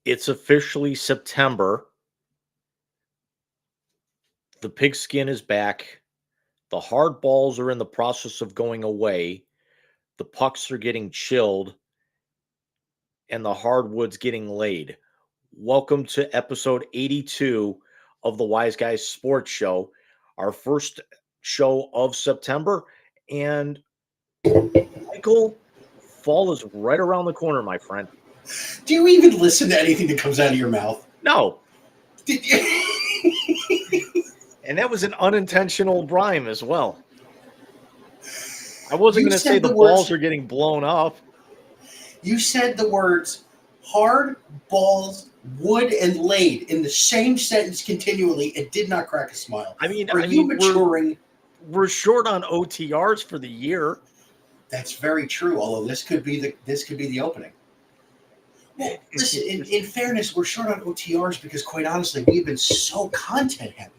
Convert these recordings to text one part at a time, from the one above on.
It's officially September. The pigskin is back. The hard balls are in the process of going away. The pucks are getting chilled, and the hardwood's getting laid. Welcome to episode 82 of the Wise Guys Sports Show, our first show of September. And Michael, fall is right around the corner, my friend. Do you even listen to anything that comes out of your mouth? No. Did you? And that was an unintentional rhyme as well. I wasn't You going to say said the the balls words- are getting blown up. You said the words hard, balls, wood, and laid in the same sentence continually. It did not crack a smile. I mean, Are you maturing? We're short on OTRs for the year. That's very true. Although this could be the opening. Well, listen. In fairness, we're short on OTRs because, quite honestly, we've been so content heavy.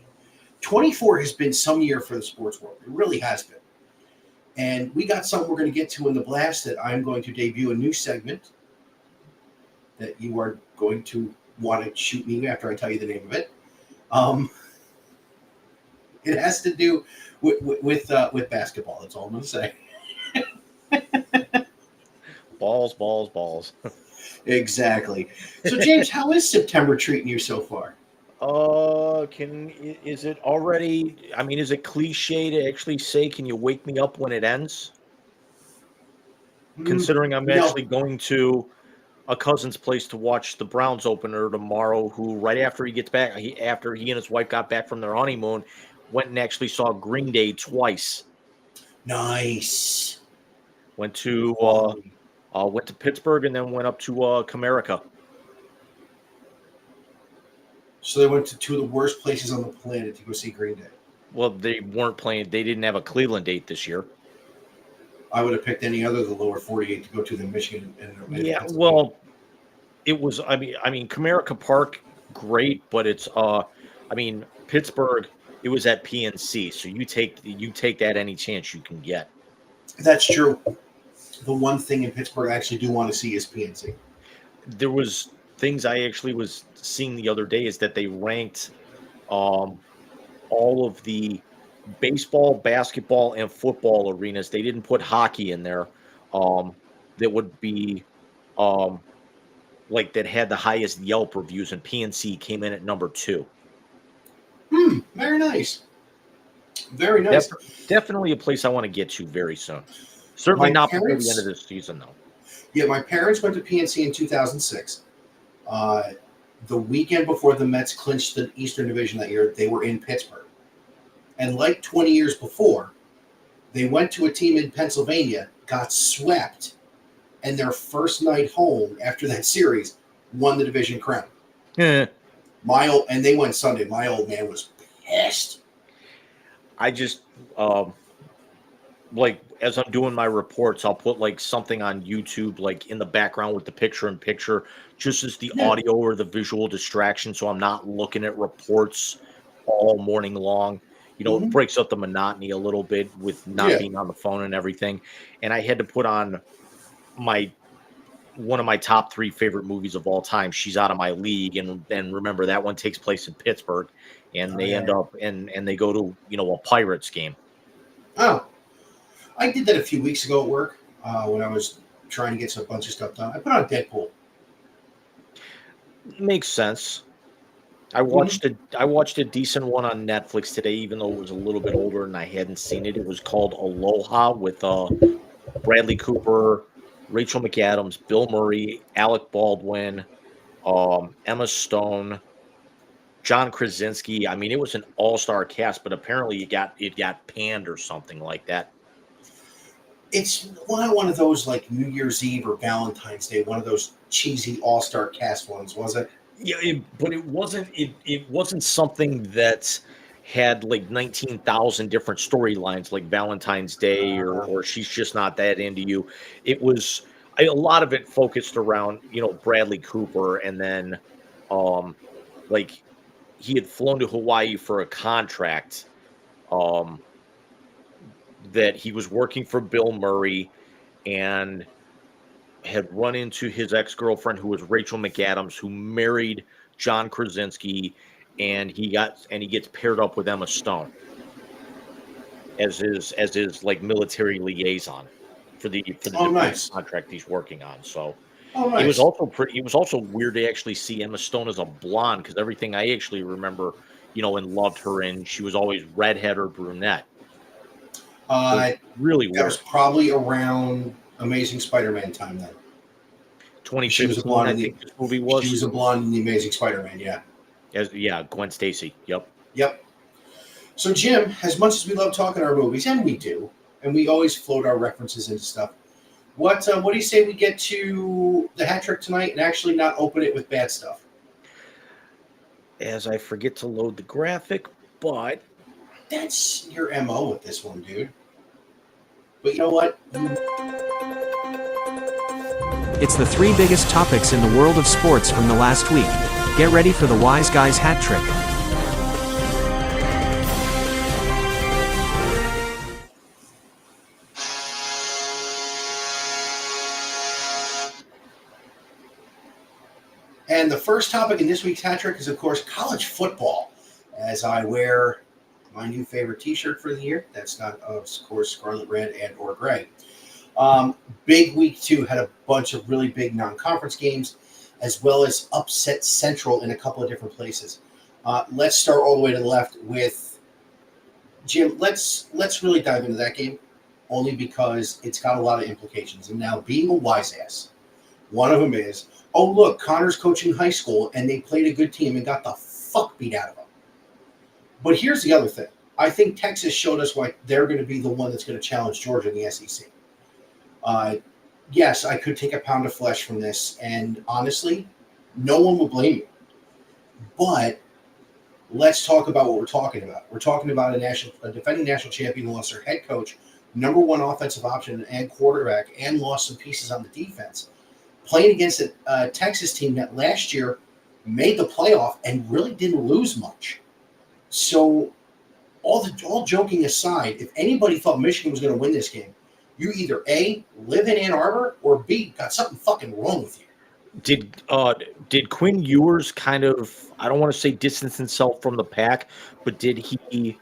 24 has been some year for the sports world. It really has been. And we got something we're going to get to in the blast that I'm going to debut a new segment that you are going to want to shoot me after I tell you the name of it. It has to do with basketball. That's all I'm going to say. Balls. Exactly. So, James, how is September treating you so far? Is it already? I mean, is it cliche to actually say, "Can you wake me up when it ends"? Considering I'm actually going to a cousin's place to watch the Browns opener tomorrow, who right after he gets back, after he and his wife got back from their honeymoon, went and actually saw Green Day twice. Nice. Went to Pittsburgh and then went up to Comerica. So they went to two of the worst places on the planet to go see Green Day. Well, they weren't playing. They didn't have a Cleveland date this year. I would have picked any other of the lower 48 to go to than Michigan. Yeah, well, it was. I mean, Comerica Park, great, but it's. Pittsburgh. It was at PNC, so you take that any chance you can get. That's true. The one thing in Pittsburgh I actually do want to see is PNC. There was things I actually was seeing the other day is that they ranked all of the baseball, basketball, and football arenas. They didn't put hockey in there. That would be that had the highest Yelp reviews, and PNC came in at number 2. Very nice. Very nice. Definitely a place I want to get to very soon. Certainly not before the end of this season, though. Yeah, my parents went to PNC in 2006. The weekend before the Mets clinched the Eastern Division that year, they were in Pittsburgh. And like 20 years before, they went to a team in Pennsylvania, got swept, and their first night home after that series won the division crown. And they went Sunday. My old man was pissed. I just as I'm doing my reports, I'll put something on YouTube in the background with the picture-in-picture, just as the audio or the visual distraction, so I'm not looking at reports all morning long. It breaks up the monotony a little bit with not being on the phone and everything. And I had to put on one of my top 3 favorite movies of all time, She's Out of My League, and remember that one takes place in Pittsburgh, and they end up and they go to a Pirates game. Oh, I did that a few weeks ago at work when I was trying to get a bunch of stuff done. I put on Deadpool. Makes sense. I watched a decent one on Netflix today, even though it was a little bit older and I hadn't seen it. It was called Aloha with Bradley Cooper, Rachel McAdams, Bill Murray, Alec Baldwin, Emma Stone, John Krasinski. I mean, it was an all-star cast, but apparently it got panned or something like that. It's one of those New Year's Eve or Valentine's Day, one of those cheesy all-star cast ones, was it? Yeah, but it wasn't. It wasn't something that had 19,000 different storylines like Valentine's Day or She's Just Not That Into You. It was a lot of it focused around Bradley Cooper, and then he had flown to Hawaii for a contract that he was working for Bill Murray, and had run into his ex-girlfriend, who was Rachel McAdams, who married John Krasinski, and he gets paired up with Emma Stone as his like military liaison for the Oh, defense nice. contract he's working on. So Oh, it was nice. also weird to actually see Emma Stone as a blonde, because everything I actually remember, and loved her in, she was always redhead or brunette. So Uh, really that was weird. probably around Amazing Spider-Man time then. She was a 2015, blonde I in the think this movie she was. was a blonde in the Amazing Spider-Man. Yeah. Yeah, Gwen Stacy. Yep. Yep. So Jim, as much as we love talking our movies, and we do, and we always float our references into stuff. What do you say we get to the hat trick tonight and actually not open it with bad stuff? As I forget to load the graphic, but That's your MO with this one, dude. But you know what? It's the three biggest topics in the world of sports from the last week. Get ready for the Wise Guys hat trick. And the first topic in this week's hat trick is, of course, college football. As I wear my new favorite T-shirt for the year, that's not, of course, scarlet red and or gray. Big week 2 had a bunch of really big non-conference games, as well as upset central in a couple of different places. Let's start all the way to the left with Jim. Let's really dive into that game, only because it's got a lot of implications. And now, being a wise ass, one of them is, oh look, Connor's coaching high school, and they played a good team and got the fuck beat out of them. But here's the other thing. I think Texas showed us why they're going to be the one that's going to challenge Georgia in the SEC. Yes, I could take a pound of flesh from this, and honestly, no one will blame you. But let's talk about what we're talking about. We're talking about a defending national champion who lost their head coach, number one offensive option and quarterback, and lost some pieces on the defense, playing against a Texas team that last year made the playoff and really didn't lose much. So, all joking aside, if anybody thought Michigan was going to win this game, you either A, live in Ann Arbor, or B, got something fucking wrong with you. Did Quinn Ewers kind of, I don't want to say distance himself from the pack, but did he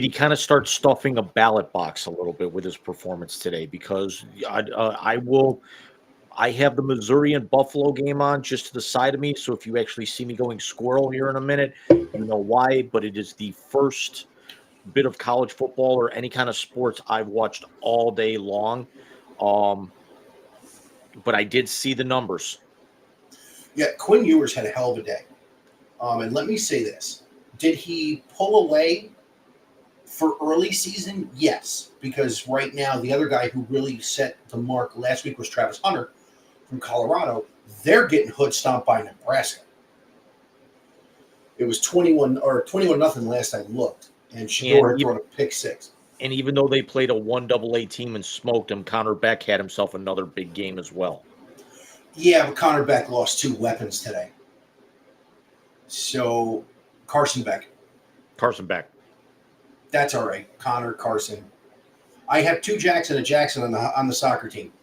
kind of start stuffing a ballot box a little bit with his performance today? Because I have the Missouri and Buffalo game on just to the side of me, so if you actually see me going squirrel here in a minute, you know why. But it is the first bit of college football or any kind of sports I've watched all day long. But I did see the numbers. Yeah, Quinn Ewers had a hell of a day. And let me say this. Did he pull away for early season? Yes, because right now the other guy who really set the mark last week was Travis Hunter from Colorado. They're getting hood stomped by Nebraska. It was 21 nothing last I looked, and Shador had thrown a pick six. And even though they played a 1AA team and smoked him, Connor Beck had himself another big game as well. Yeah, but Connor Beck lost 2 weapons today. So Carson Beck. That's all right. Connor, Carson. I have 2 Jacks and a Jackson on the soccer team.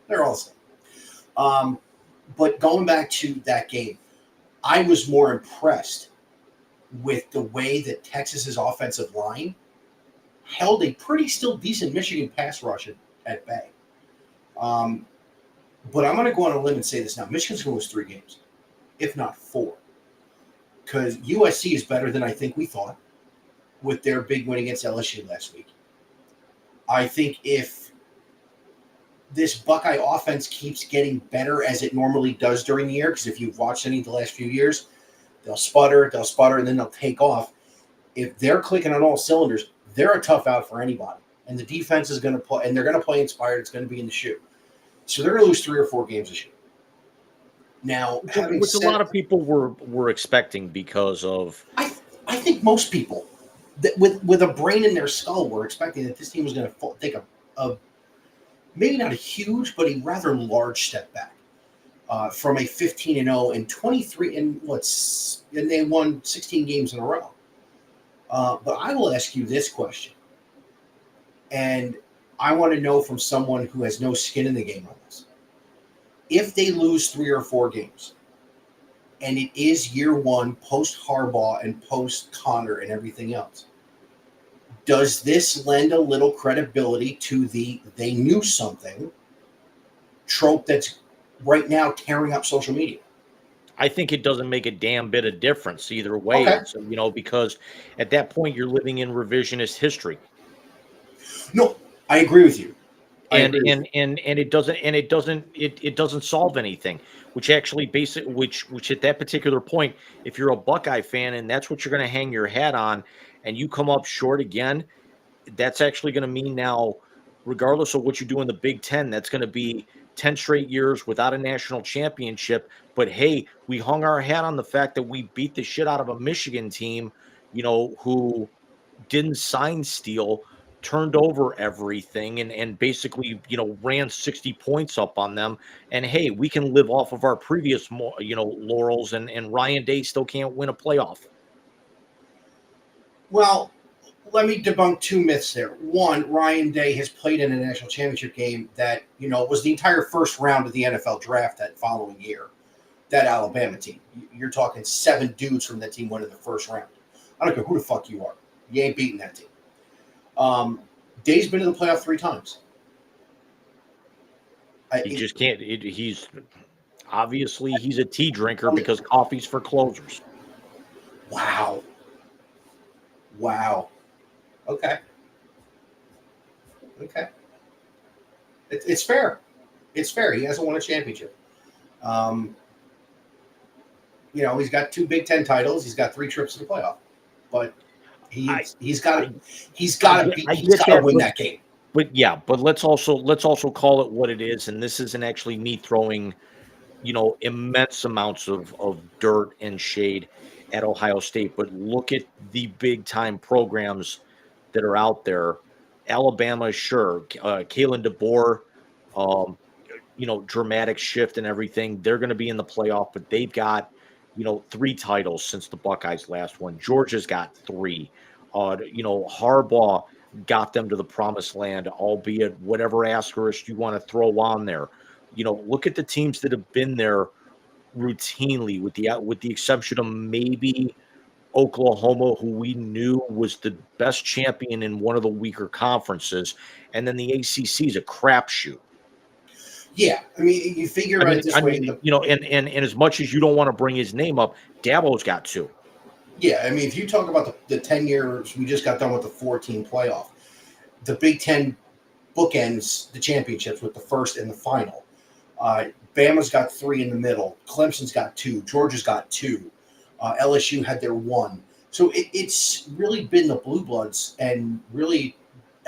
They're all the same. But going back to that game, I was more impressed with the way that Texas's offensive line held a pretty still decent Michigan pass rush at bay. But I'm going to go on a limb and say this now. Michigan's going to lose 3 games, if not 4. Because USC is better than I think we thought with their big win against LSU last week. I think if this Buckeye offense keeps getting better as it normally does during the year, because if you've watched any of the last few years, they'll sputter, and then they'll take off. If they're clicking on all cylinders, they're a tough out for anybody. And the defense is going to play, and they're going to play inspired. It's going to be in the shoe. So they're going to lose 3 or 4 games this year. Now, which a lot of people were expecting because of. I think most people that with a brain in their skull were expecting that this team was going to take a maybe not a huge, but a rather large step back from a 15-0 and 23 and they won 16 games in a row. But I will ask you this question, and I want to know from someone who has no skin in the game on this. if they lose 3 or 4 games, and it is year one post Harbaugh and post Connor and everything else, does this lend a little credibility to the "they knew something" trope that's right now tearing up social media? I think it doesn't make a damn bit of difference either way. Okay. It's, because at that point you're living in revisionist history. No, I agree with you. And it doesn't solve anything, which actually which at that particular point, if you're a Buckeye fan and that's what you're going to hang your hat on, and you come up short again, that's actually going to mean now, regardless of what you do in the Big Ten, that's going to be 10 straight years without a national championship. But hey, we hung our hat on the fact that we beat the shit out of a Michigan team, who didn't sign Steele, turned over everything, and basically, ran 60 points up on them. And hey, we can live off of our previous, laurels, and Ryan Day still can't win a playoff. Well, let me debunk 2 myths there. One, Ryan Day has played in a national championship game that, was the entire first round of the NFL draft that following year. That Alabama team. You're talking 7 dudes from that team went in the first round. I don't care who the fuck you are. You ain't beating that team. Day's been in the playoff 3 times. He just can't. He's obviously he's a tea drinker because coffee's for closers. Wow. Okay. It's fair. It's fair. He hasn't won a championship. He's got 2 Big Ten titles. He's got 3 trips to the playoff, but he's got to win that game. But let's also call it what it is. And this isn't actually me throwing, immense amounts of dirt and shade at Ohio State. But look at the big time programs that are out there. Alabama, sure. Kalen DeBoer, dramatic shift and everything. They're going to be in the playoff, but they've got, 3 titles since the Buckeyes last one. Georgia's got 3. Harbaugh got them to the promised land, albeit whatever asterisk you want to throw on there. Look at the teams that have been there routinely, with the exception of maybe Oklahoma, who we knew was the best champion in one of the weaker conferences, and then the ACC is a crapshoot. Yeah, I mean, you figure out this way. And as much as you don't want to bring his name up, Dabo's got 2. Yeah, I mean, if you talk about the 10 years, we just got done with the 14 playoff. The Big Ten bookends the championships with the first and the final. Bama's got 3 in the middle. Clemson's got 2. Georgia's got 2. LSU had their 1. So it's really been the Blue Bloods, and really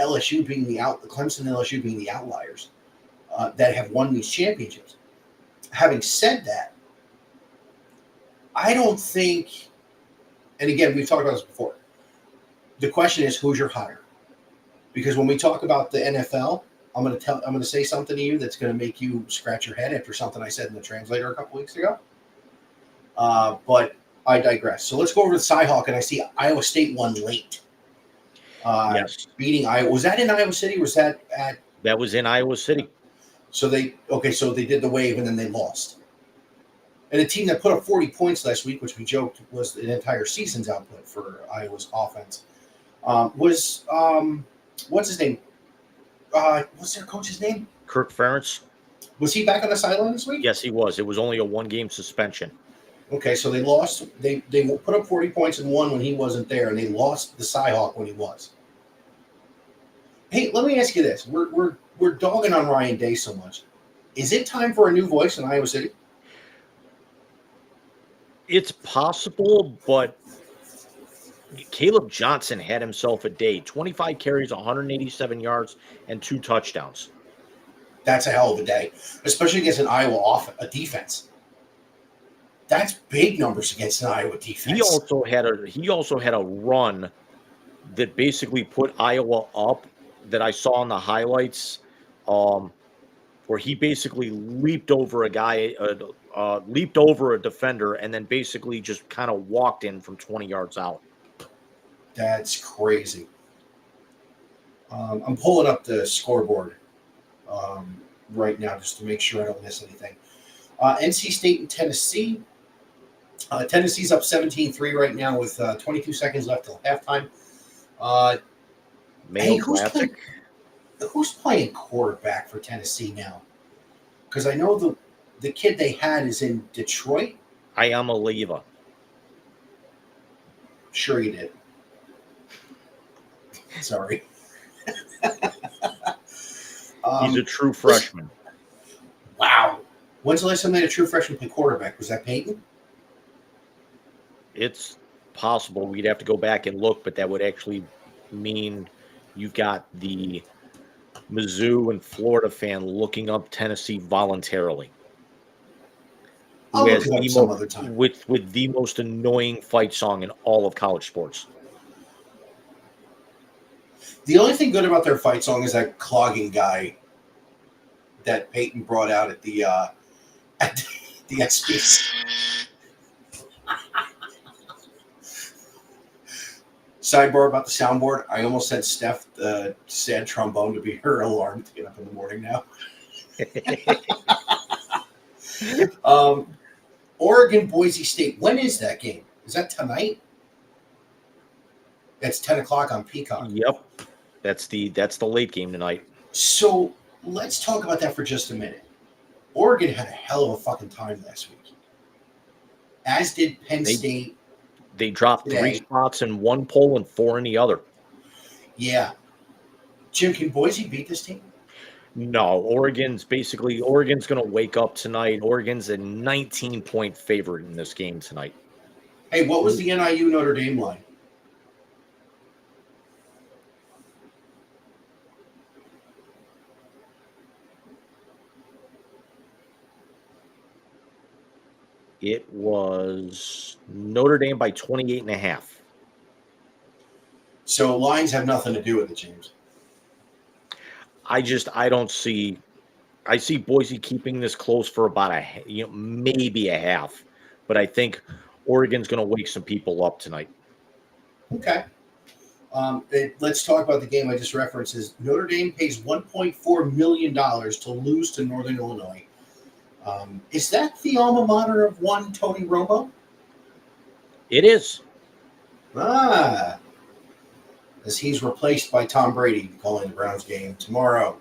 LSU being Clemson and LSU being the outliers that have won these championships. Having said that, I don't think. And again, we've talked about this before. The question is, who's your hire? Because when we talk about the NFL, I'm going to say something to you that's going to make you scratch your head after something I said in the translator a couple weeks ago. But I digress. So let's go over to Cyhawk, and I see Iowa State won late. Yes. Beating Iowa. Was that in Iowa City? Was that at? That was in Iowa City. So they did the wave, and then they lost. And a team that put up 40 points last week, which we joked was an entire season's output for Iowa's offense, was what's his name? What's their coach's name? Kirk Ferentz. Was he back on the sideline this week? Yes, he was. It was only a 1-game suspension. Okay, so they lost. They put up 40 points and won when he wasn't there, and they lost the Cyhawk when he was. Hey, let me ask you this: we're dogging on Ryan Day so much. Is it time for a new voice in Iowa City? It's possible, but Caleb Johnson had himself a day. 25 carries, 187 yards, and 2 touchdowns. That's a hell of a day, especially against an Iowa defense. That's big numbers against an Iowa defense. He also had a run that basically put Iowa up, that I saw in the highlights, where he basically leaped over a guy, leaped over a defender, and then basically just kind of walked in from 20 yards out. That's crazy. I'm pulling up the scoreboard right now just to make sure I don't miss anything. NC State and Tennessee. Tennessee's up 17-3 right now with 22 seconds left till halftime. Mayo Classic. Who's playing quarterback for Tennessee now? Because I know the kid they had is in Detroit. Ayama Leva. Sure you did. Sorry. He's a true freshman. Wow. When's the last time they had a true freshman play quarterback? Was that Peyton? It's possible. We'd have to go back and look, but that would actually mean you've got the Mizzou and Florida fan looking up Tennessee voluntarily. I'll Who look has it up the some other time. with the most annoying fight song in all of college sports. The only thing good about their fight song is that clogging guy that Peyton brought out at the SBC. Sidebar about the soundboard. I almost said Steph, sad trombone, to be her alarm to get up in the morning now. Oregon, Boise State. When is that game? Is that tonight? That's 10 o'clock on Peacock. Yep. That's the late game tonight. So let's talk about that for just a minute. Oregon had a hell of a fucking time last week. As did Penn State. They dropped today. 3 spots in one poll and 4 in the other. Yeah. Jim, can Boise beat this team? No, Oregon's going to wake up tonight. Oregon's a 19-point favorite in this game tonight. Hey, what was the NIU Notre Dame line? It was Notre Dame by 28.5. So lines have nothing to do with it, James. I see Boise keeping this close for about maybe a half, but I think Oregon's going to wake some people up tonight. Okay. Let's talk about the game I just referenced. Is Notre Dame pays $1.4 million to lose to Northern Illinois. Is that the alma mater of one Tony Romo? It is. As he's replaced by Tom Brady calling the Browns game tomorrow.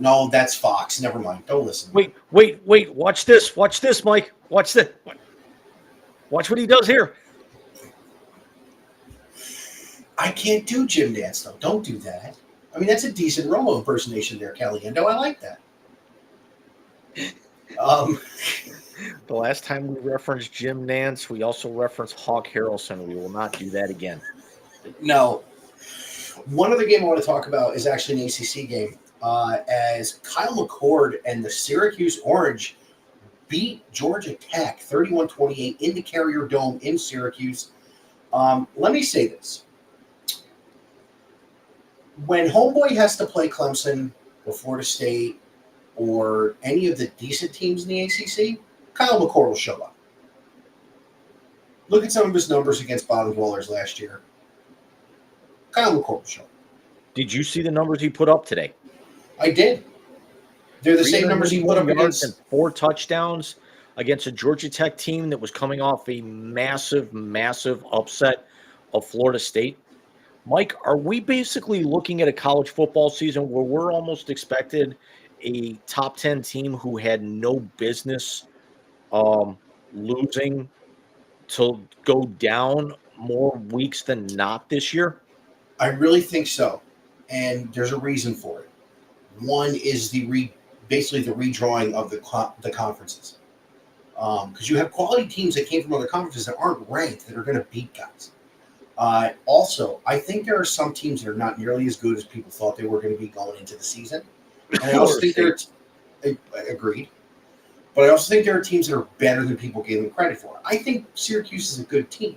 No, that's Fox. Never mind. Don't listen. Wait. Watch this, Mike. Watch this. Watch what he does here. I can't do Jim Nance, though. Don't do that. I mean, that's a decent Romo impersonation there, Caliendo. I like that. The last time we referenced Jim Nance, we also referenced Hawk Harrelson. We will not do that again. No. One other game I want to talk about is actually an ACC game. As Kyle McCord and the Syracuse Orange beat Georgia Tech 31-28 in the Carrier Dome in Syracuse. Let me say this. When Homeboy has to play Clemson or Florida State or any of the decent teams in the ACC, Kyle McCord will show up. Look at some of his numbers against bottom dwellers last year. Kyle McCord will show up. Did you see the numbers he put up today? I did. They're the same numbers he put up 381 yards against. and 4 touchdowns against a Georgia Tech team that was coming off a massive upset of Florida State. Mike, are we basically looking at a college football season where we're almost expected a top 10 team who had no business losing to go down more weeks than not this year? I really think so. And there's a reason for it. One is basically the redrawing of the conferences. Because you have quality teams that came from other conferences that aren't ranked that are going to beat guys. Also, I think there are some teams that are not nearly as good as people thought they were going to be going into the season. And I also think agreed. But I also think there are teams that are better than people gave them credit for. I think Syracuse is a good team.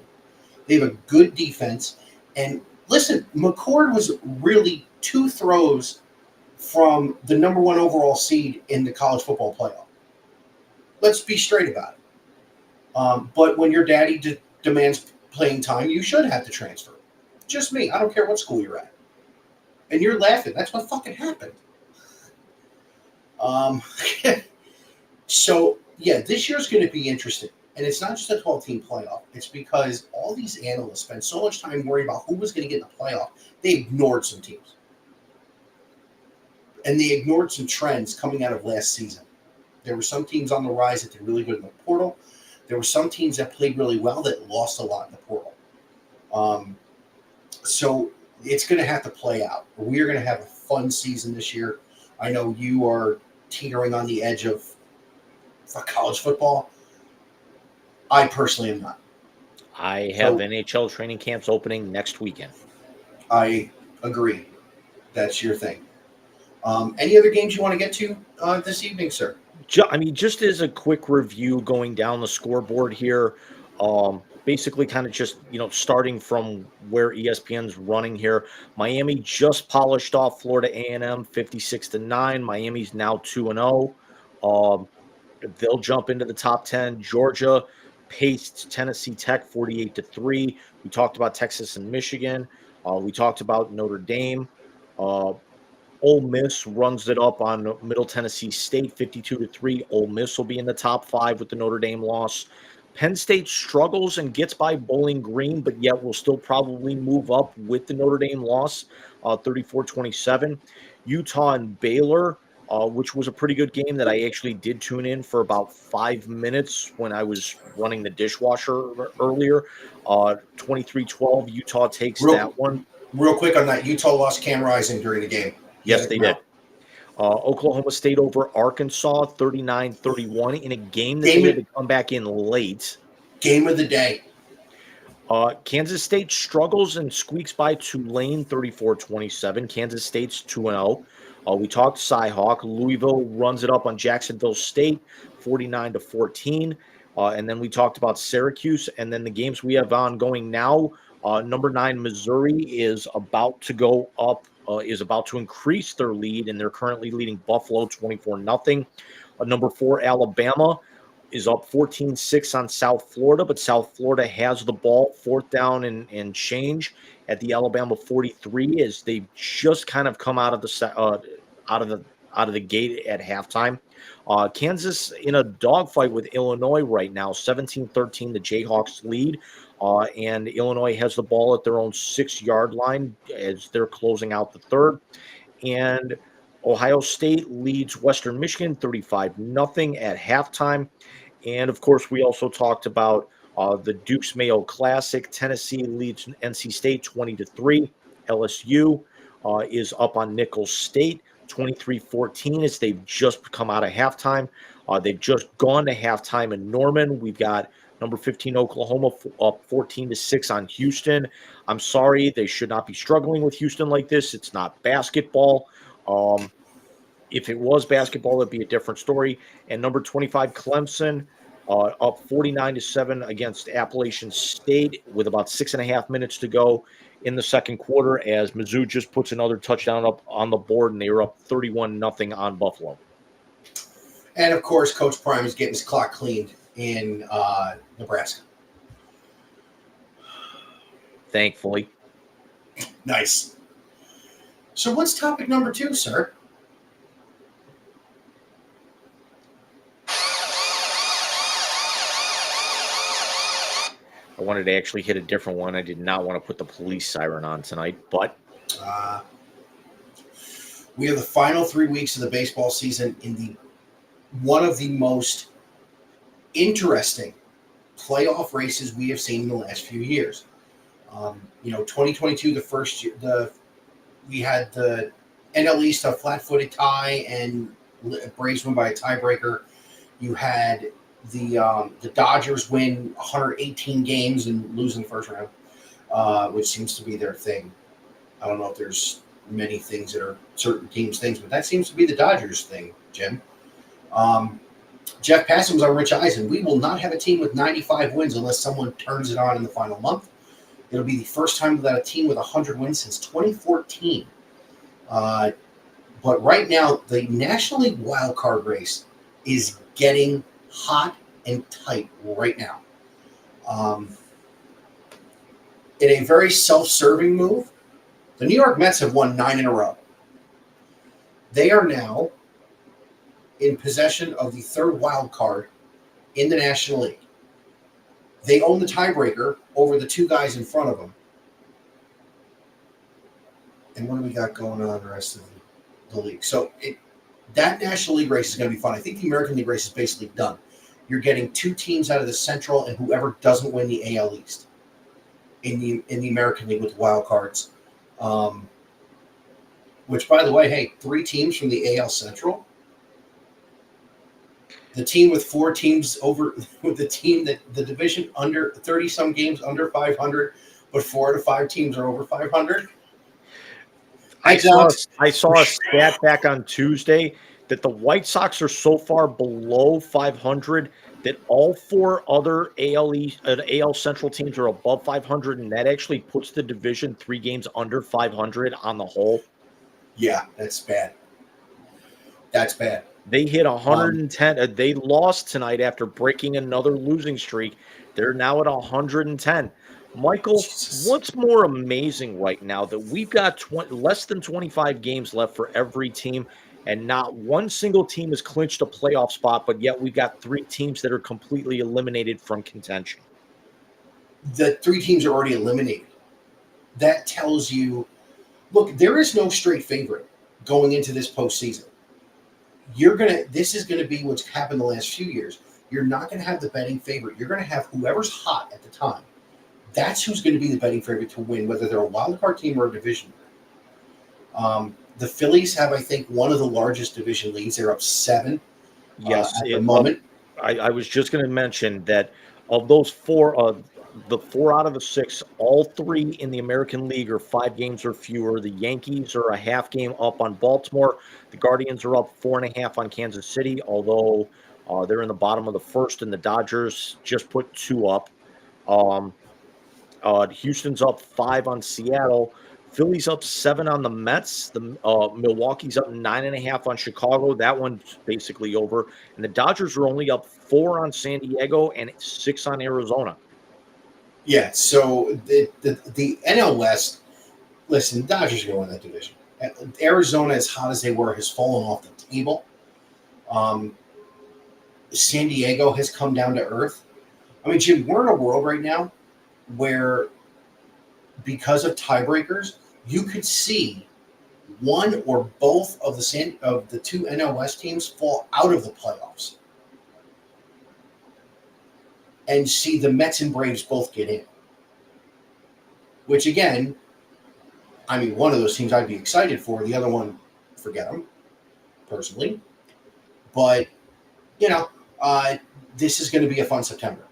They have a good defense. And listen, McCord was really 2 throws from the number 1 overall seed in the college football playoff. Let's be straight about it. But when your daddy demands playing time, you should have to transfer. Just me. I don't care what school you're at. And you're laughing. That's what fucking happened. Um, so, yeah, this year's going to be interesting. And it's not just a 12-team playoff. It's because all these analysts spend so much time worrying about who was going to get in the playoff, they ignored some teams. And they ignored some trends coming out of last season. There were some teams on the rise that did really good in the portal. There were some teams that played really well that lost a lot in the portal. So it's going to have to play out. We are going to have a fun season this year. I know you are teetering on the edge of college football. I personally am not. I have NHL training camps opening next weekend. I agree. That's your thing. Any other games you want to get to this evening, sir? Just as a quick review going down the scoreboard here, basically kind of just, starting from where ESPN's running here. Miami just polished off Florida A&M 56-9. Miami's now 2-0. They'll jump into the top 10. Georgia paced Tennessee Tech 48-3. We talked about Texas and Michigan. We talked about Notre Dame. Ole Miss runs it up on Middle Tennessee State 52-3. Ole Miss will be in the top 5 with the Notre Dame loss. Penn State struggles and gets by Bowling Green, but yet will still probably move up with the Notre Dame loss, 34-27. Utah and Baylor, which was a pretty good game that I actually did tune in for about 5 minutes when I was running the dishwasher earlier. 23-12, Utah takes that one. Real quick on that, Utah lost Cam Rising during the game. Yes, they did. Oklahoma State over Arkansas, 39-31 in a game that they had to come back in late. Game of the day. Kansas State struggles and squeaks by Tulane, 34-27. Kansas State's 2-0. We talked Cyhawk. Louisville runs it up on Jacksonville State, 49-14. And then we talked about Syracuse. And then the games we have ongoing now, number 9 Missouri is about to go up. Is about to increase their lead, and they're currently leading Buffalo 24-0. Number 4, Alabama, is up 14-6 on South Florida, but South Florida has the ball, 4th down and change at the Alabama 43 as they just kind of come out of the gate at halftime. Kansas in a dogfight with Illinois right now, 17-13, the Jayhawks lead. And Illinois has the ball at their own 6-yard line as they're closing out the third. And Ohio State leads Western Michigan 35-0 at halftime. And, of course, we also talked about the Duke's Mayo Classic. Tennessee leads NC State 20-3. LSU is up on Nicholls State 23-14 as they've just come out of halftime. They've just gone to halftime in Norman. We've got number 15, Oklahoma, up 14-6 on Houston. I'm sorry, they should not be struggling with Houston like this. It's not basketball. If it was basketball, it'd be a different story. And number 25, Clemson, up 49-7 against Appalachian State with about 6.5 minutes to go in the second quarter as Mizzou just puts another touchdown up on the board, and they were up 31-0 on Buffalo. And, of course, Coach Prime is getting his clock cleaned in Nebraska. Thankfully. Nice. So what's topic number 2, sir? I wanted to actually hit a different one. I did not want to put the police siren on tonight, but we have the final 3 weeks of the baseball season in one of the most interesting playoff races we have seen in the last few years. 2022, the first year, we had the NL East a flat-footed tie and Braves win by a tiebreaker. You had the Dodgers win 118 games and lose in the first round, which seems to be their thing. I don't know if there's many things that are certain teams' things, but that seems to be the Dodgers' thing, Jim. Jeff Passan was on Rich Eisen. We will not have a team with 95 wins unless someone turns it on in the final month. It'll be the first time without a team with 100 wins since 2014. But right now, the National League wildcard race is getting hot and tight right now. In a very self-serving move, the New York Mets have won 9 in a row. They are now in possession of the third wild card in the National League. They own the tiebreaker over the two guys in front of them. And what do we got going on the rest of the league? So that National League race is going to be fun. I think the American League race is basically done. You're getting two teams out of the Central, and whoever doesn't win the AL East in the American League with wild cards. Which, by the way, hey, 3 teams from the AL Central. The team with 4 teams over, with the team that the division under 30-some games under 500, but 4 out of 5 teams are over 500. I saw a stat back on Tuesday that the White Sox are so far below 500 that all 4 other AL Central teams are above 500, and that actually puts the division 3 games under 500 on the whole. Yeah, that's bad. That's bad. They hit 110. They lost tonight after breaking another losing streak. They're now at 110. Michael, Jesus. what's more amazing right now that we've got less than 25 games left for every team, and not one single team has clinched a playoff spot, but yet we got 3 teams that are completely eliminated from contention. The 3 teams are already eliminated. That tells you, look, there is no straight favorite going into this postseason. This is gonna be what's happened the last few years. You're not gonna have the betting favorite. You're gonna have whoever's hot at the time. That's who's going to be the betting favorite to win, whether they're a wild card team or a division. The Phillies have, I think, one of the largest division leads. They're up 7. Yes, at the moment. I was just going to mention that of those 4, the 4 out of the 6, all 3 in the American League are 5 games or fewer. The Yankees are a half game up on Baltimore. The Guardians are up 4.5 on Kansas City, although they're in the bottom of the first, and the Dodgers just put 2 up. Houston's up 5 on Seattle. Philly's up 7 on the Mets. The Milwaukee's up 9.5 on Chicago. That one's basically over. And the Dodgers are only up 4 on San Diego and 6 on Arizona. Yeah, so the NL West, listen, the Dodgers are going to win that division. Arizona, as hot as they were, has fallen off the table. San Diego has come down to earth. I mean, Jim, we're in a world right now where, because of tiebreakers, you could see one or both of the 2 NL West teams fall out of the playoffs, and see the Mets and Braves both get in. Which, again, I mean, one of those teams I'd be excited for. The other one, forget them, personally. But, this is going to be a fun September.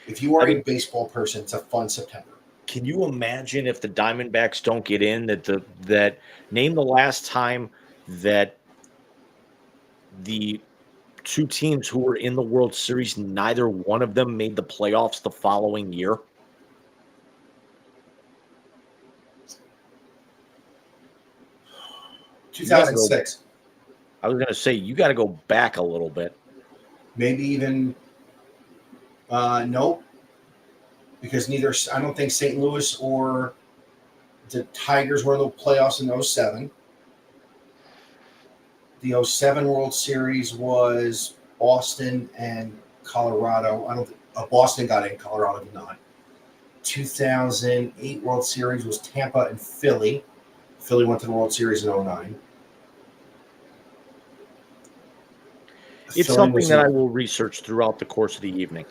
If you are a baseball person, it's a fun September. Can you imagine if the Diamondbacks don't get in? That name the last time that the 2 teams who were in the World Series, neither one of them made the playoffs the following year. 2006. I was going to say, you got to go back a little bit. Maybe even no, because I don't think St. Louis or the Tigers were in the playoffs in 07. The 07 World Series was Boston and Colorado. I don't think Boston got in, Colorado did not. 2008 World Series was Tampa and Philly. Philly went to the World Series in 09. It's something that I will research throughout the course of the evening.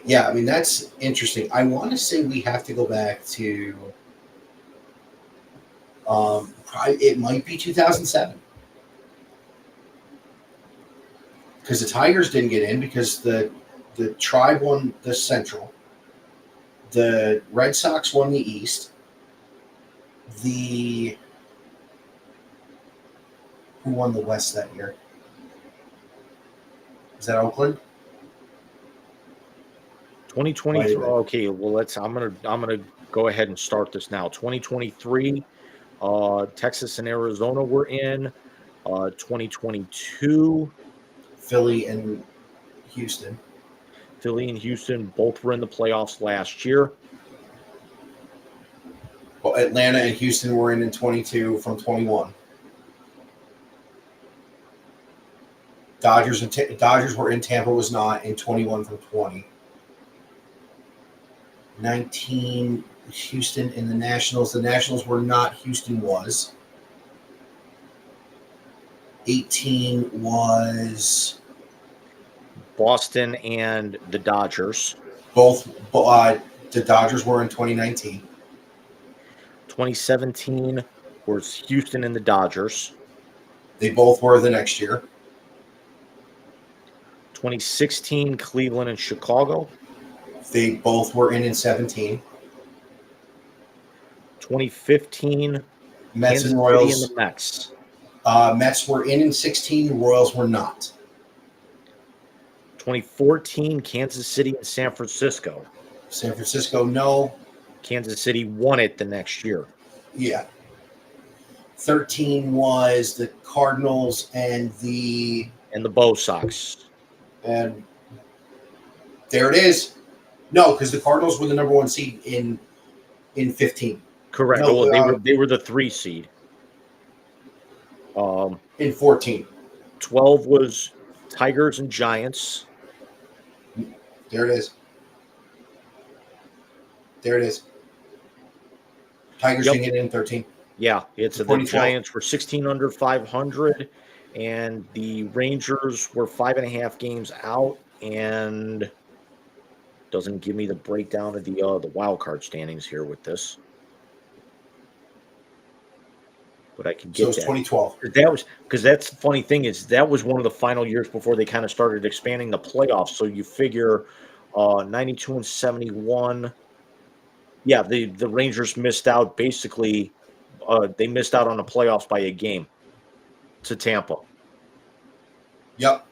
Yeah, I mean, that's interesting. I want to say we have to go back to, it might be 2007. Because the Tigers didn't get in because the Tribe won the Central. The Red Sox won the East. Who won the West that year? Is that Oakland? 2023. Okay, well I'm gonna go ahead and start this now. 2023, Texas and Arizona were in. 2022, Philly and Houston. Philly and Houston both were in the playoffs last year. Well, Atlanta and Houston were in 22 from 21. Dodgers were in. Tampa was not in 21 from 20. 19 Houston in the Nationals. The Nationals were not. Houston was. 18 was Boston and the Dodgers. both. The Dodgers were in 2019. 2017 was Houston and the Dodgers. They both were the next year. 2016 Cleveland and Chicago. They both were in 17. 2015 Mets Kansas and City Royals. and the Mets. Mets were in 16. Royals were not. 2014 Kansas City and San Francisco. San Francisco, no. Kansas City won it the next year. Yeah. 13 was the Cardinals and the Bo Sox. and there it is. No, because the Cardinals were the number 1 seed in 15. Correct. No, Well, they were the 3 seed. In 14. 12 was Tigers and Giants. There it is. There it is. Tigers Yep. didn't get in 13. Yeah, it's the 2012. Giants were 16 under 500, and the Rangers were 5.5 games out, and doesn't give me the breakdown of the wild card standings here with this, but I can get So it's that. 2012. That was because that's the funny thing is that was one of the final years before they kind of started expanding the playoffs. So you figure 92 and 71. Yeah, the Rangers missed out basically. They missed out on the playoffs by a game to Tampa. Yep.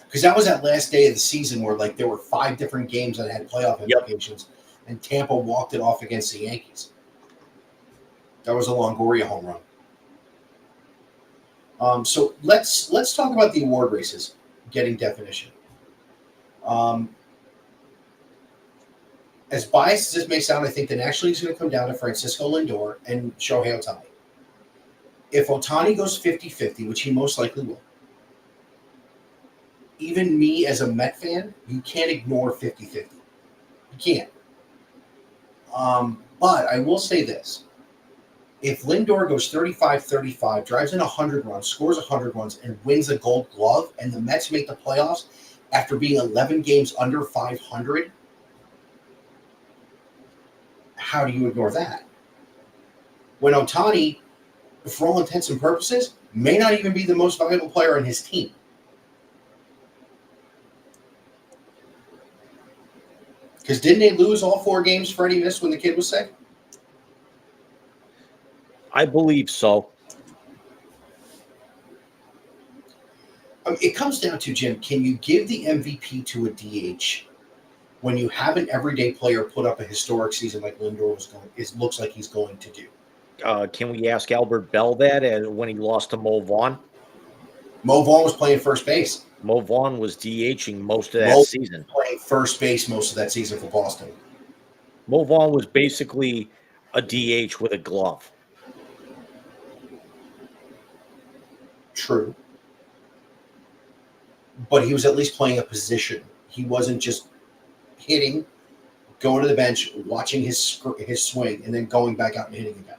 Because that was that last day of the season where like there were 5 different games that had playoff implications, and Tampa walked it off against the Yankees. That was a Longoria home run. So let's talk about the award races, getting definition. As biased as this may sound, I think the National League is going to come down to Francisco Lindor and Shohei Ohtani. If Ohtani goes 50-50, which he most likely will, even me as a Met fan, you can't ignore 50-50. You can't. But I will say this. If Lindor goes 35-35, drives in 100 runs, scores 100 runs, and wins a Gold Glove, and the Mets make the playoffs after being 11 games under 500, how do you ignore that? When Ohtani, for all intents and purposes, may not even be the most valuable player on his team. Because didn't they lose all 4 games Freddie missed when the kid was sick? I believe so. It comes down to, Jim, can you give the MVP to a DH when you have an everyday player put up a historic season like Lindor looks like he's going to do? Can we ask Albert Bell that when he lost to Mo Vaughn? Mo Vaughn was playing first base. Mo Vaughn was DHing most of that season. Playing first base most of that season for Boston. Mo Vaughn was basically a DH with a glove. True. But he was at least playing a position. He wasn't just hitting, going to the bench, watching his swing, and then going back out and hitting again.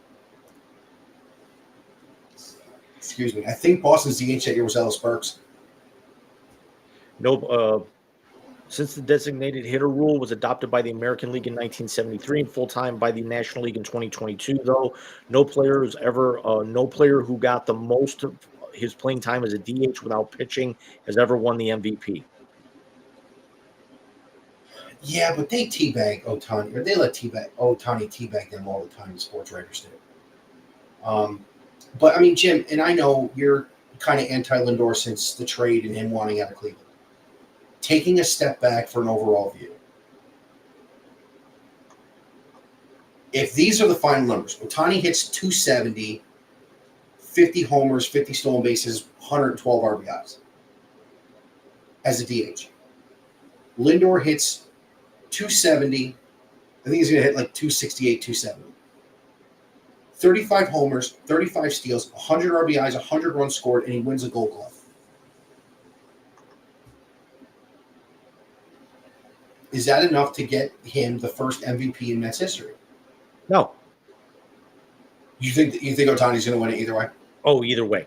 Excuse me. I think Boston's DH that year was Ellis Burks. No, since the designated hitter rule was adopted by the American League in 1973 and full-time by the National League in 2022, though, no player who got the most of his playing time as a DH without pitching has ever won the MVP. Yeah, but they teabag Ohtani, or they let Ohtani teabag them all the time, the sports writers do. But, I mean, Jim, and I know you're kind of anti-Lindor since the trade and him wanting out of Cleveland. Taking a step back for an overall view. If these are the final numbers, Ohtani hits 270, 50 homers, 50 stolen bases, 112 RBIs as a DH. Lindor hits 270. I think he's going to hit like 268, 270. 35 homers, 35 steals, 100 RBIs, 100 runs scored, and he wins a Gold Glove. Is that enough to get him the first MVP in Mets history? No. You think Otani's going to win it either way? Oh, either way.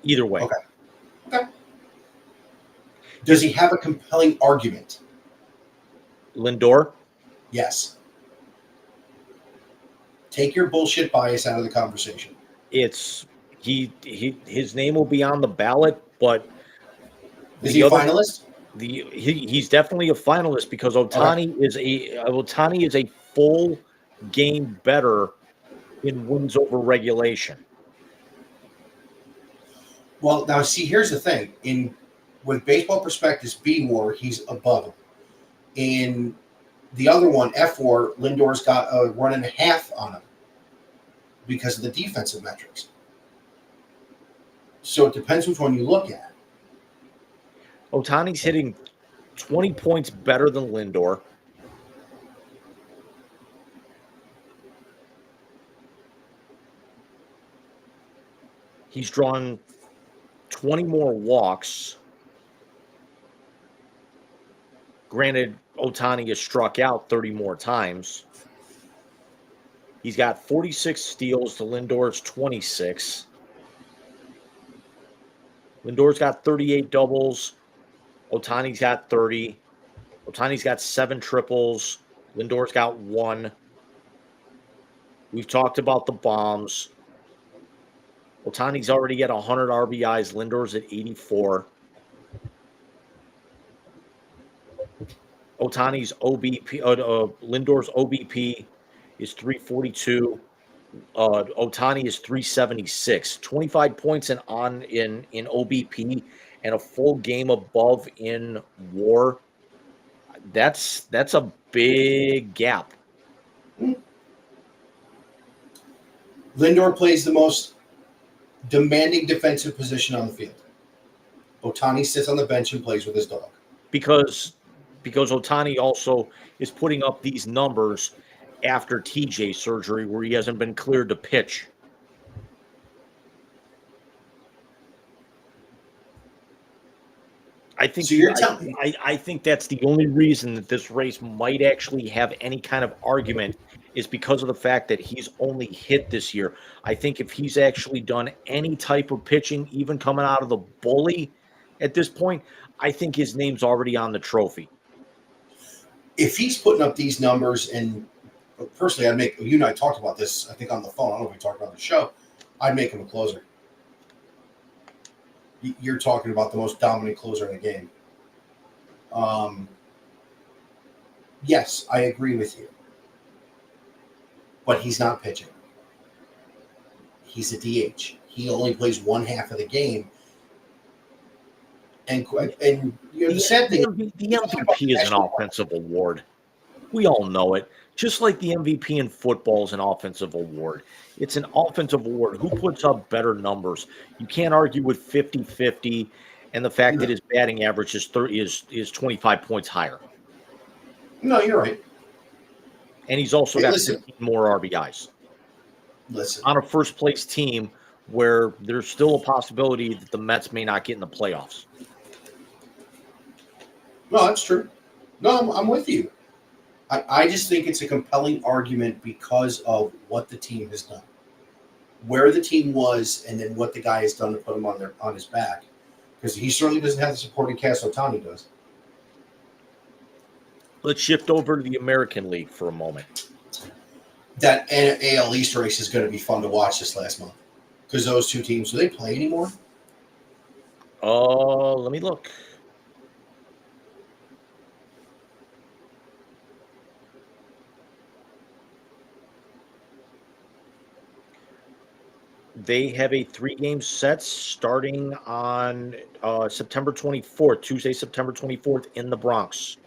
Either way. Okay. Does he have a compelling argument? Lindor? Yes. Take your bullshit bias out of the conversation. It's his name will be on the ballot, but Is he a finalist? He's definitely a finalist because Otani is a full game better in wins over regulation. Well, now see, here's the thing. With Baseball Prospectus B WAR, he's above him. In the other one, F WAR, Lindor's got a 1.5 on him because of the defensive metrics. So it depends which one you look at. Otani's hitting 20 points better than Lindor. He's drawn 20 more walks. Granted, Otani has struck out 30 more times. He's got 46 steals to Lindor's 26. Lindor's got 38 doubles. Otani's got 30. Otani's got 7 triples. Lindor's got 1. We've talked about the bombs. Otani's already at 100 RBIs. Lindor's at 84. Otani's OBP, Lindor's OBP is 342. Otani is 376. 25 points in OBP and a full game above in WAR. That's a big gap. Lindor plays the most demanding defensive position on the field. Otani sits on the bench and plays with his dog. Because Otani also is putting up these numbers after TJ surgery where he hasn't been cleared to pitch. I think I think that's the only reason that this race might actually have any kind of argument is because of the fact that he's only hit this year. I think if he's actually done any type of pitching, even coming out of the bully at this point, I think his name's already on the trophy. If he's putting up these numbers, and personally, I'd make, you and I talked about this, I think on the phone, I don't know if we talked about the show, I'd make him a closer. You're talking about the most dominant closer in the game. Yes, I agree with you. But he's not pitching. He's a DH. He only plays one half of the game. And you know, the sad thing, the MVP is an offensive award. We all know it. Just like the MVP in football is an offensive award. It's an offensive award. Who puts up better numbers? You can't argue with 50-50 and the fact that his batting average is 25 points higher. No, you're right. And he's also got 15 more RBIs. Listen. On a first-place team where there's still a possibility that the Mets may not get in the playoffs. No, that's true. No, I'm with you. I just think it's a compelling argument because of what the team has done, where the team was, and then what the guy has done to put him on his back. Because he certainly doesn't have the supporting cast Otani does. Let's shift over to the American League for a moment. That AL East race is going to be fun to watch this last month. Because those two teams, do they play anymore? Let me look. They have a 3-game set starting on September 24th, Tuesday, September 24th in the Bronx.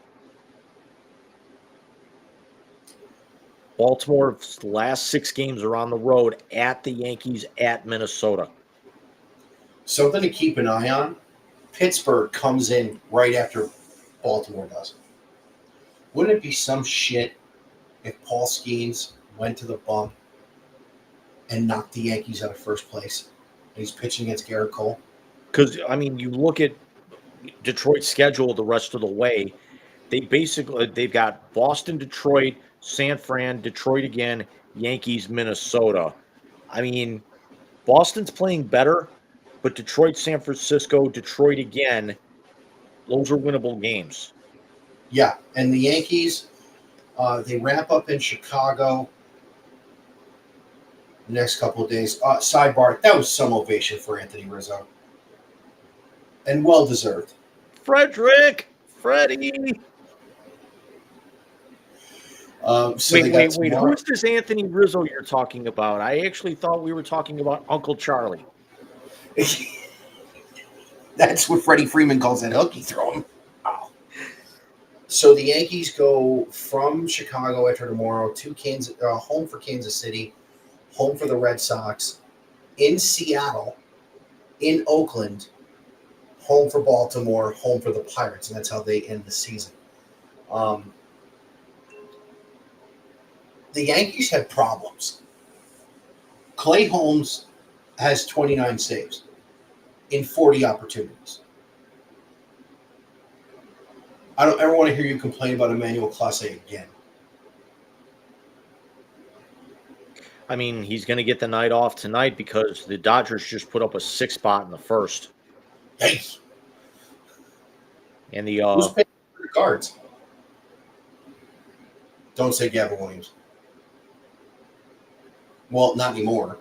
Baltimore's last 6 games are on the road at the Yankees, at Minnesota. Something to keep an eye on. Pittsburgh comes in right after Baltimore does. Wouldn't it be some shit if Paul Skeens went to the bump and knocked the Yankees out of first place? And he's pitching against Garrett Cole. Because, I mean, you look at Detroit's schedule the rest of the way, they've got Boston, Detroit, San Fran, Detroit again, Yankees, Minnesota. I mean, Boston's playing better, but Detroit, San Francisco, Detroit again, those are winnable games. Yeah, and the Yankees, they wrap up in Chicago the next couple of days. Sidebar, that was some ovation for Anthony Rizzo. And well-deserved. Freddie. So Wait. Who's this Anthony Rizzo you're talking about? I actually thought we were talking about Uncle Charlie. That's what Freddie Freeman calls that hook he throw him. Oh. So the Yankees go from Chicago after tomorrow to Kansas, home for Kansas City, home for the Red Sox, in Seattle, in Oakland, home for Baltimore, home for the Pirates, and that's how they end the season. The Yankees have problems. Clay Holmes has 29 saves in 40 opportunities. I don't ever want to hear you complain about Emmanuel Clase again. I mean, he's going to get the night off tonight because the Dodgers just put up a 6 spot in the first. Hey, And the who's paying for the Cards? Don't say Gavin Williams. Well, not anymore.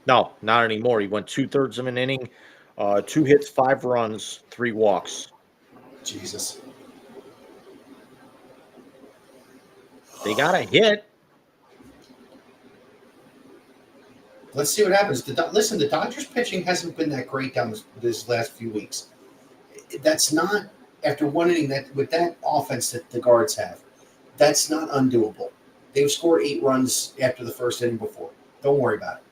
no, not anymore. He went 2/3 of an inning, 2 hits, 5 runs, 3 walks. Jesus. They got a hit. Let's see what happens. Listen, the Dodgers pitching hasn't been that great down this last few weeks. That's not, after one inning, that with that offense that the Guards have, that's not undoable. They've scored 8 runs after the first inning before. Don't worry about it.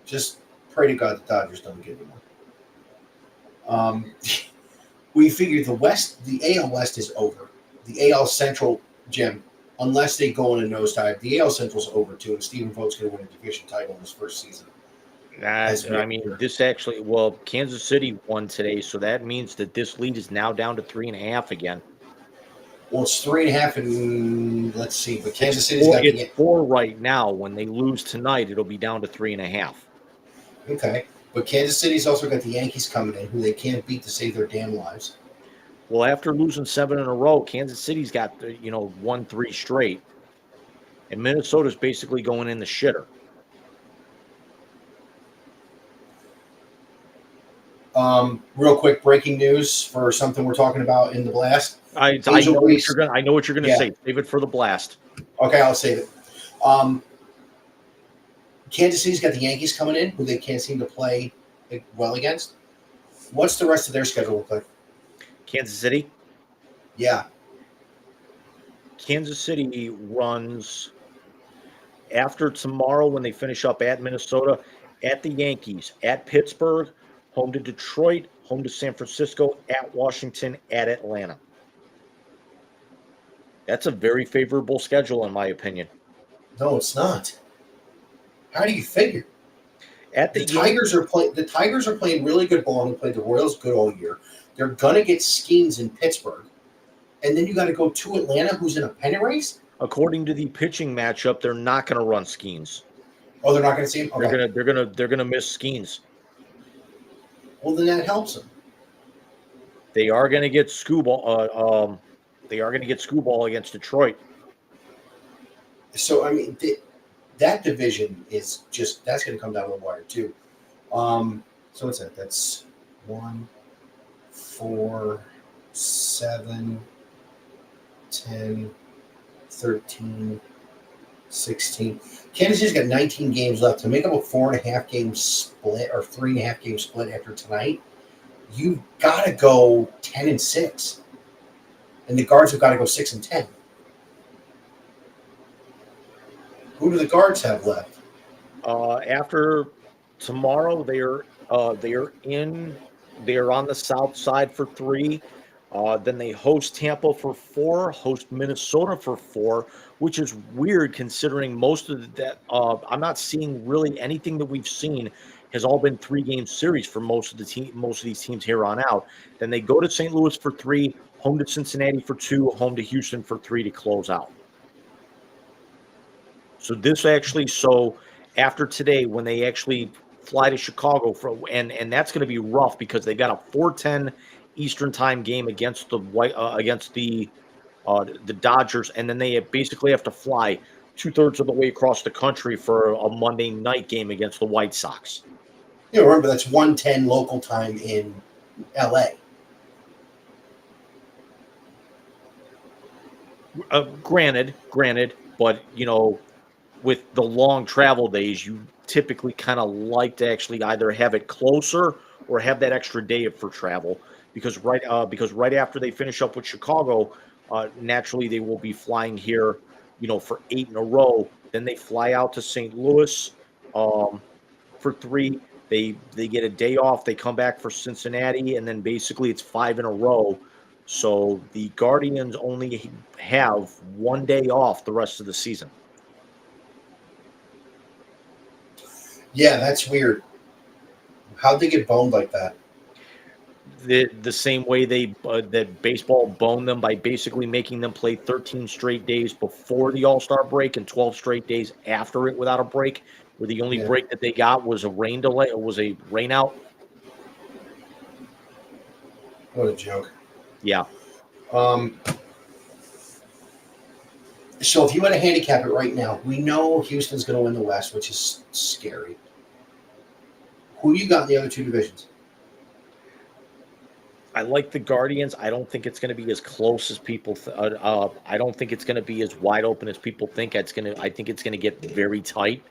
Just pray to God the Dodgers don't get anyone. We figured the AL West is over. The AL Central, Jim, unless they go in a nosedive, the AL Central's over too, and Stephen Vogt's going to win a division title in his first season. Kansas City won today, so that means that this lead is now down to 3.5 again. Well, it's 3.5, and let's see, but Kansas City's got to get 4 right now. When they lose tonight, it'll be down to 3.5. Okay, but Kansas City's also got the Yankees coming in, who they can't beat to save their damn lives. Well, after losing 7 in a row, Kansas City's got won 3 straight, and Minnesota's basically going in the shitter. Real quick, breaking news for something we're talking about in the blast. I know what you're gonna say. Save it for the blast. Okay, I'll save it. Kansas City's got the Yankees coming in, who they can't seem to play well against. What's the rest of their schedule look like? Kansas City? Yeah. Kansas City runs after tomorrow when they finish up at Minnesota, at the Yankees, at Pittsburgh, home to Detroit, home to San Francisco, at Washington, at Atlanta. That's a very favorable schedule, in my opinion. No, it's not. How do you figure? The Tigers are playing really good ball, and they played the Royals good all year. They're gonna get Skeens in Pittsburgh, and then you got to go to Atlanta, who's in a pennant race. According to the pitching matchup, they're not going to run Skeens. Oh, they're not going to see him. Okay. They're gonna miss Skeens. Well, then that helps them. They are going to get Skubal. They are going to get Skubal against Detroit. So I mean, that division is that's going to come down to the wire too. So what's that? That's 1, 4, 7, 10, 13, 16. Kansas City's got 19 games left to make up a 4.5 game split or 3.5 game split after tonight. You've got to go 10-6, and the Guards have got to go 6-10. Who do the Guards have left? After tomorrow, they are on the south side for 3. Then they host Tampa for 4, host Minnesota for 4, which is weird considering most of that. I'm not seeing really anything that we've seen has all been 3-game series for most of these teams here on out. Then they go to St. Louis for 3, home to Cincinnati for 2, home to Houston for 3 to close out. So after today, when they actually fly to Chicago and that's going to be rough because they got a 4:10 Eastern time game against the Dodgers, and then they basically have to fly 2/3 of the way across the country for a Monday night game against the White Sox. Yeah, remember that's 1:10 local time in LA. Granted, but with the long travel days, you typically kind of like to actually either have it closer or have that extra day for travel because right after they finish up with Chicago, naturally they will be flying here, for 8 in a row. Then they fly out to St. Louis for 3. They get a day off. They come back for Cincinnati, and then basically it's 5 in a row. So the Guardians only have 1 day off the rest of the season. Yeah, that's weird. How'd they get boned like that? The same way that baseball boned them by basically making them play 13 straight days before the All-Star break and 12 straight days after it without a break, where the only break that they got was a rain delay or was a rain out. What a joke. Yeah. So if you had to handicap it right now, we know Houston's going to win the West, which is scary. Who you got in the other 2 divisions? I like the Guardians. I don't think it's going to be as close as people. I don't think it's going to be as wide open as people think. I think it's going to get very tight.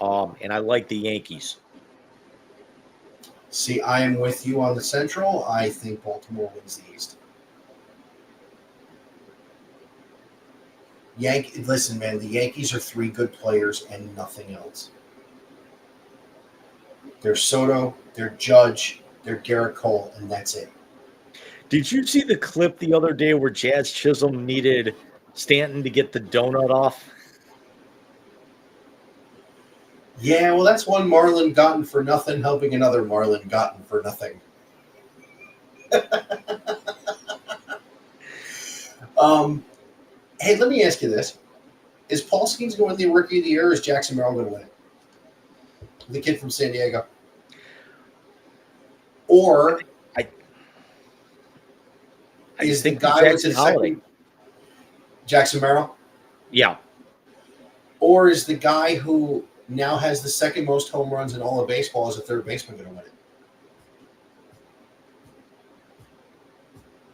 And I like the Yankees. See, I am with you on the Central. I think Baltimore wins the East. Listen, man, the Yankees are 3 good players and nothing else. They're Soto, they're Judge, they're Garrett Cole, and that's it. Did you see the clip the other day where Jazz Chisholm needed Stanton to get the donut off? Yeah, well, that's one Marlin gotten for nothing, helping another Marlin gotten for nothing. Hey, let me ask you this. Is Paul Skeens going to win the Rookie of the Year, or is Jackson Merrill going to win it? The kid from San Diego. Or is the guy with the second Jackson Merrill? Yeah. Or is the guy who now has the second most home runs in all of baseball as a third baseman going to win it?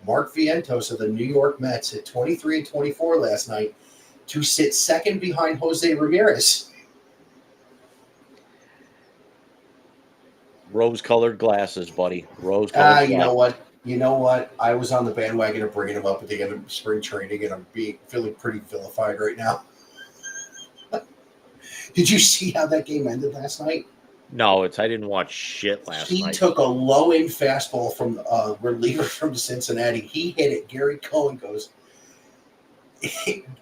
Mark Vientos of the New York Mets hit 23 and 24 last night to sit second behind Jose Ramirez. Rose-colored glasses, buddy. Rose-colored glasses. You know what? I was on the bandwagon of bringing him up at the end of spring training, and I'm feeling pretty vilified right now. Did you see how that game ended last night? No, I didn't watch shit last night. He took a low-end fastball from a reliever from Cincinnati. He hit it. Gary Cohen goes,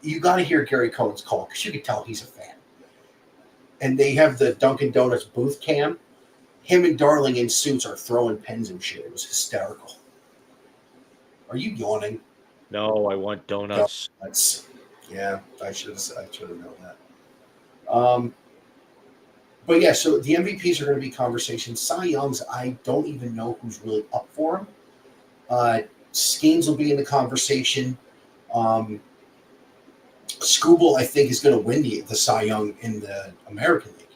you got to hear Gary Cohen's call because you can tell he's a fan. And they have the Dunkin' Donuts booth cam. Him and Darling in suits are throwing pens and shit. It was hysterical. Are you yawning? No, I want donuts. Yeah, I should have known that. But yeah, so the MVPs are going to be conversations. Cy Young's, I don't even know who's really up for him. Skeens will be in the conversation. Skubal, I think, is going to win the Cy Young in the American League.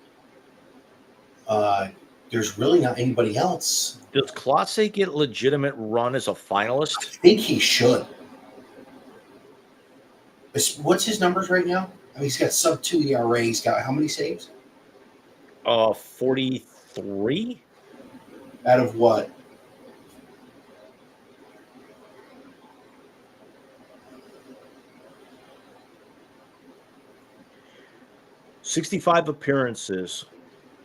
There's really not anybody else. Does Clase get legitimate run as a finalist? I think he should. What's his numbers right now? I mean, he's got sub-2 ERA. He's got how many saves? 43. Out of what? $65 appearances,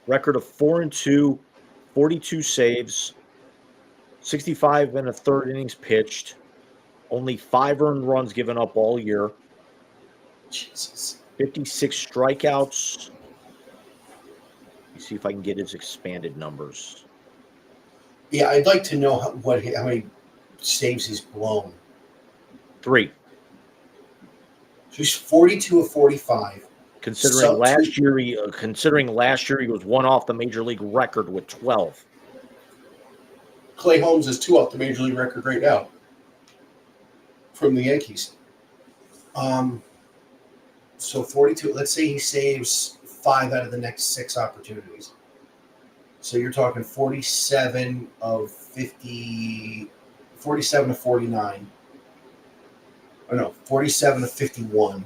record of 4-2, 42 saves, 65 and a third innings pitched, only 5 earned runs given up all year, Jesus. 56 strikeouts. See if I can get his expanded numbers. Yeah, I'd like to know how many saves he's blown. 3. So he's 42 of 45. Considering Sub last two- year, he was one off the major league record with 12. Clay Holmes is 2 off the major league record right now from the Yankees. So 42. Let's say he saves 5 out of the next 6 opportunities. So you're talking 47 of 50, 47 of 49. Or no, 47 of 51.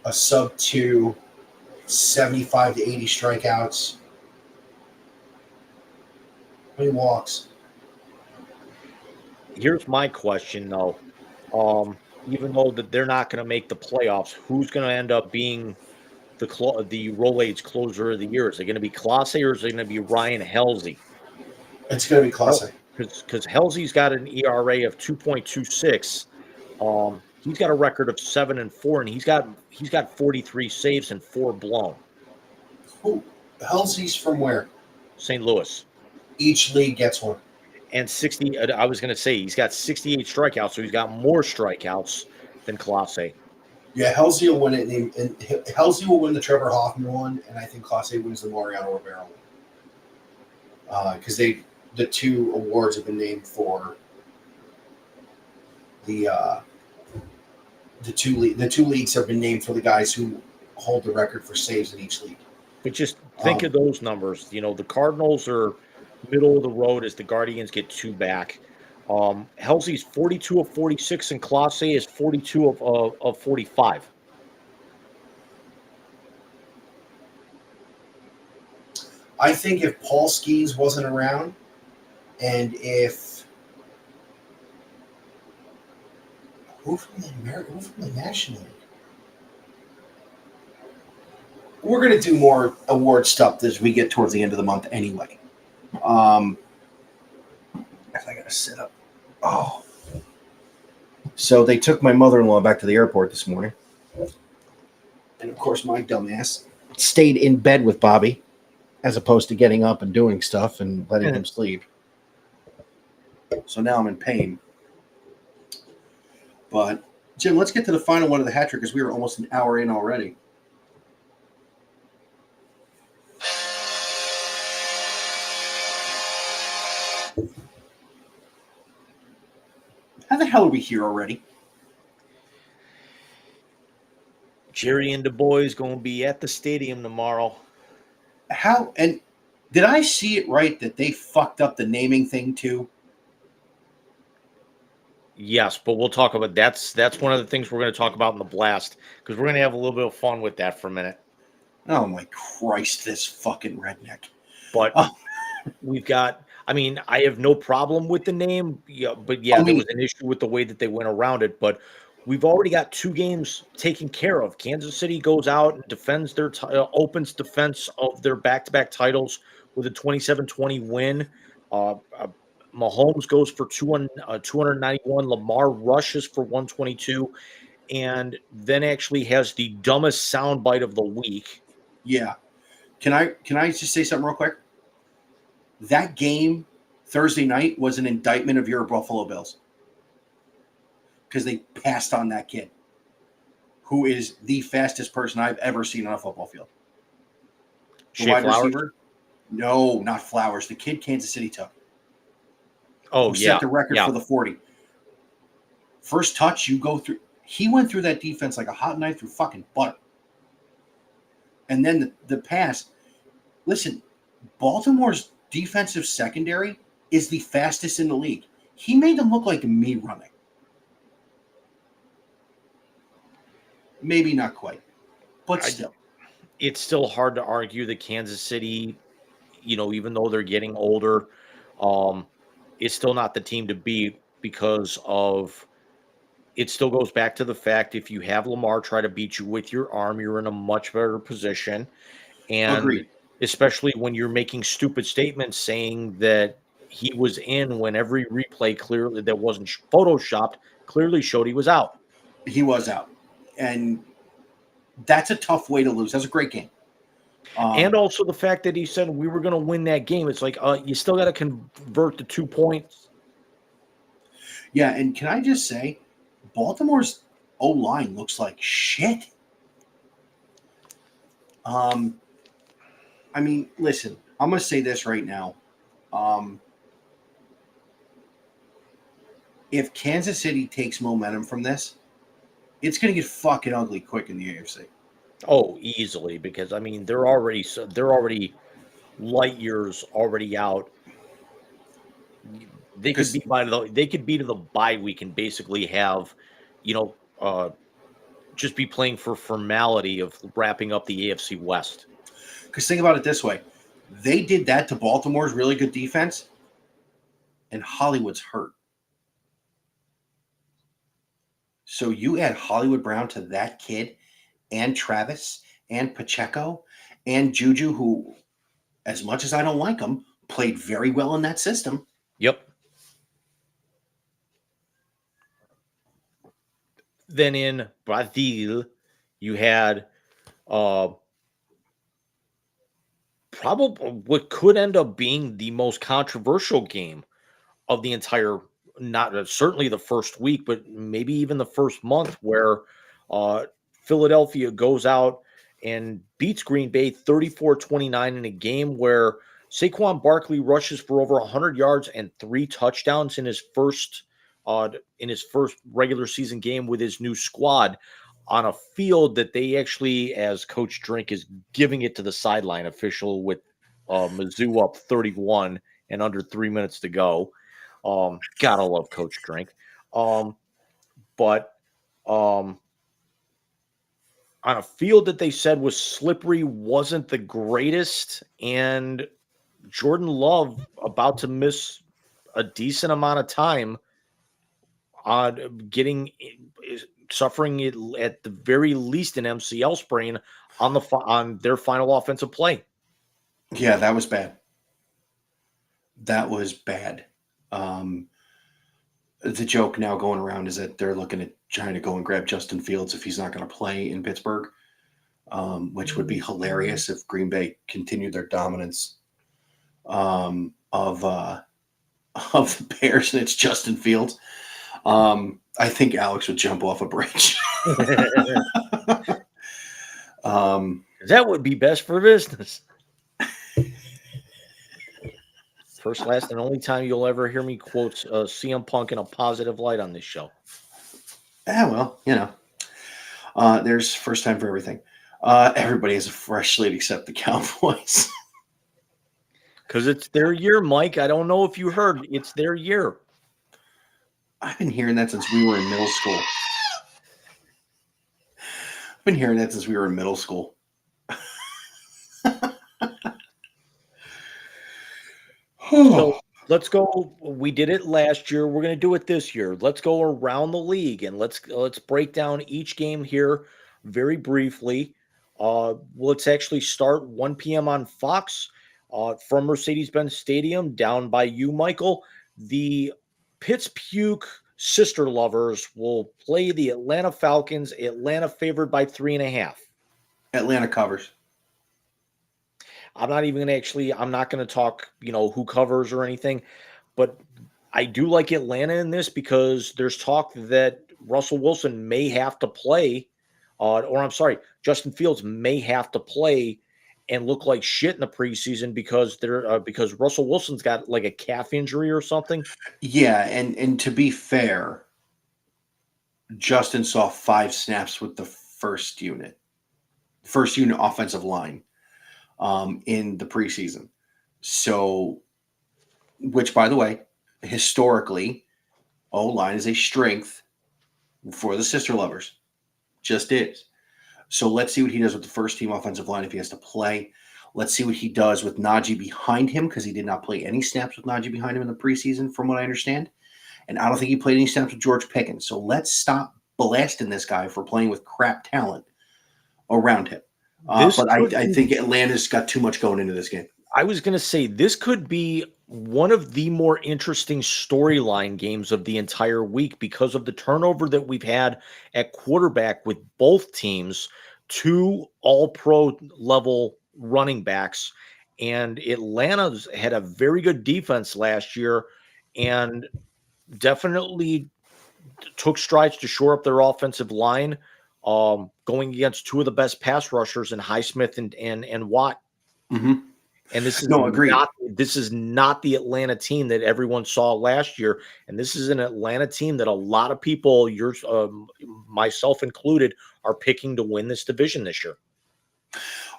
A sub 2, 75 to 80 strikeouts. How many walks? Here's my question, though. Even though that they're not going to make the playoffs, who's going to end up being the Rolaids closer of the year? Is it going to be Clase or is it going to be Ryan Helsley? It's going to be classic. Because Helsley's got an ERA of 2.26. He's got a record of 7-4, and he's got 43 saves and 4 blown. Who? Halsey's from where? St. Louis. Each league gets one. And 60. I was going to say he's got 68 strikeouts, so he's got more strikeouts than Clase. Yeah, Halsey will win it. And Halsey will win the Trevor Hoffman one, and I think Clase wins the Mariano Rivera one. Because the 2 awards have been named for the 2 leagues have been named for the guys who hold the record for saves in each league. But just think of those numbers. You know, the Cardinals are middle of the road as the Guardians get 2 back. Helsley's 42 of 46, and Clase is 42 of 45. I think if Paul Skeens wasn't around, and if who from the National League? We're going to do more award stuff as we get towards the end of the month anyway. If I got to sit up. Oh. So they took my mother-in-law back to the airport this morning. And, of course, my dumbass stayed in bed with Bobby as opposed to getting up and doing stuff and letting him sleep. So now I'm in pain. But, Jim, let's get to the final one of the hat trick because we were almost an hour in already. How the hell are we here already? Jerry and the boys going to be at the stadium tomorrow. How, and did I see it right that they fucked up the naming thing too? Yes, but we'll talk about that's one of the things we're going to talk about in the blast because we're going to have a little bit of fun with that for a minute. Oh my Christ, this fucking redneck. But we've got, I mean, I have no problem with the name, but there was an issue with the way that they went around it. But we've already got 2 games taken care of. Kansas City goes out and defends their opens defense of their back-to-back titles with a 27-20 win. Mahomes goes for 291. Lamar rushes for 122, and then actually has the dumbest soundbite of the week. Yeah. Can I just say something real quick? That game Thursday night was an indictment of your Buffalo Bills because they passed on that kid who is the fastest person I've ever seen on a football field. Shea Flowers? Receiver? No, not Flowers. The kid Kansas City took. Oh, yeah. Set the record for the 40. First touch, you go through. He went through that defense like a hot knife through fucking butter. And then the pass. Listen, Baltimore's defensive secondary is the fastest in the league. He made them look like me running. Maybe not quite, but still. It's still hard to argue that Kansas City, even though they're getting older, is still not the team to beat because of it still goes back to the fact if you have Lamar try to beat you with your arm, you're in a much better position. And Agreed. Especially when you're making stupid statements saying that he was in when every replay clearly that wasn't photoshopped clearly showed he was out. He was out. And That's a tough way to lose. That's a great game. And also the fact that he said we were going to win that game. It's like, you still got to convert the 2 points. Yeah, and can I just say, Baltimore's O-line looks like shit. I mean, listen, I'm going to say this right now. If Kansas City takes momentum from this, it's going to get fucking ugly quick in the AFC. Oh, easily, because I mean they're already light years already out. They could be to the bye week and basically have, just be playing for formality of wrapping up the AFC West. Because think about it this way. They did that to Baltimore's really good defense, and Hollywood's hurt. So you add Hollywood Brown to that kid and Travis and Pacheco and Juju, who, as much as I don't like them, played very well in that system. Yep. Then in Brazil, you had probably what could end up being the most controversial game of the entire, not certainly the first week, but maybe even the first month, where Philadelphia goes out and beats Green Bay 34-29 in a game where Saquon Barkley rushes for over 100 yards and 3 touchdowns in his first regular season game with his new squad, on a field that they actually, as Coach Drink is giving it to the sideline official with Mizzou up 31 and under 3 minutes to go. Gotta love Coach Drink. But on a field that they said was slippery, wasn't the greatest, and Jordan Love about to miss a decent amount of time on suffering it at the very least an MCL sprain on their final offensive play. Yeah, that was bad. That was bad. The joke now going around is that they're looking at trying to go and grab Justin Fields if he's not going to play in Pittsburgh, which would be hilarious if Green Bay continued their dominance of the Bears and it's Justin Fields. I think Alex would jump off a bridge. That would be best for business. First, last, and only time you'll ever hear me quote CM Punk in a positive light on this show. Yeah, well, there's first time for everything. Everybody has a fresh slate except the Cowboys. Because it's their year, Mike. I don't know if you heard. It's their year. I've been hearing that since we were in middle school. So let's go. We did it last year. We're going to do it this year. Let's go around the league and let's break down each game here very briefly. Let's actually start 1 p.m. on Fox from Mercedes-Benz Stadium down by you, Michael. The Pittsburgh Sister Lovers will play the Atlanta Falcons. Atlanta favored by 3.5. Atlanta covers. I'm not going to talk, who covers or anything, but I do like Atlanta in this because there's talk that Russell Wilson may have to play, Justin Fields may have to play and look like shit in the preseason because Russell Wilson's got like a calf injury or something. Yeah, and to be fair, Justin saw 5 snaps with the first unit offensive line in the preseason. So, which by the way, historically, O-line is a strength for the Sister Lovers. Just is. So let's see what he does with the first team offensive line if he has to play. Let's see what he does with Najee behind him because he did not play any snaps with Najee behind him in the preseason from what I understand. And I don't think he played any snaps with George Pickens. So let's stop blasting this guy for playing with crap talent around him. But I think Atlanta's got too much going into this game. I was going to say this could be one of the more interesting storyline games of the entire week because of the turnover that we've had at quarterback with both teams. 2 all-pro level running backs, and Atlanta's had a very good defense last year and definitely took strides to shore up their offensive line, going against 2 of the best pass rushers in Highsmith and Watt. Mhm. And this is No, agreed. not the Atlanta team that everyone saw last year, and this is an Atlanta team that a lot of people, yours, myself included, are picking to win this division this year.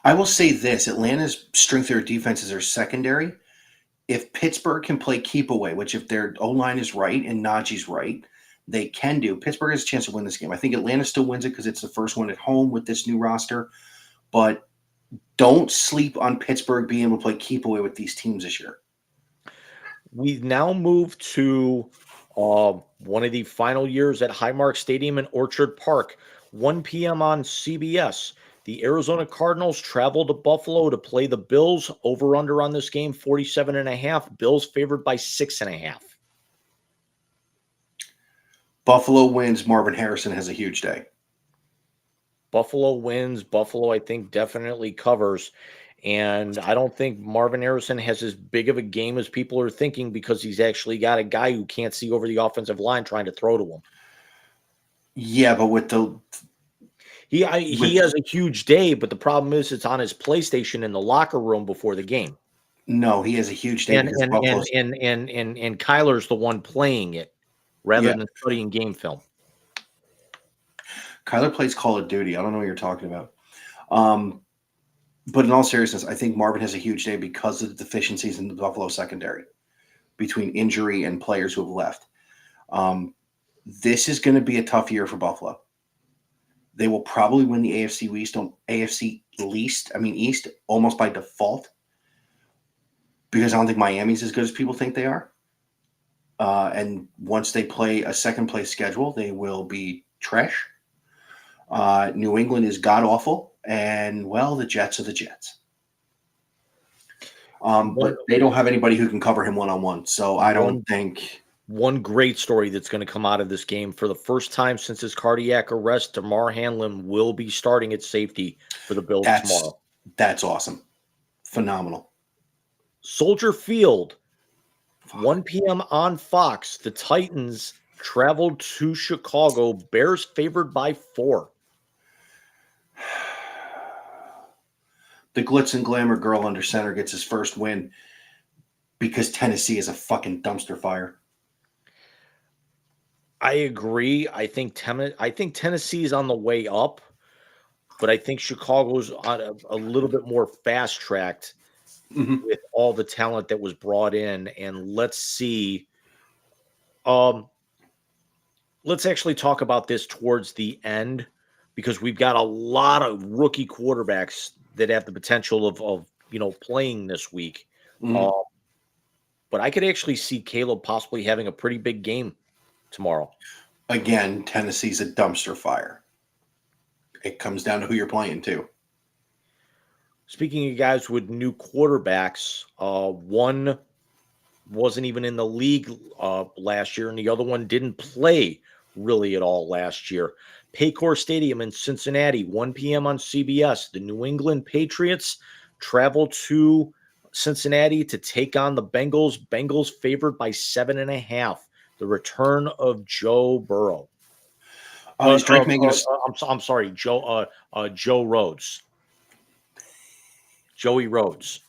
I will say this: Atlanta's strength of their defense is their secondary. If Pittsburgh can play keep away, which if their O line is right and Najee's right, they can do. Pittsburgh has a chance to win this game. I think Atlanta still wins it because it's the first one at home with this new roster. But don't sleep on Pittsburgh being able to play keep away with these teams this year. We now move to one of the final years at Highmark Stadium in Orchard Park, 1 p.m. on CBS. The Arizona Cardinals travel to Buffalo to play the Bills. Over under on this game, 47.5. Bills favored by 6.5. Buffalo wins. Marvin Harrison has a huge day. Buffalo wins. Buffalo, I think, definitely covers. And I don't think Marvin Harrison has as big of a game as people are thinking because he's actually got a guy who can't see over the offensive line trying to throw to him. Yeah, but with the He has a huge day, but the problem is it's on his PlayStation in the locker room before the game. no, he has a huge day. And Kyler's the one playing it rather than studying game film. Kyler plays Call of Duty. I don't know what you're talking about. But in all seriousness, I think Marvin has a huge day because of the deficiencies in the Buffalo secondary between injury and players who have left. This is going to be a tough year for Buffalo. They will probably win the AFC East almost by default because I don't think Miami's as good as people think they are. And once they play a second place schedule, they will be trash. New England is god-awful, and, well, the Jets are the Jets. But they don't have anybody who can cover him one-on-one, so I don't think... One great story that's going to come out of this game, for the first time since his cardiac arrest, Damar Hamlin will be starting at safety for the Bills tomorrow. That's awesome. Phenomenal. Soldier Field, 1 p.m. on Fox. The Titans traveled to Chicago. Bears favored by 4. The glitz and glamour girl under center gets his first win because Tennessee is a fucking dumpster fire. I agree. I think Tennessee is on the way up, but I think Chicago's on a little bit more fast-tracked with all the talent that was brought in. And let's see. Let's actually talk about this towards the end because we've got a lot of rookie quarterbacks that have the potential of playing this week. But I could actually see Caleb possibly having a pretty big game tomorrow. Again, Tennessee's a dumpster fire. It comes down to who you're playing, too. Speaking of guys with new quarterbacks, one wasn't even in the league last year, and the other one didn't play really at all last year. Paycor Stadium in Cincinnati, 1 p.m. on CBS. The New England Patriots travel to Cincinnati to take on the Bengals. Bengals favored by 7.5. The return of Joe Burrow. Is Drake making I'm sorry, Joe Rhodes. Joey Rhodes.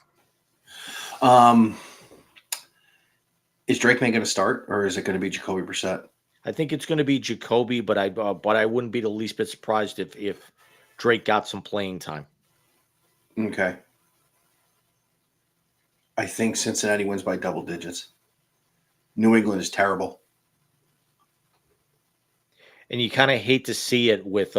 Is Drake making a start, or is it going to be Jacoby Brissett? I think it's going to be Jacoby, but I wouldn't be the least bit surprised if Drake got some playing time. Okay. I think Cincinnati wins by double digits. New England is terrible. And you kind of hate to see it with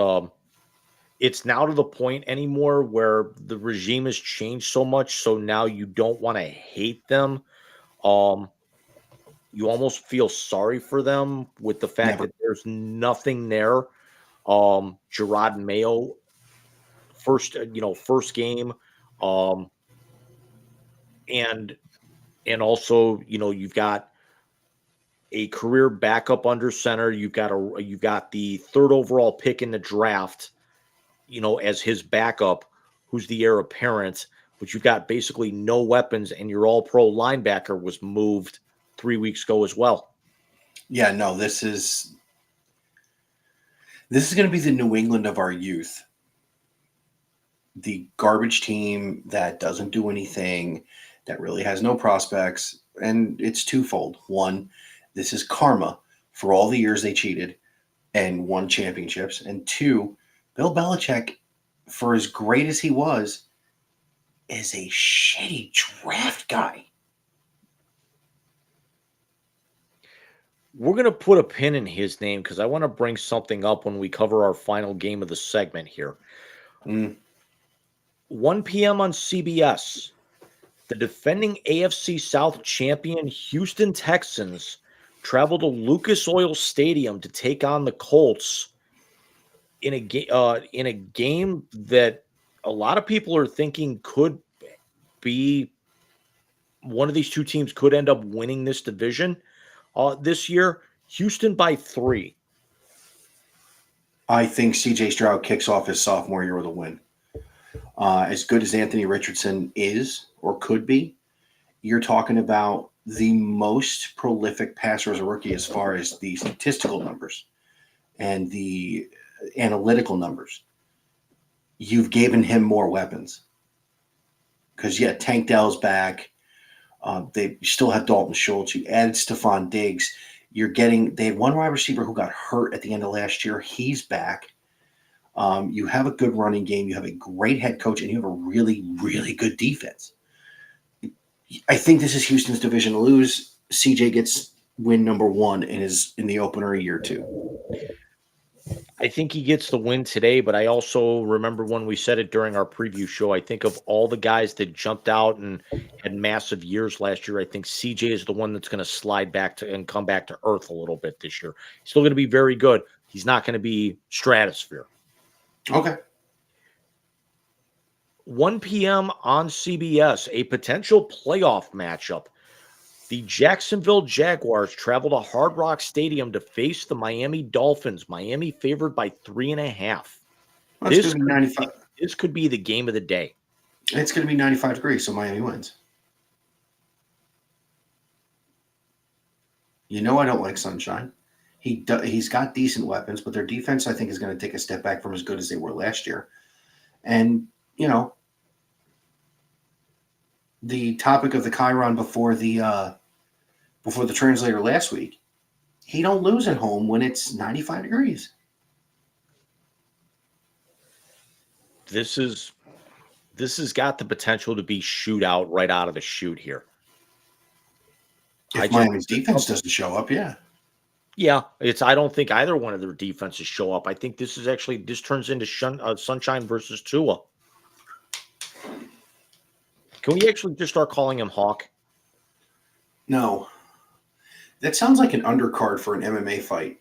it's now to the point anymore where the regime has changed so much, so now you don't want to hate them. You almost feel sorry for them with the fact that there's nothing there. Gerard Mayo, first game, and also you've got a career backup under center. You've got the 3rd overall pick in the draft. as his backup, who's the heir apparent, but you've got basically no weapons, and your all-pro linebacker was moved 3 weeks ago as well. Yeah, no, this is going to be the New England of our youth. The garbage team that doesn't do anything, that really has no prospects, and it's twofold. One, this is karma for all the years they cheated and won championships. And two, Bill Belichick, for as great as he was, is a shitty draft guy. We're going to put a pin in his name because I want to bring something up when we cover our final game of the segment here. 1 p.m. on CBS, the defending AFC South champion Houston Texans travel to Lucas Oil Stadium to take on the Colts in a game that a lot of people are thinking could be one of these two teams could end up winning this division this year. Houston by 3. I think C.J. Stroud kicks off his sophomore year with a win. As good as Anthony Richardson is or could be, you're talking about the most prolific passer as a rookie as far as the statistical numbers and the analytical numbers. You've given him more weapons. Because, Tank Dell's back. They still have Dalton Schultz. You added Stephon Diggs. They had one wide receiver who got hurt at the end of last year. He's back. You have a good running game. You have a great head coach, and you have a really, really good defense. I think this is Houston's division to lose. CJ gets win number 1 in the opener a year or two. I think he gets the win today, but I also remember when we said it during our preview show, I think of all the guys that jumped out and had massive years last year, I think CJ is the one that's going to slide back to and come back to earth a little bit this year. He's still going to be very good. He's not going to be stratosphere. Okay. 1 p.m. on CBS, a potential playoff matchup. The Jacksonville Jaguars travel to Hard Rock Stadium to face the Miami Dolphins. Miami favored by 3.5. This could be the game of the day. It's going to be 95 degrees, so Miami wins. I don't like sunshine. He's got decent weapons, but their defense, I think, is going to take a step back from as good as they were last year. And, the topic of the Chiron before the translator last week, he don't lose at home when it's 95 degrees. This has got the potential to be shootout right out of the chute here. If Miami's defense doesn't show up, yeah. Yeah, I don't think either one of their defenses show up. I think this turns into Sunshine versus Tua. Can we actually just start calling him Hawk? No. That sounds like an undercard for an MMA fight.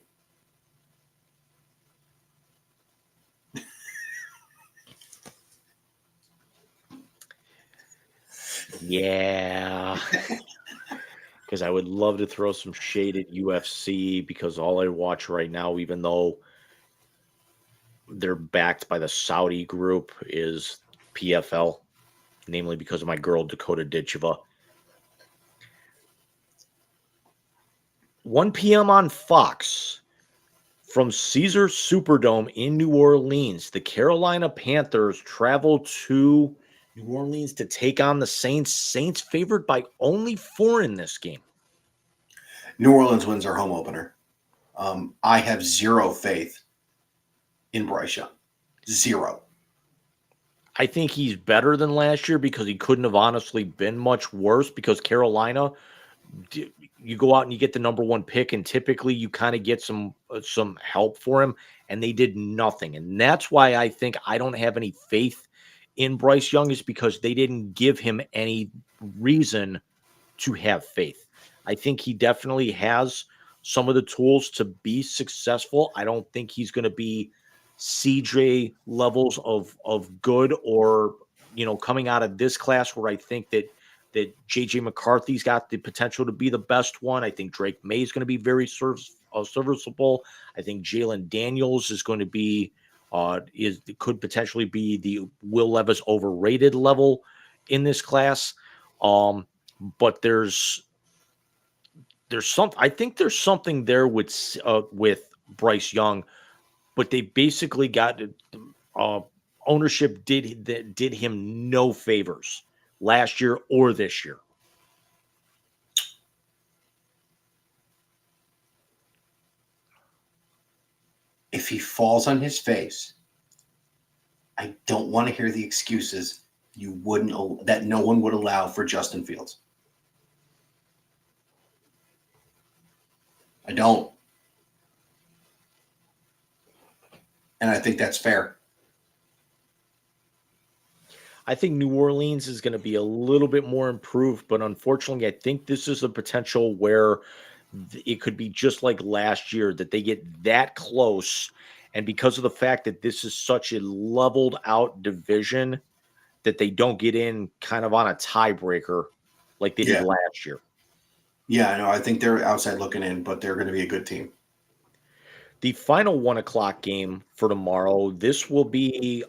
Yeah. Because I would love to throw some shade at UFC because all I watch right now, even though they're backed by the Saudi group, is PFL, namely because of my girl Dakota Ditcheva. 1 p.m. on Fox. From Caesar Superdome in New Orleans, the Carolina Panthers travel to New Orleans to take on the Saints. Saints favored by only 4 in this game. New Orleans wins their home opener. I have zero faith in Bryce Young. Zero. I think he's better than last year because he couldn't have honestly been much worse because Carolina, you go out and you get the number 1 pick, and typically you kind of get some help for him, and they did nothing. And that's why I think I don't have any faith in Bryce Young, is because they didn't give him any reason to have faith. I think he definitely has some of the tools to be successful. I don't think he's going to be CJ levels of good, or coming out of this class where I think that JJ McCarthy's got the potential to be the best one. I think Drake May is going to be very serviceable. I think Jalen Daniels is going to be could potentially be the Will Levis overrated level in this class. But there's I think there's something there with Bryce Young, but they basically got ownership did him no favors last year or this year. If he falls on his face, I don't want to hear the excuses that no one would allow for Justin Fields. I don't. And I think that's fair. I think New Orleans is going to be a little bit more improved, but unfortunately, I think this is a potential where it could be just like last year, that they get that close. And because of the fact that this is such a leveled out division, that they don't get in kind of on a tiebreaker like they did last year. Yeah, I know. I think they're outside looking in, but they're going to be a good team. The final 1:00 game for tomorrow, this will be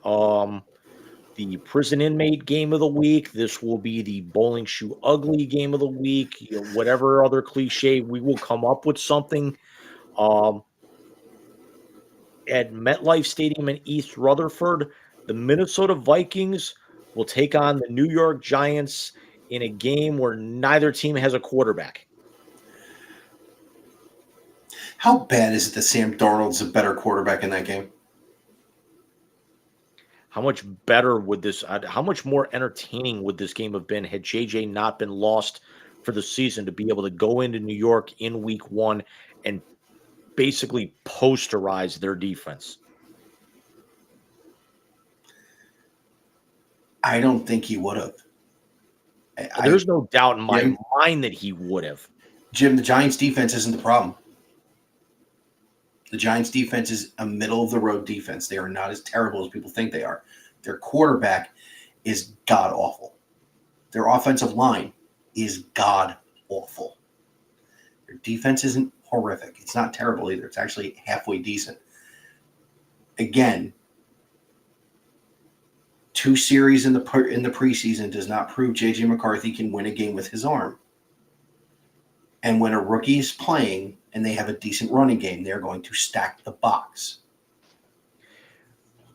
the prison inmate game of the week. This will be the bowling shoe ugly game of the week. Whatever other cliche, we will come up with something. At MetLife Stadium in East Rutherford, the Minnesota Vikings will take on the New York Giants in a game where neither team has a quarterback. How bad is it that Sam Darnold's a better quarterback in that game? How much better would how much more entertaining would this game have been had JJ not been lost for the season, to be able to go into New York in week 1 and basically posterize their defense? I don't think he would have. There's no doubt in my mind that he would have. Jim, the Giants defense isn't the problem. The Giants defense is a middle-of-the-road defense. They are not as terrible as people think they are. Their quarterback is god-awful. Their offensive line is god-awful. Their defense isn't horrific. It's not terrible either. It's actually halfway decent. Again, 2 series in the preseason does not prove J.J. McCarthy can win a game with his arm. And when a rookie is playing and they have a decent running game, they're going to stack the box.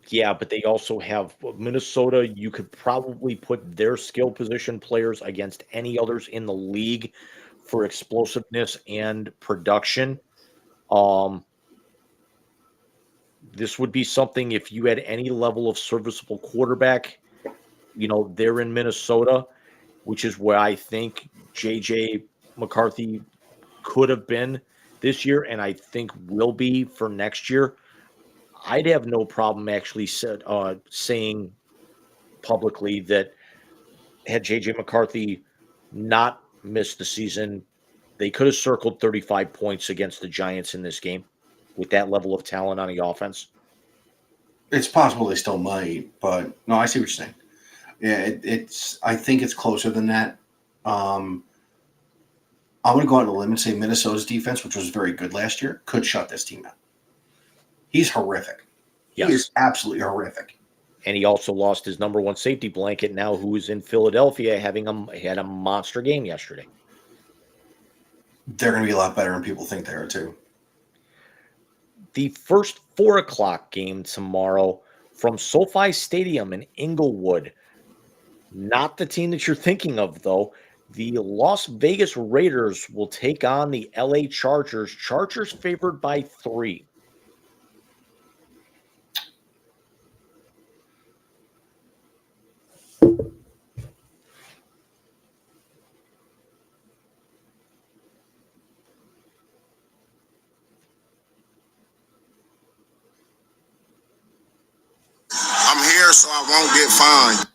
Yeah, but they also have Minnesota. You could probably put their skill position players against any others in the league for explosiveness and production. This would be something, if you had any level of serviceable quarterback, they're in Minnesota, which is where I think J.J. McCarthy could have been this year, and I think will be for next year. I'd have no problem actually saying publicly that had J.J. McCarthy not missed the season, they could have circled 35 points against the Giants in this game with that level of talent on the offense. It's possible they still might, but no, I see what you're saying. Yeah, I think it's closer than that. I'm going to go out on a limb and say Minnesota's defense, which was very good last year, could shut this team out. He's horrific. Yes. He is absolutely horrific. And he also lost his number 1 safety blanket now, who is in Philadelphia, had a monster game yesterday. They're going to be a lot better than people think they are, too. The first 4:00 game tomorrow from SoFi Stadium in Inglewood. Not the team that you're thinking of, though. The Las Vegas Raiders will take on the LA Chargers. Chargers favored by 3. I'm here so I won't get fined.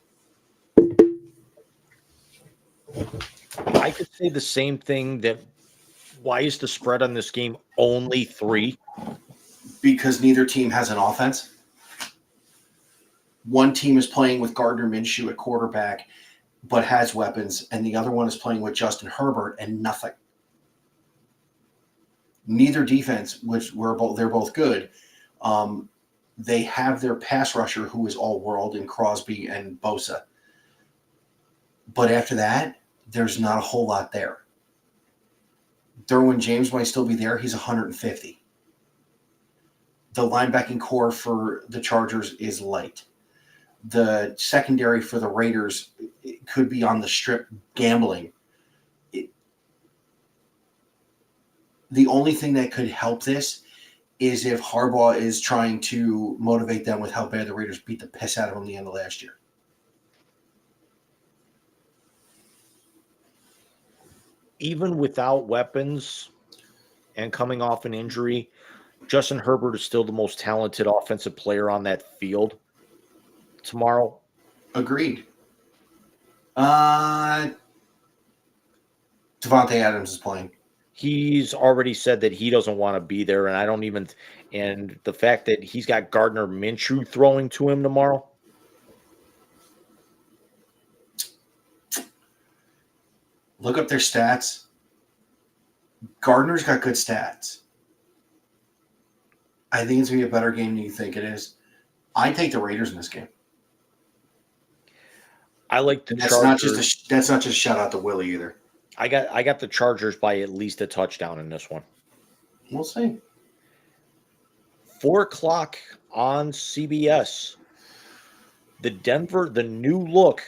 I could say the same thing, that why is the spread on this game only 3? Because neither team has an offense. One team is playing with Gardner Minshew at quarterback, but has weapons, and the other one is playing with Justin Herbert and nothing. Neither defense, which they're both good, They have their pass rusher who is all world in Crosby and Bosa. But after that, there's not a whole lot there. Derwin James might still be there. He's 150. The linebacking core for the Chargers is light. The secondary for the Raiders could be on the strip gambling. The only thing that could help this is if Harbaugh is trying to motivate them with how bad the Raiders beat the piss out of them the end of last year. Even without weapons and coming off an injury, Justin Herbert is still the most talented offensive player on that field tomorrow. Agreed. Devontae Adams is playing. He's already said that he doesn't want to be there, and I don't even. And the fact that he's got Gardner Minshew throwing to him tomorrow. Look up their stats. Gardner's got good stats. I think it's going to be a better game than you think it is. I take the Raiders in this game. I like the That's Chargers. that's not just shout out to Willie either. I got the Chargers by at least a touchdown in this one. We'll see. 4:00 on CBS. The new look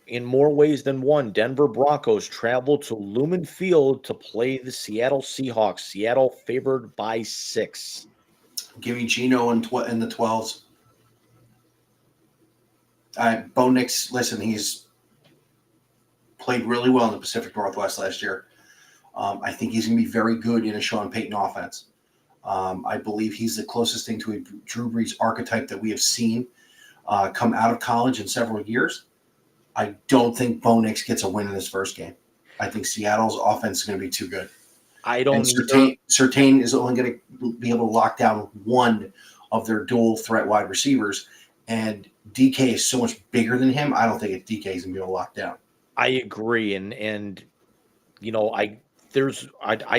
in more ways than one. Denver Broncos travel to Lumen Field to play the Seattle Seahawks. Seattle favored by 6. Give me Geno in the 12s. Bo Nix, listen, he's played really well in the Pacific Northwest last year. I think he's going to be very good in a Sean Payton offense. I believe he's the closest thing to a Drew Brees archetype that we have seen come out of college in several years. I don't think Bo Nix gets a win in this first game. I think Seattle's offense is going to be too good. I don't. Surtain is only going to be able to lock down one of their dual threat wide receivers, and DK is so much bigger than him. I don't think DK is going to be able to lock down. I agree, and you know, I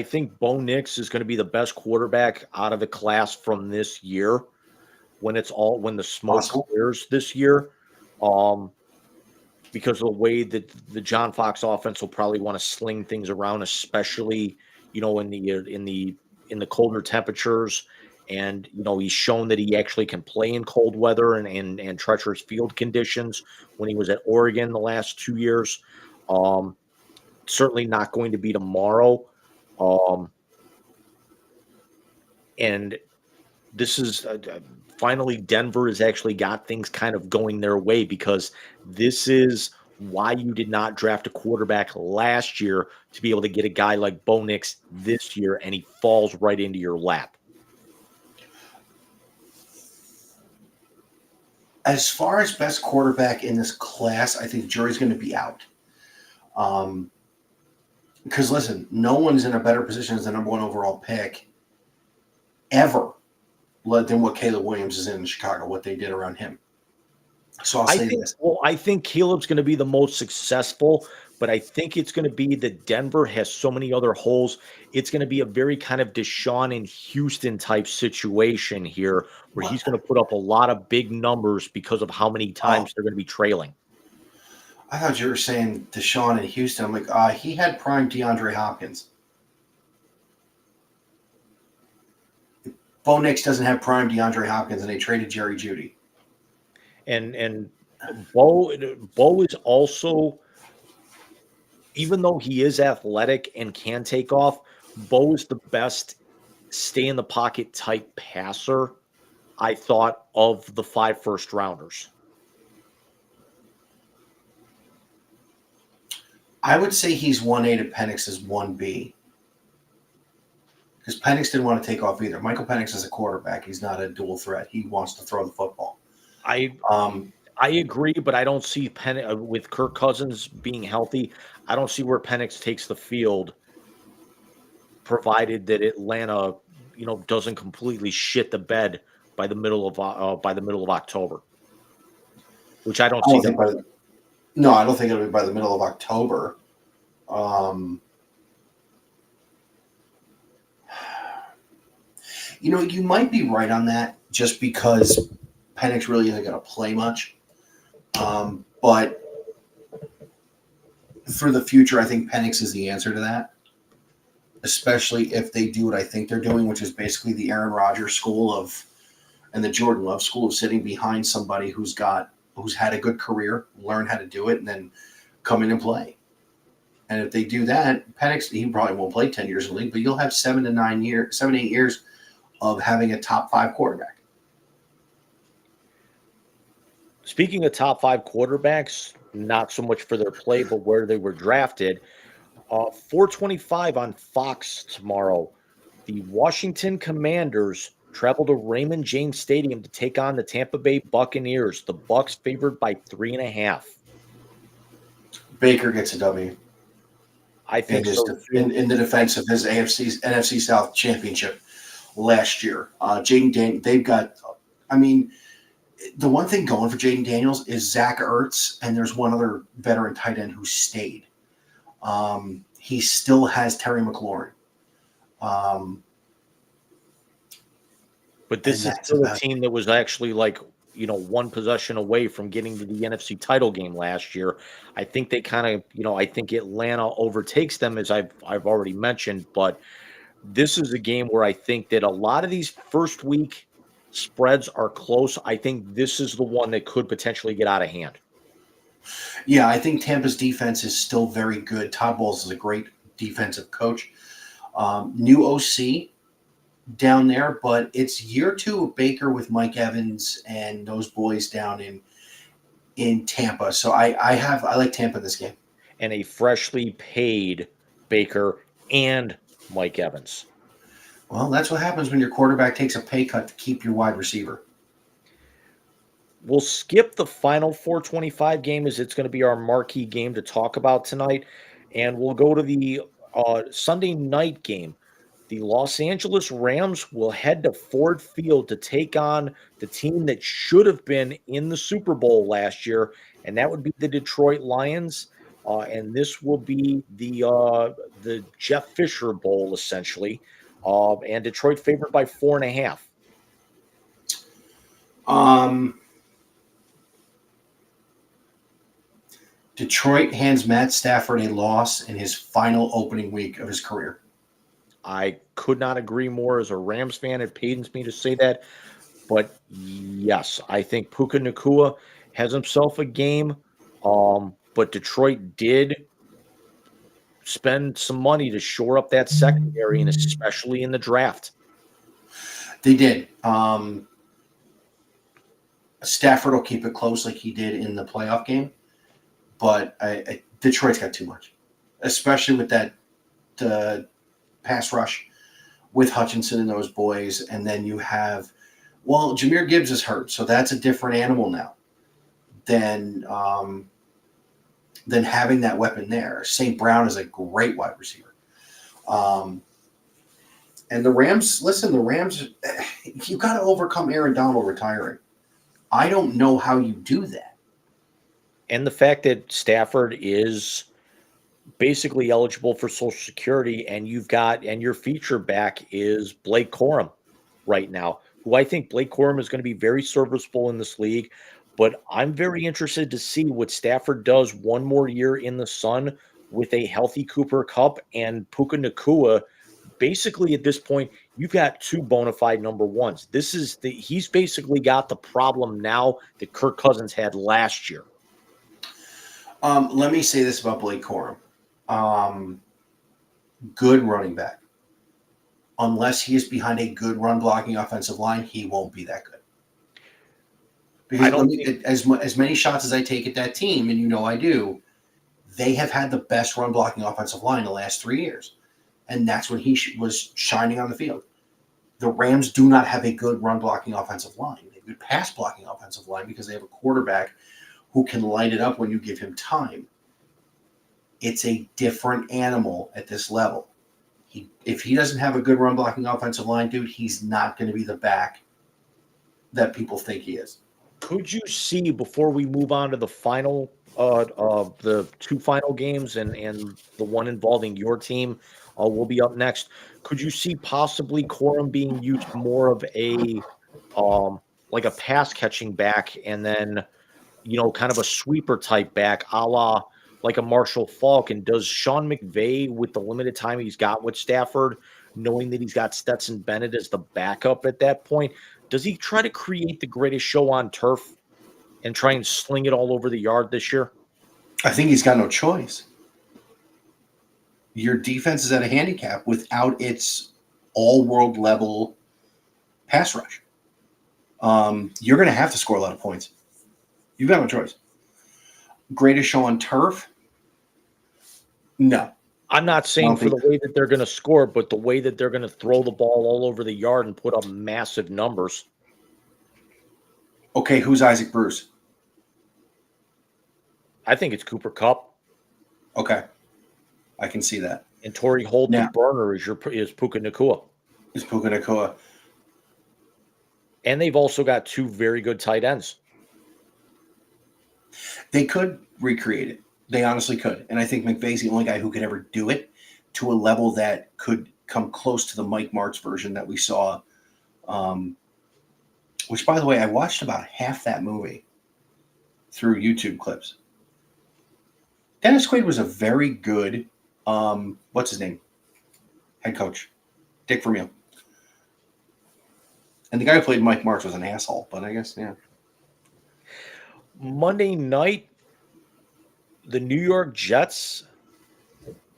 think Bo Nix is going to be the best quarterback out of the class from this year when the smoke clears this year. Because of the way that the John Fox offense will probably want to sling things around, especially, you know, in the colder temperatures. And, you know, he's shown that he actually can play in cold weather and treacherous field conditions when he was at Oregon the last 2 years. Certainly not going to be tomorrow. And this is finally Denver has actually got things kind of going their way, because this is why you did not draft a quarterback last year to be able to get a guy like Bo Nix this year, and he falls right into your lap. As far as best quarterback in this class, I think the jury's going to be out. Because, listen, no one's in a better position as the number one overall pick ever than what Caleb Williams is in Chicago, what they did around him. So I'll say this. Well, I think Caleb's going to be the most successful, but I think it's going to be that Denver has so many other holes. It's going to be a very kind of Deshaun in Houston type situation here, where he's going to put up a lot of big numbers because of how many times they're going to be trailing. I thought you were saying Deshaun in Houston. I'm like, he had prime DeAndre Hopkins. Bo Nix doesn't have prime DeAndre Hopkins, and they traded Jerry Jeudy. And Bo is also, even though he is athletic and can take off, Bo is the best stay in the pocket type passer, I thought, of the 5 first rounders. I would say he's 1A to Penix is 1B. Because Penix didn't want to take off either. Michael Penix is a quarterback. He's not a dual threat. He wants to throw the football. I agree, but I don't see with Kirk Cousins being healthy, I don't see where Penix takes the field, provided that Atlanta, you know, doesn't completely shit the bed by the middle of October, which I don't see. No, I don't think it'll be by the middle of October. You might be right on that just because Penix really isn't going to play much. But for the future, I think Penix is the answer to that, especially if they do what I think they're doing, which is basically the Aaron Rodgers school and the Jordan Love school of sitting behind somebody who's had a good career, learn how to do it, and then come in and play. And if they do that, Penix, he probably won't play 10 years in the league, but you'll have 7 to 8 years of having a top 5 quarterback. Speaking of top 5 quarterbacks, not so much for their play, but where they were drafted. 4:25 on Fox tomorrow. The Washington Commanders travel to Raymond James Stadium to take on the Tampa Bay Buccaneers. The Bucs favored by 3.5. Baker gets a W. I think in the defense of his NFC South championship last year. Jaden Daniels, they've got, the one thing going for Jaden Daniels is Zach Ertz, and there's one other veteran tight end who stayed. He still has Terry McLaurin. But this is still a team that was actually one possession away from getting to the NFC title game last year. I think they kind of, I think Atlanta overtakes them, as I've already mentioned, but this is a game where I think that a lot of these first week spreads are close. I think this is the one that could potentially get out of hand. Yeah, I think Tampa's defense is still very good. Todd Bowles is a great defensive coach. New OC down there, but it's year 2 of Baker with Mike Evans and those boys down in Tampa. So I like Tampa this game. And a freshly paid Baker and Mike Evans. Well, that's what happens when your quarterback takes a pay cut to keep your wide receiver. We'll skip the final 4:25 game, as it's going to be our marquee game to talk about tonight. And we'll go to the Sunday night game. The Los Angeles Rams will head to Ford Field to take on the team that should have been in the Super Bowl last year, and that would be the Detroit Lions. And this will be the Jeff Fisher Bowl, essentially. And Detroit favored by 4.5. Detroit hands Matt Stafford a loss in his final opening week of his career. I could not agree more. As a Rams fan, it pains me to say that. But yes, I think Puka Nacua has himself a game. But Detroit did spend some money to shore up that secondary, and especially in the draft. They did. Stafford will keep it close like he did in the playoff game. But Detroit's got too much, especially with that pass rush with Hutchinson and those boys. And then you have, Jahmyr Gibbs is hurt, so that's a different animal now than having that weapon there. St. Brown is a great wide receiver. And the Rams, you got to overcome Aaron Donald retiring. I don't know how you do that. And the fact that Stafford is basically eligible for Social Security, and your feature back is Blake Corum right now, who I think Blake Corum is going to be very serviceable in this league. But I'm very interested to see what Stafford does one more year in the sun with a healthy Cooper Kupp and Puka Nacua. Basically, at this point, you've got 2 bona fide number ones. He's basically got the problem now that Kirk Cousins had last year. Let me say this about Blake Corum. Good running back. Unless he is behind a good run blocking offensive line, he won't be that good. Because as many shots as I take at that team, and I do, they have had the best run blocking offensive line the last 3 years. And that's when he was shining on the field. The Rams do not have a good run blocking offensive line. They have a good pass blocking offensive line because they have a quarterback who can light it up when you give him time. It's a different animal at this level. If he doesn't have a good run blocking offensive line, dude, he's not going to be the back that people think he is. Could you see, before we move on to the final the two final games and the one involving your team will be up next. Could you see possibly Corum being used more of a like a pass catching back, and then kind of a sweeper type back, a la like a Marshall Faulk? And does Sean McVay, with the limited time he's got with Stafford, knowing that he's got Stetson Bennett as the backup at that point, does he try to create the greatest show on turf and try and sling it all over the yard this year? I think he's got no choice. Your defense is at a handicap without its all-world level pass rush. You're going to have to score a lot of points. You've got no choice. Greatest show on turf? No. I'm not saying for the way that they're going to score, but the way that they're going to throw the ball all over the yard and put up massive numbers. Okay, who's Isaac Bruce? I think it's Cooper Kupp. Okay, I can see that. And Torrey Holt and Burner is Puka Nacua. Is Puka Nacua. And they've also got two very good tight ends. They could recreate it. They honestly could. And I think McVay's the only guy who could ever do it to a level that could come close to the Mike Martz version that we saw. Which, by the way, I watched about half that movie through YouTube clips. Dennis Quaid was a very good, what's his name? Head coach. Dick Vermeil. And the guy who played Mike Martz was an asshole, but I guess, yeah. Monday night, the New York Jets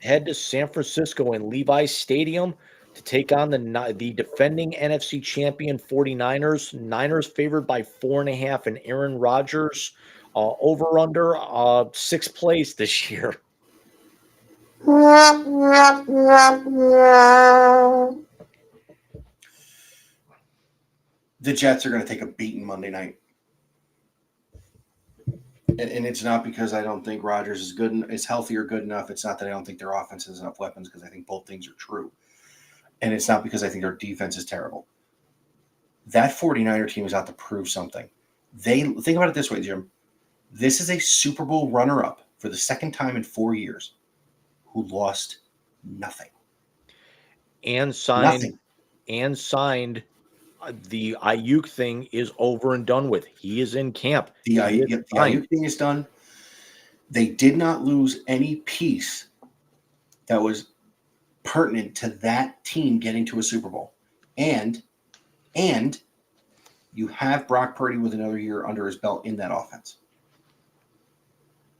head to San Francisco in Levi's Stadium to take on the defending NFC champion 49ers. Niners favored by 4.5, and Aaron Rodgers over under 6th place this year. The Jets are going to take a beating Monday night. And it's not because I don't think Rodgers is healthy or good enough. It's not that I don't think their offense has enough weapons, because I think both things are true. And it's not because I think their defense is terrible. That 49er team is out to prove something. Think about it this way, Jim. This is a Super Bowl runner-up for the second time in 4 years who lost nothing. And signed the Ayuk thing is over and done with. He is in camp. The Ayuk thing is done. They did not lose any piece that was pertinent to that team getting to a Super Bowl. And you have Brock Purdy with another year under his belt in that offense,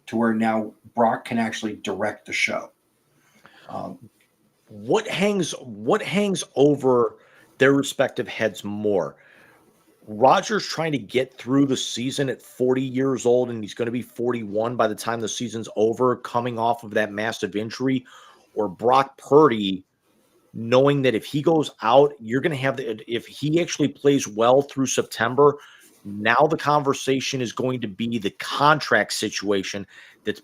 to where now Brock can actually direct the show. What hangs over their respective heads more? Rodgers trying to get through the season at 40 years old, and he's going to be 41 by the time the season's over, coming off of that massive injury, or Brock Purdy knowing that if he goes out, you're going to have if he actually plays well through September, now the conversation is going to be the contract situation that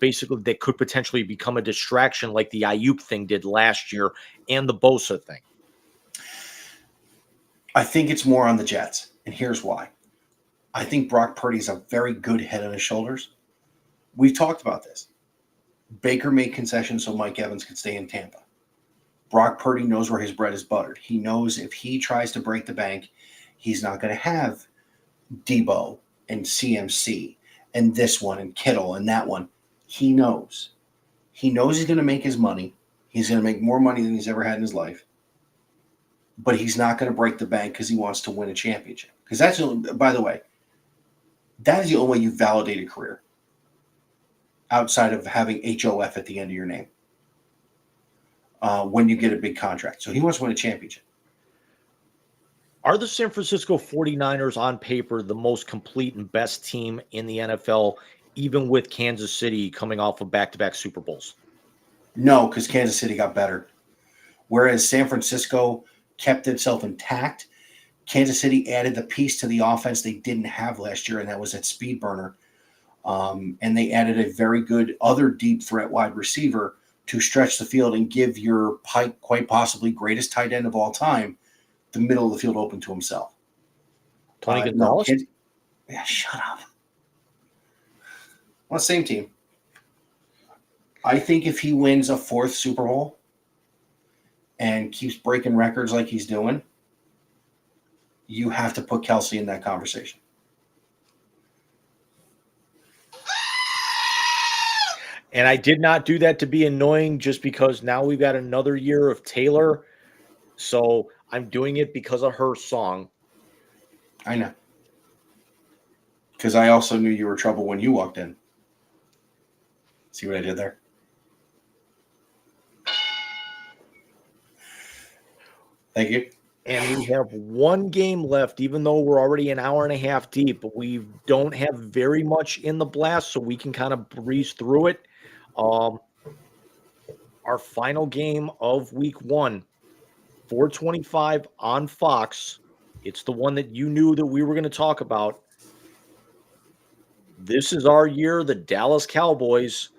could potentially become a distraction, like the Ayuk thing did last year and the Bosa thing. I think it's more on the Jets, and here's why. I think Brock Purdy's a very good head on his shoulders. We've talked about this. Baker made concessions so Mike Evans could stay in Tampa. Brock Purdy knows where his bread is buttered. He knows if he tries to break the bank, he's not going to have Debo and CMC and this one and Kittle and that one. He knows. He knows he's going to make his money. He's going to make more money than he's ever had in his life. But he's not going to break the bank because he wants to win a championship. Because that's, by the way, that is the only way you validate a career, outside of having HOF at the end of your name, when you get a big contract. So he wants to win a championship. Are the San Francisco 49ers on paper the most complete and best team in the NFL, even with Kansas City coming off of back-to-back Super Bowls? No, because Kansas City got better. Whereas San Francisco kept itself intact, Kansas City added the piece to the offense they didn't have last year, and that was that speed burner. And they added a very good other deep threat wide receiver to stretch the field and give your quite possibly greatest tight end of all time the middle of the field open to himself. Tony Gonzalez? Yeah, shut up. Well, same team. I think if he wins a fourth Super Bowl and keeps breaking records like he's doing, you have to put Kelsey in that conversation. And I did not do that to be annoying, just because now we've got another year of Taylor. So I'm doing it because of her song. I know. Because I also knew you were trouble when you walked in. See what I did there? Thank you. And we have one game left, even though we're already an hour and a half deep. But we don't have very much in the blast, so we can kind of breeze through it. Our final game of week 1, 4:25 on Fox. It's the one that you knew that we were going to talk about. This is our year. The Dallas Cowboys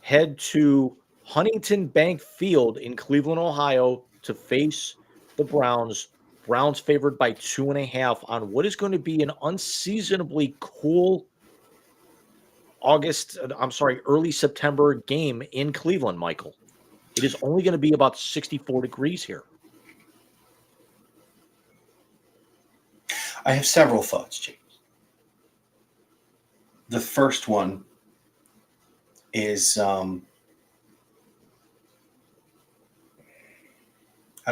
head to Huntington Bank Field in Cleveland, Ohio, to face the Browns. Browns favored by 2.5 on what is going to be an unseasonably cool early September game in Cleveland, Michael. It is only going to be about 64 degrees here. I have several thoughts, James. The first one is how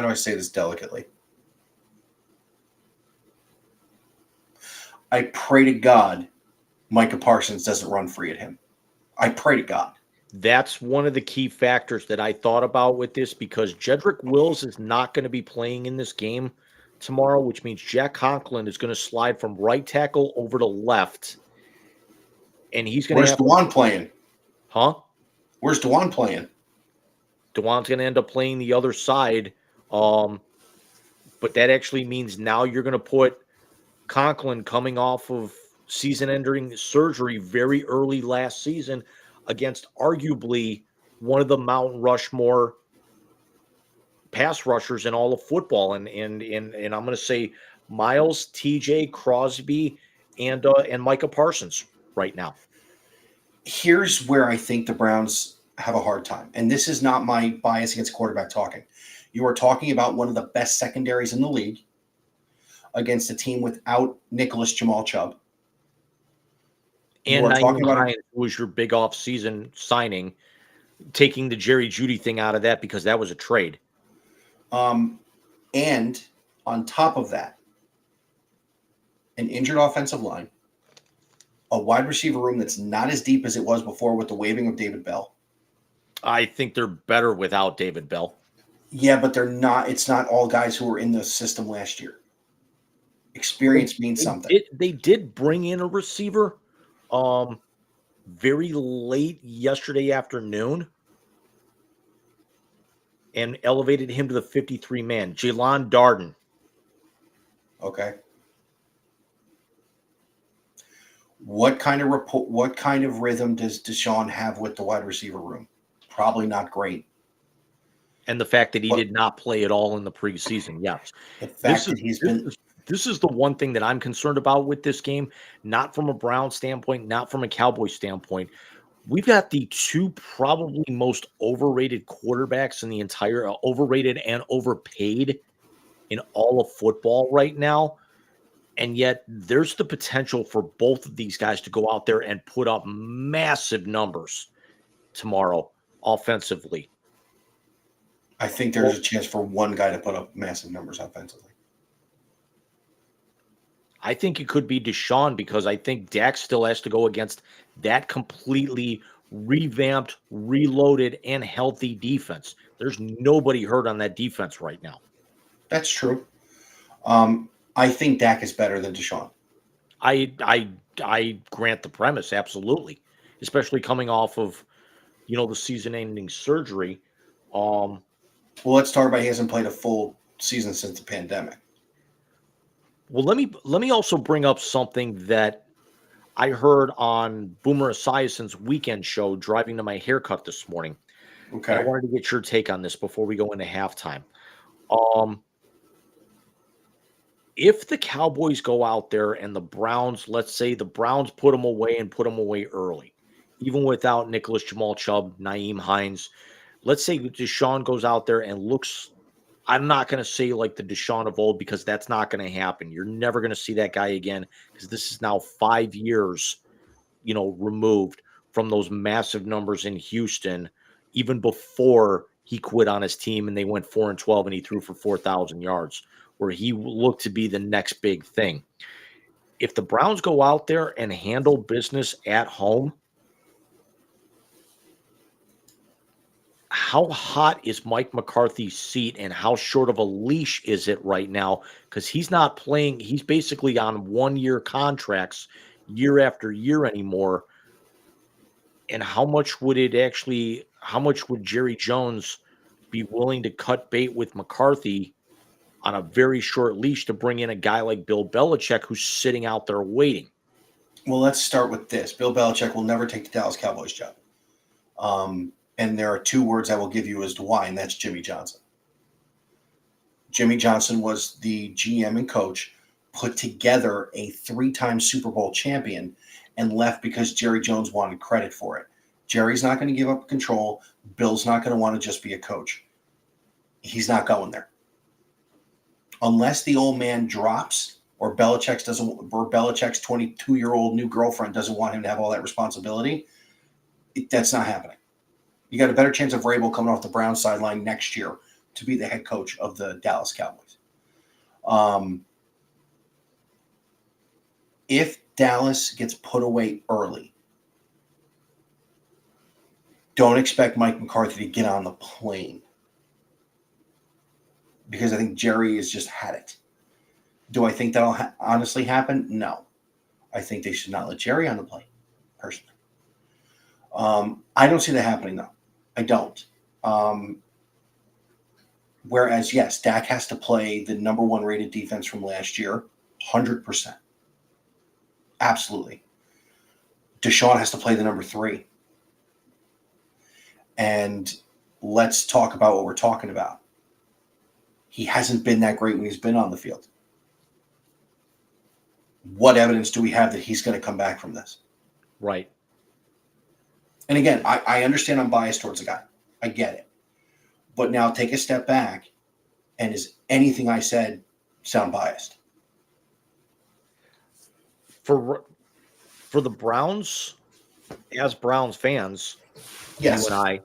do I say this delicately? I pray to God Micah Parsons doesn't run free at him. I pray to God. That's one of the key factors that I thought about with this, because Jedrick Wills is not going to be playing in this game tomorrow, which means Jack Conklin is going to slide from right tackle over to left. And he's going to Where's Dewan playing? Huh? Where's Dewan playing? Dewan's going to end up playing the other side. But that actually means now you're going to put Conklin, coming off of season-ending surgery very early last season, against arguably one of the Mount Rushmore pass rushers in all of football. And I'm going to say Miles, TJ, Crosby, and Micah Parsons right now. Here's where I think the Browns have a hard time. And this is not my bias against quarterback talking. You are talking about one of the best secondaries in the league against a team without Nicholas Jamal Chubb. And Nyheim Hines was your big off-season signing, taking the Jerry Jeudy thing out of that because that was a trade. And on top of that, an injured offensive line, a wide receiver room that's not as deep as it was before with the waiving of David Bell. I think they're better without David Bell. Yeah, but they're not. It's not all guys who were in the system last year. Experience means something. They did bring in a receiver very late yesterday afternoon and elevated him to the 53-man, Jaylon Darden. Okay. What kind of rhythm does Deshaun have with the wide receiver room? Probably not great. And the fact that he did not play at all in the preseason, yes. The fact that he's been... This is the one thing that I'm concerned about with this game, not from a Brown standpoint, not from a Cowboy standpoint. We've got the two probably most overrated quarterbacks in the entire overrated and overpaid in all of football right now. And yet there's the potential for both of these guys to go out there and put up massive numbers tomorrow offensively. I think there's a chance for one guy to put up massive numbers offensively. I think it could be Deshaun, because I think Dak still has to go against that completely revamped, reloaded, and healthy defense. There's nobody hurt on that defense right now. That's true. I think Dak is better than Deshaun. I grant the premise, absolutely, especially coming off of, the season-ending surgery. Well, let's talk about he hasn't played a full season since the pandemic. Well, let me also bring up something that I heard on Boomer Esiason's weekend show driving to my haircut this morning. Okay. I wanted to get your take on this before we go into halftime. If the Cowboys go out there and the Browns, let's say the Browns put them away and put them away early, even without Nicholas Jamal Chubb, Naeem Hines, let's say Deshaun goes out there and looks, I'm not going to say like the Deshaun of old because that's not going to happen. You're never going to see that guy again because this is now 5 years, removed from those massive numbers in Houston, even before he quit on his team and they went 4-12 and he threw for 4,000 yards, where he looked to be the next big thing. If the Browns go out there and handle business at home, how hot is Mike McCarthy's seat and how short of a leash is it right now? Because he's not playing. He's basically on 1-year contracts year after year anymore. And how much would Jerry Jones be willing to cut bait with McCarthy on a very short leash to bring in a guy like Bill Belichick who's sitting out there waiting? Well, let's start with this. Bill Belichick will never take the Dallas Cowboys job. And there are 2 words I will give you as to why, and that's Jimmy Johnson. Jimmy Johnson was the GM and coach, put together a 3-time Super Bowl champion, and left because Jerry Jones wanted credit for it. Jerry's not going to give up control. Bill's not going to want to just be a coach. He's not going there. Unless the old man drops or Belichick's 22-year-old new girlfriend doesn't want him to have all that responsibility, that's not happening. You got a better chance of Vrabel coming off the Browns sideline next year to be the head coach of the Dallas Cowboys. If Dallas gets put away early, don't expect Mike McCarthy to get on the plane, because I think Jerry has just had it. Do I think that'll honestly happen? No. I think they should not let Jerry on the plane, personally. I don't see that happening, though. I don't. Whereas, yes, Dak has to play the number 1 rated defense from last year, 100%. Absolutely. Deshaun has to play the number 3. And let's talk about what we're talking about. He hasn't been that great when he's been on the field. What evidence do we have that he's going to come back from this? Right. And again, I understand I'm biased towards the guy. I get it. But now take a step back, and is anything I said sound biased? For the Browns, as Browns fans, Yes. you and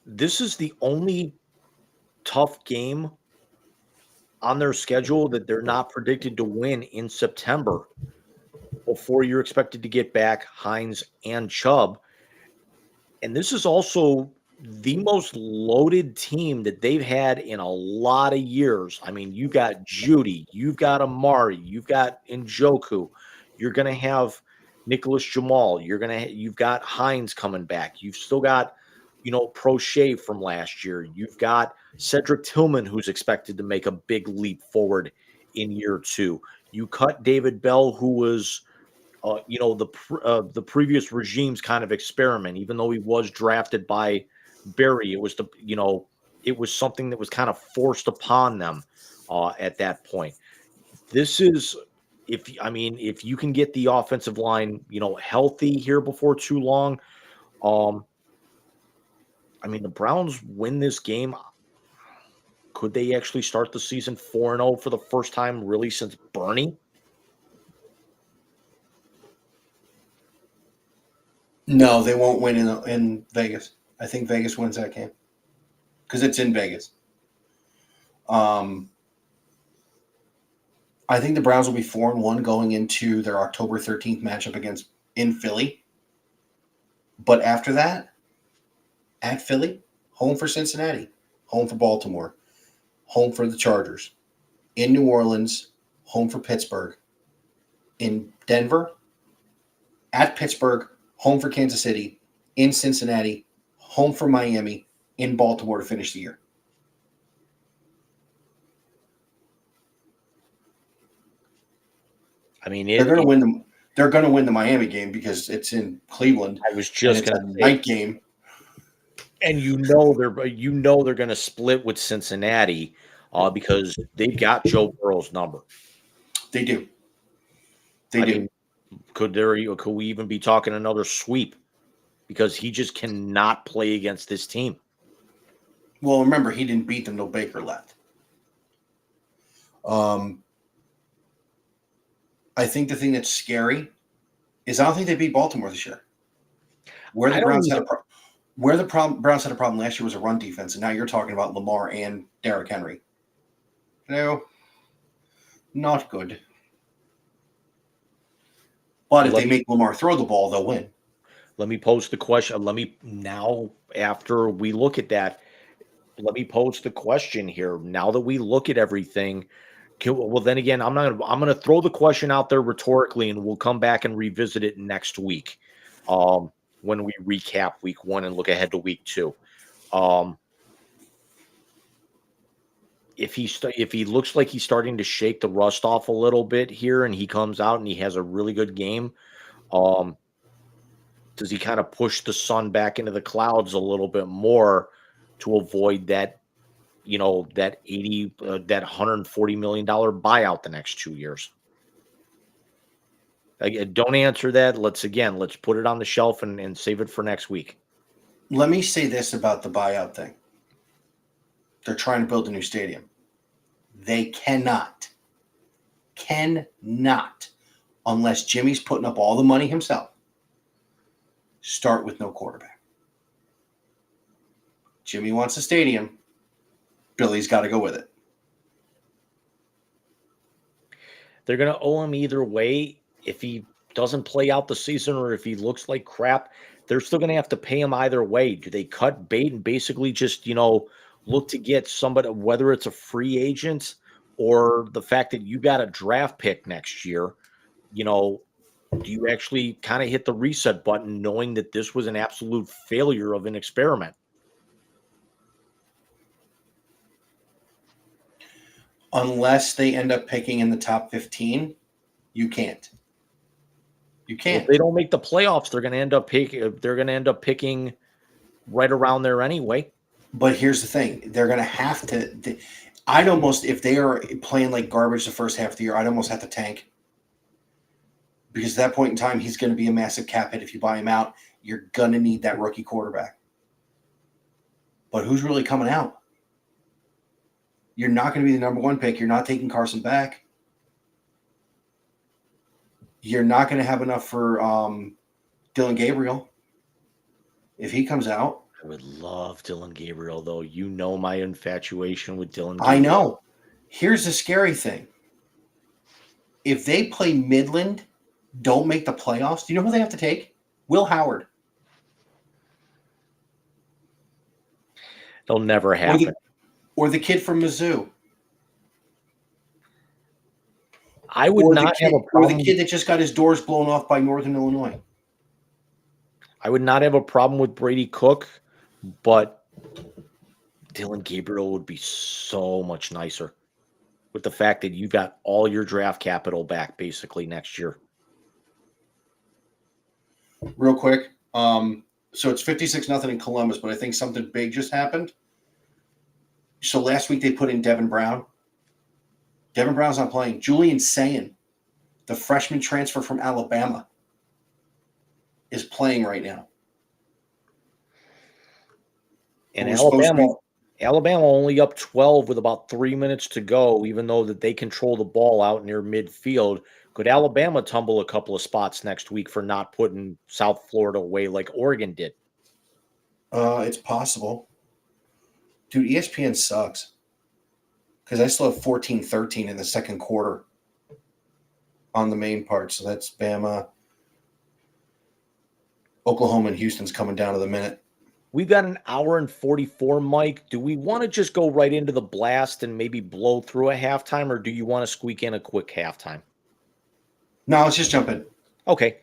this is the only tough game on their schedule that they're not predicted to win in September before you're expected to get back Hines and Chubb. And this is also the most loaded team that they've had in a lot of years. I mean, you've got Judy, you've got Amari, you've got Njoku, you're going to have Nicholas Jamal, you've got Hines coming back, you've still got Prochet from last year, you've got Cedric Tillman, who's expected to make a big leap forward in year 2. You cut David Bell, who was the previous regime's kind of experiment, even though he was drafted by Barry. It was it was something that was kind of forced upon them at that point. This is, if you can get the offensive line, healthy here before too long. The Browns win this game. Could they actually start the season 4-0 for the first time really since Bernie? No, they won't win in Vegas. I think Vegas wins that game because it's in Vegas. I think the Browns will be 4-1 going into their October 13th matchup in Philly. But after that, at Philly, home for Cincinnati, home for Baltimore, home for the Chargers, in New Orleans, home for Pittsburgh, in Denver, at Pittsburgh, home for Kansas City, in Cincinnati, home for Miami, in Baltimore to finish the year. They're going to win They're going to win the Miami game because it's in Cleveland. I was just going to say night game, and they're going to split with Cincinnati because they've got Joe Burrow's number. They do. They do. Could we even be talking another sweep? Because he just cannot play against this team. Well, remember, he didn't beat them till Baker left. I think the thing that's scary is I don't think they beat Baltimore this year. Where the Browns had a problem last year was a run defense, and now you're talking about Lamar and Derrick Henry. No, not good. But if they make Lamar throw the ball, they'll win. Let me pose the question. After we look at that, let me pose the question here. Now that we look at everything, then again, I'm going to throw the question out there rhetorically, and we'll come back and revisit it next week when we recap week 1 and look ahead to week 2. If he looks like he's starting to shake the rust off a little bit here, and he comes out and he has a really good game, does he kind of push the sun back into the clouds a little bit more to avoid that, that $140 million buyout the next 2 years? Again, don't answer that. Let's put it on the shelf and save it for next week. Let me say this about the buyout thing. They're trying to build a new stadium. They cannot, unless Jimmy's putting up all the money himself, start with no quarterback. Jimmy wants a stadium. Billy's got to go with it. They're going to owe him either way. If he doesn't play out the season or if he looks like crap, they're still going to have to pay him either way. Do they cut bait and basically just, look to get somebody, whether it's a free agent or the fact that you got a draft pick next year, do you actually kind of hit the reset button knowing that this was an absolute failure of an experiment? Unless they end up picking in the top 15, you can't. You can't. If they don't make the playoffs, they're going to end up picking right around there anyway. But here's the thing. They're going to have to I'd almost, if they are playing like garbage the first half of the year, I'd almost have to tank. Because at that point in time, he's going to be a massive cap hit. If you buy him out, you're going to need that rookie quarterback. But who's really coming out? You're not going to be the number 1 pick. You're not taking Carson back. You're not going to have enough for Dylan Gabriel if he comes out. I would love Dylan Gabriel, though. My infatuation with Dylan Gabriel. I know. Here's the scary thing. If they play Midland, don't make the playoffs, do you know who they have to take? Will Howard. It'll never happen. Or the kid from Mizzou. I would not have a problem. Or the kid that just got his doors blown off by Northern Illinois. I would not have a problem with Brady Cook, but Dylan Gabriel would be so much nicer with the fact that you've got all your draft capital back basically next year. Real quick. So it's 56-0 in Columbus, but I think something big just happened. So last week they put in Devin Brown. Devin Brown's not playing. Julian Sayin, the freshman transfer from Alabama, is playing right now. And Alabama only up 12 with about 3 minutes to go, even though that they control the ball out near midfield. Could Alabama tumble a couple of spots next week for not putting South Florida away like Oregon did? It's possible. Dude, ESPN sucks. Because I still have 14-13 in the second quarter on the main part. So that's Bama. Oklahoma and Houston's coming down to the minute. We've got an hour and 44, Mike. Do we want to just go right into the blast and maybe blow through a halftime, or do you want to squeak in a quick halftime? No, let's just jump in. Okay.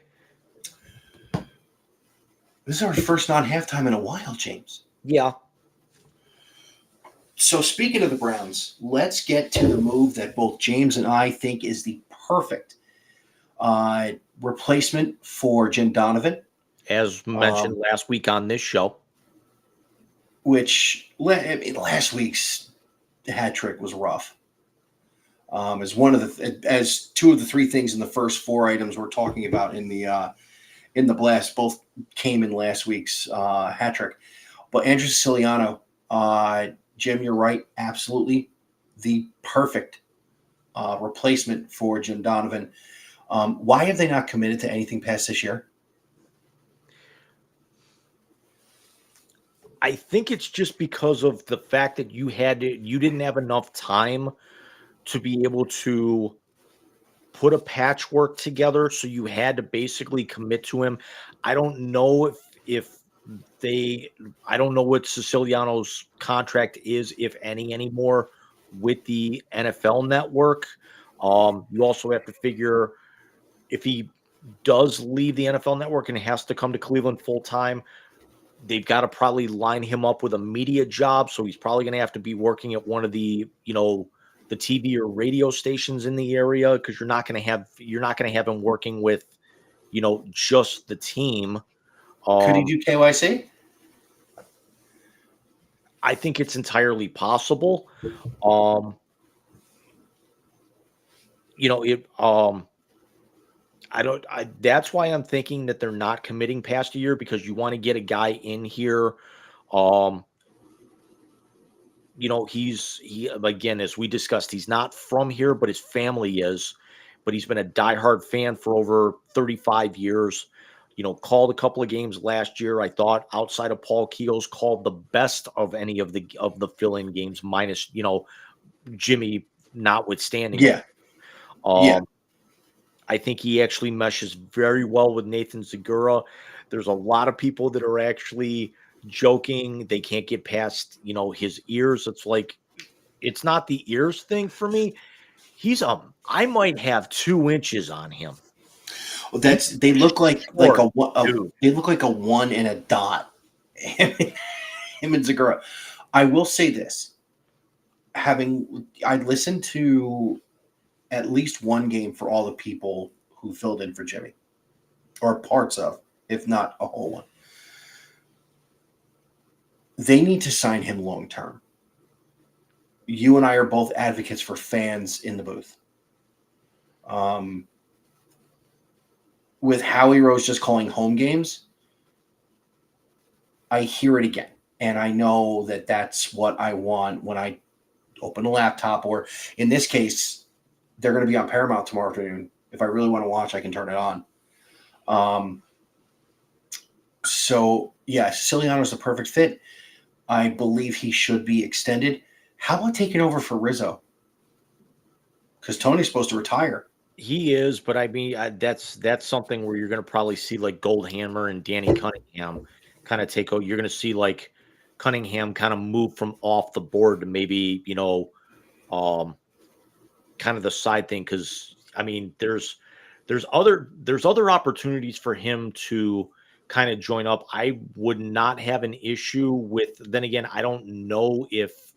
This is our first non-halftime in a while, James. Yeah. So speaking of the Browns, let's get to the move that both James and I think is the perfect replacement for Jim Donovan. As mentioned last week on this show. Which last week's hat trick was rough. As one of as two of the three things in the first four items we're talking about in the blast both came in last week's hat trick. But Andrew Siciliano, Jim, you're right, absolutely the perfect replacement for Jim Donovan. Why have they not committed to anything past this year? I think it's just because of the fact that you didn't have enough time to be able to put a patchwork together, so you had to basically commit to him. I don't know I don't know what Siciliano's contract is, if any, anymore with the NFL Network. You also have to figure if he does leave the NFL Network and has to come to Cleveland full time, they've got to probably line him up with a media job. So he's probably going to have to be working at one of the TV or radio stations in the area, because you're not going to have him working with, just the team. Could he do KYC? I think it's entirely possible. That's why I'm thinking that they're not committing past a year, because you want to get a guy in here. Again, as we discussed, he's not from here, but his family is. But he's been a diehard fan for over 35 years. Called a couple of games last year. I thought, outside of Paul Keels, called the best of any of the fill-in games, minus Jimmy notwithstanding. Yeah. I think he actually meshes very well with Nathan Zegura. There's a lot of people that are actually joking they can't get past his ears. It's like, it's not the ears thing for me. I might have 2 inches on him. Well, they look like they look like a 1 and a dot. Him and Zegura. I will say this: I listened to at least one game for all the people who filled in for Jimmy, or parts of, if not a whole one. They need to sign him long term. You and I are both advocates for fans in the booth. With Howie Rose just calling home games, I hear it again. And I know that that's what I want when I open a laptop, or in this case, they're going to be on Paramount tomorrow afternoon. If I really want to watch, I can turn it on. So, yeah, Siciliano's the perfect fit. I believe he should be extended. How about taking over for Rizzo? Because Tony's supposed to retire. He is, but I mean, that's something where you're going to probably see like Goldhammer and Danny Cunningham kind of take over. You're going to see like Cunningham kind of move from off the board to maybe, kind of the side thing. Because I mean, there's other opportunities for him to kind of join up. I would not have an issue with. Then again, I don't know if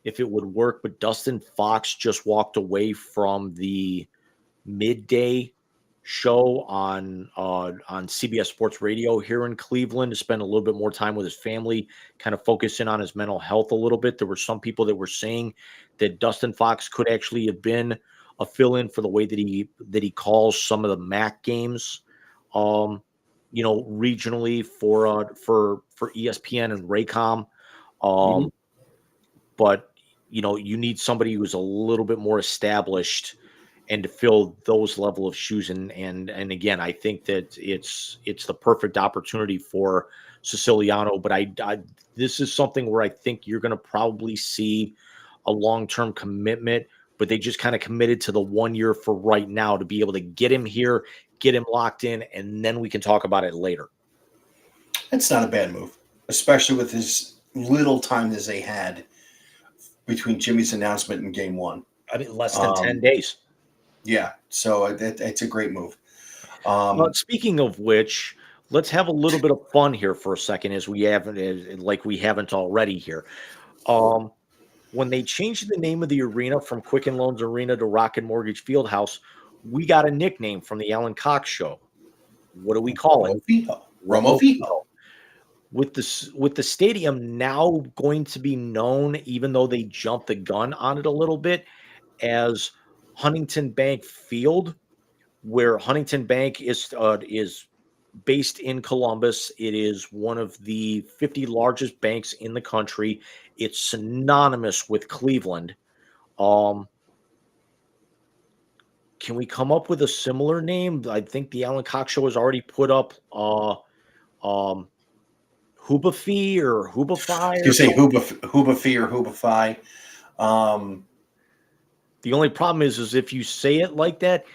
it would work. But Dustin Fox just walked away from the midday show on CBS Sports Radio here in Cleveland to spend a little bit more time with his family, kind of focus in on his mental health a little bit. There were some people that were saying that Dustin Fox could actually have been a fill-in for the way that he calls some of the MAC games, regionally for ESPN and Raycom. But you need somebody who's a little bit more established and to fill those level of shoes. And again, I think that it's the perfect opportunity for Siciliano. But I this is something where I think you're going to probably see a long-term commitment, but they just kind of committed to the 1 year for right now to be able to get him here, get him locked in, and then we can talk about it later. That's not a bad move, especially with as little time as they had between Jimmy's announcement and game 1. I mean, less than 10 days. Yeah, so it's a great move. Speaking of which, let's have a little bit of fun here for a second, as we haven't already here. When they changed the name of the arena from Quicken Loans Arena to Rocket Mortgage Fieldhouse, we got a nickname from the Alan Cox Show. What do we call it? Romo Fijo. With the stadium now going to be known, even though they jumped the gun on it a little bit, as Huntington Bank Field, where Huntington Bank is based in Columbus. It is one of the 50 largest banks in the country. It's synonymous with Cleveland. Can we come up with a similar name? I think the Alan Cox Show has already put up Hoobafee or Hoobafy. You say Hoobafee or Hoobafy. The only problem is if you say it like that,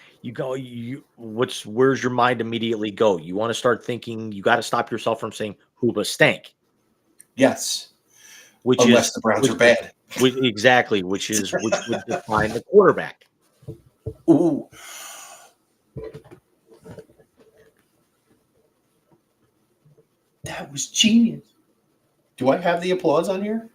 where's your mind immediately go? You want to start thinking, you got to stop yourself from saying Hooba Stank. Yes. Which Unless the Browns are bad. Exactly, which would define the quarterback. Ooh. That was genius. Do I have the applause on here?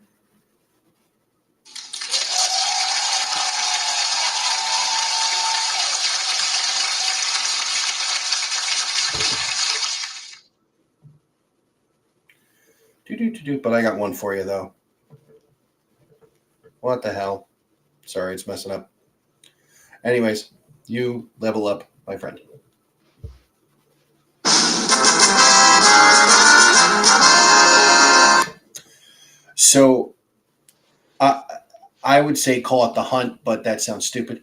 But I got one for you, though. What the hell? Sorry, it's messing up. Anyways, you level up, my friend. So, I would say call it the hunt, but that sounds stupid.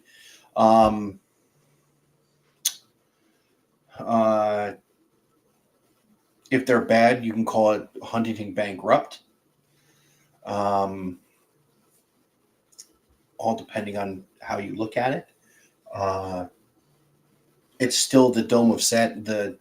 If they're bad, you can call it Huntington Bankrupt. All depending on how you look at it. It's still the the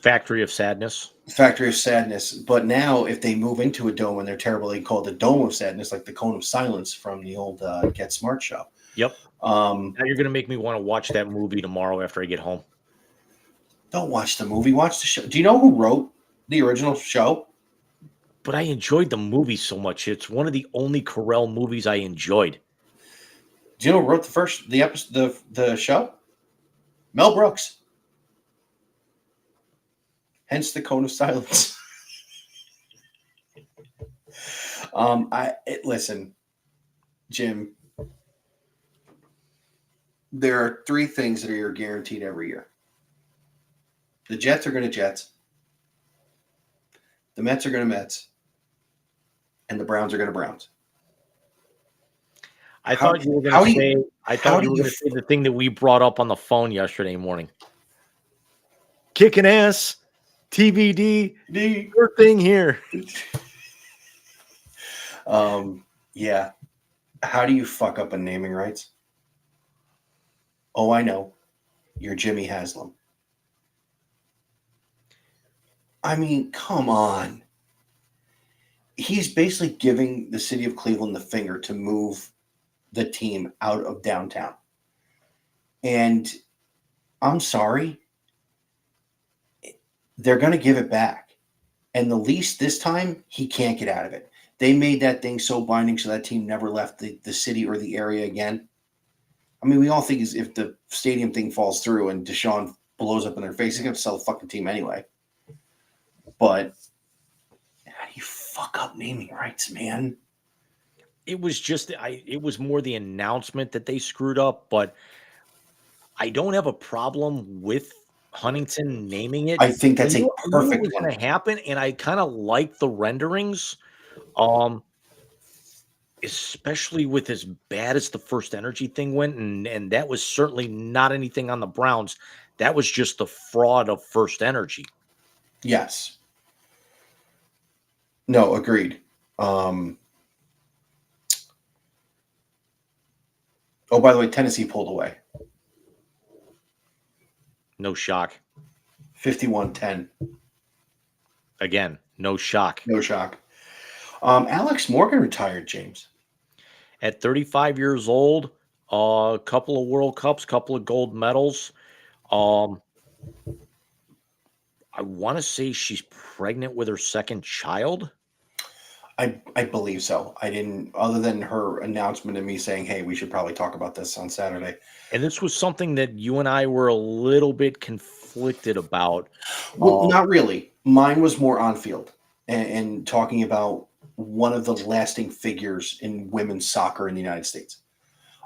Factory of Sadness. Factory of Sadness. But now, if they move into a dome and they're terrible, they call it the Dome of Sadness, like the Cone of Silence from the old Get Smart show. Yep. Now you're going to make me want to watch that movie tomorrow after I get home. Don't watch the movie. Watch the show. Do you know who wrote the original show? But I enjoyed the movie so much. It's one of the only Carell movies I enjoyed. Do you know who wrote the show? Mel Brooks. Hence the Cone of Silence. Listen, Jim. There are three things that are guaranteed every year. The Jets are going to Jets. The Mets are going to Mets. And the Browns are going to Browns. I thought you were going to say the thing that we brought up on the phone yesterday morning. Kicking ass, TBD, your thing here. Yeah. How do you fuck up a naming rights? Oh, I know. You're Jimmy Haslam. I mean, come on. He's basically giving the city of Cleveland the finger to move the team out of downtown. And I'm sorry. They're going to give it back. And the least this time, he can't get out of it. They made that thing so binding so that team never left the city or the area again. I mean, we all think if the stadium thing falls through and Deshaun blows up in their face, he's going to sell the fucking team anyway. But how do you fuck up naming rights, man? It was just, it was more the announcement that they screwed up, but I don't have a problem with Huntington naming it. I think that's a perfect one. Going to happen, and I kind of like the renderings, especially with as bad as the First Energy thing went, and that was certainly not anything on the Browns. That was just the fraud of First Energy. Yes. No, agreed. Oh, by the way, Tennessee pulled away. No shock. 51-10. Again, no shock. No shock. Alex Morgan retired, James. At 35 years old, a couple of World Cups, couple of gold medals. I want to say she's pregnant with her second child. I believe so. I didn't, other than her announcement and me saying, hey, we should probably talk about this on Saturday. And this was something that you and I were a little bit conflicted about. Well, not really. Mine was more on field and talking about one of the lasting figures in women's soccer in the United States.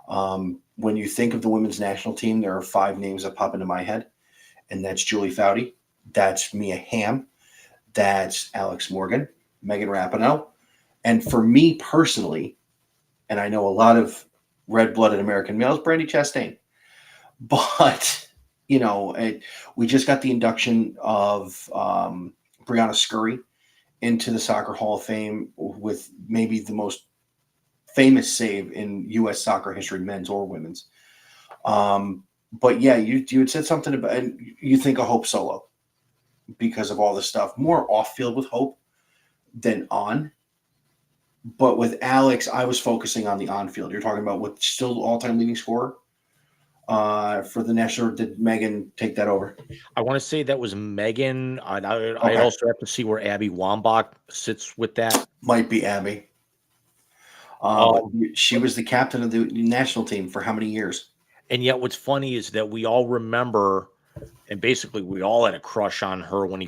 When you think of the women's national team, there are 5 names that pop into my head, and that's Julie Foudy, that's Mia Hamm, that's Alex Morgan, Megan Rapinoe, and for me personally, and I know a lot of red-blooded American males, Brandi Chastain, but we just got the induction of Brianna Scurry into the Soccer Hall of Fame with maybe the most famous save in U.S. soccer history, men's or women's. But yeah, you had said something about, and you think of Hope Solo because of all this stuff, more off field with Hope than on. But with Alex, I was focusing on the on field. You're talking about what's still all-time leading scorer for the national. Did Megan take that over? I want to say that was Megan. I Okay. also have to see where Abby Wambach sits with that. Might be Abby. But she was the captain of the national team for how many years? And yet what's funny is that we all remember, and basically we all had a crush on her when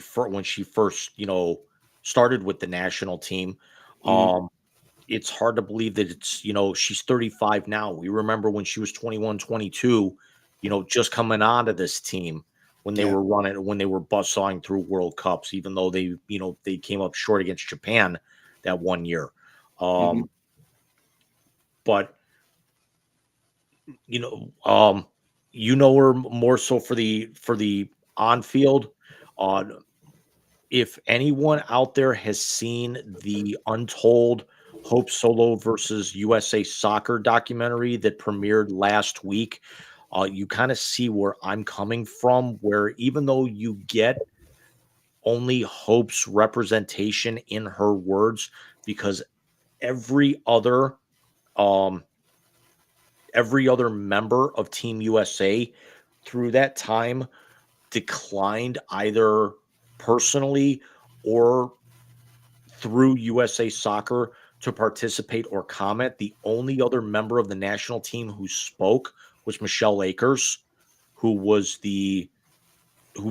she first, started with the national team. It's hard to believe that it's, she's 35 now. We remember when she was 21, 22, just coming onto this team when they were buzzsawing through World Cups, even though they came up short against Japan that one year. But her more so for the on field. If anyone out there has seen the Untold Hope Solo versus USA Soccer documentary that premiered last week, you kind of see where I'm coming from, where even though you get only Hope's representation in her words, because every other member of Team USA through that time declined either personally or through USA Soccer to participate or comment. The only other member of the national team who spoke was Michelle Akers, who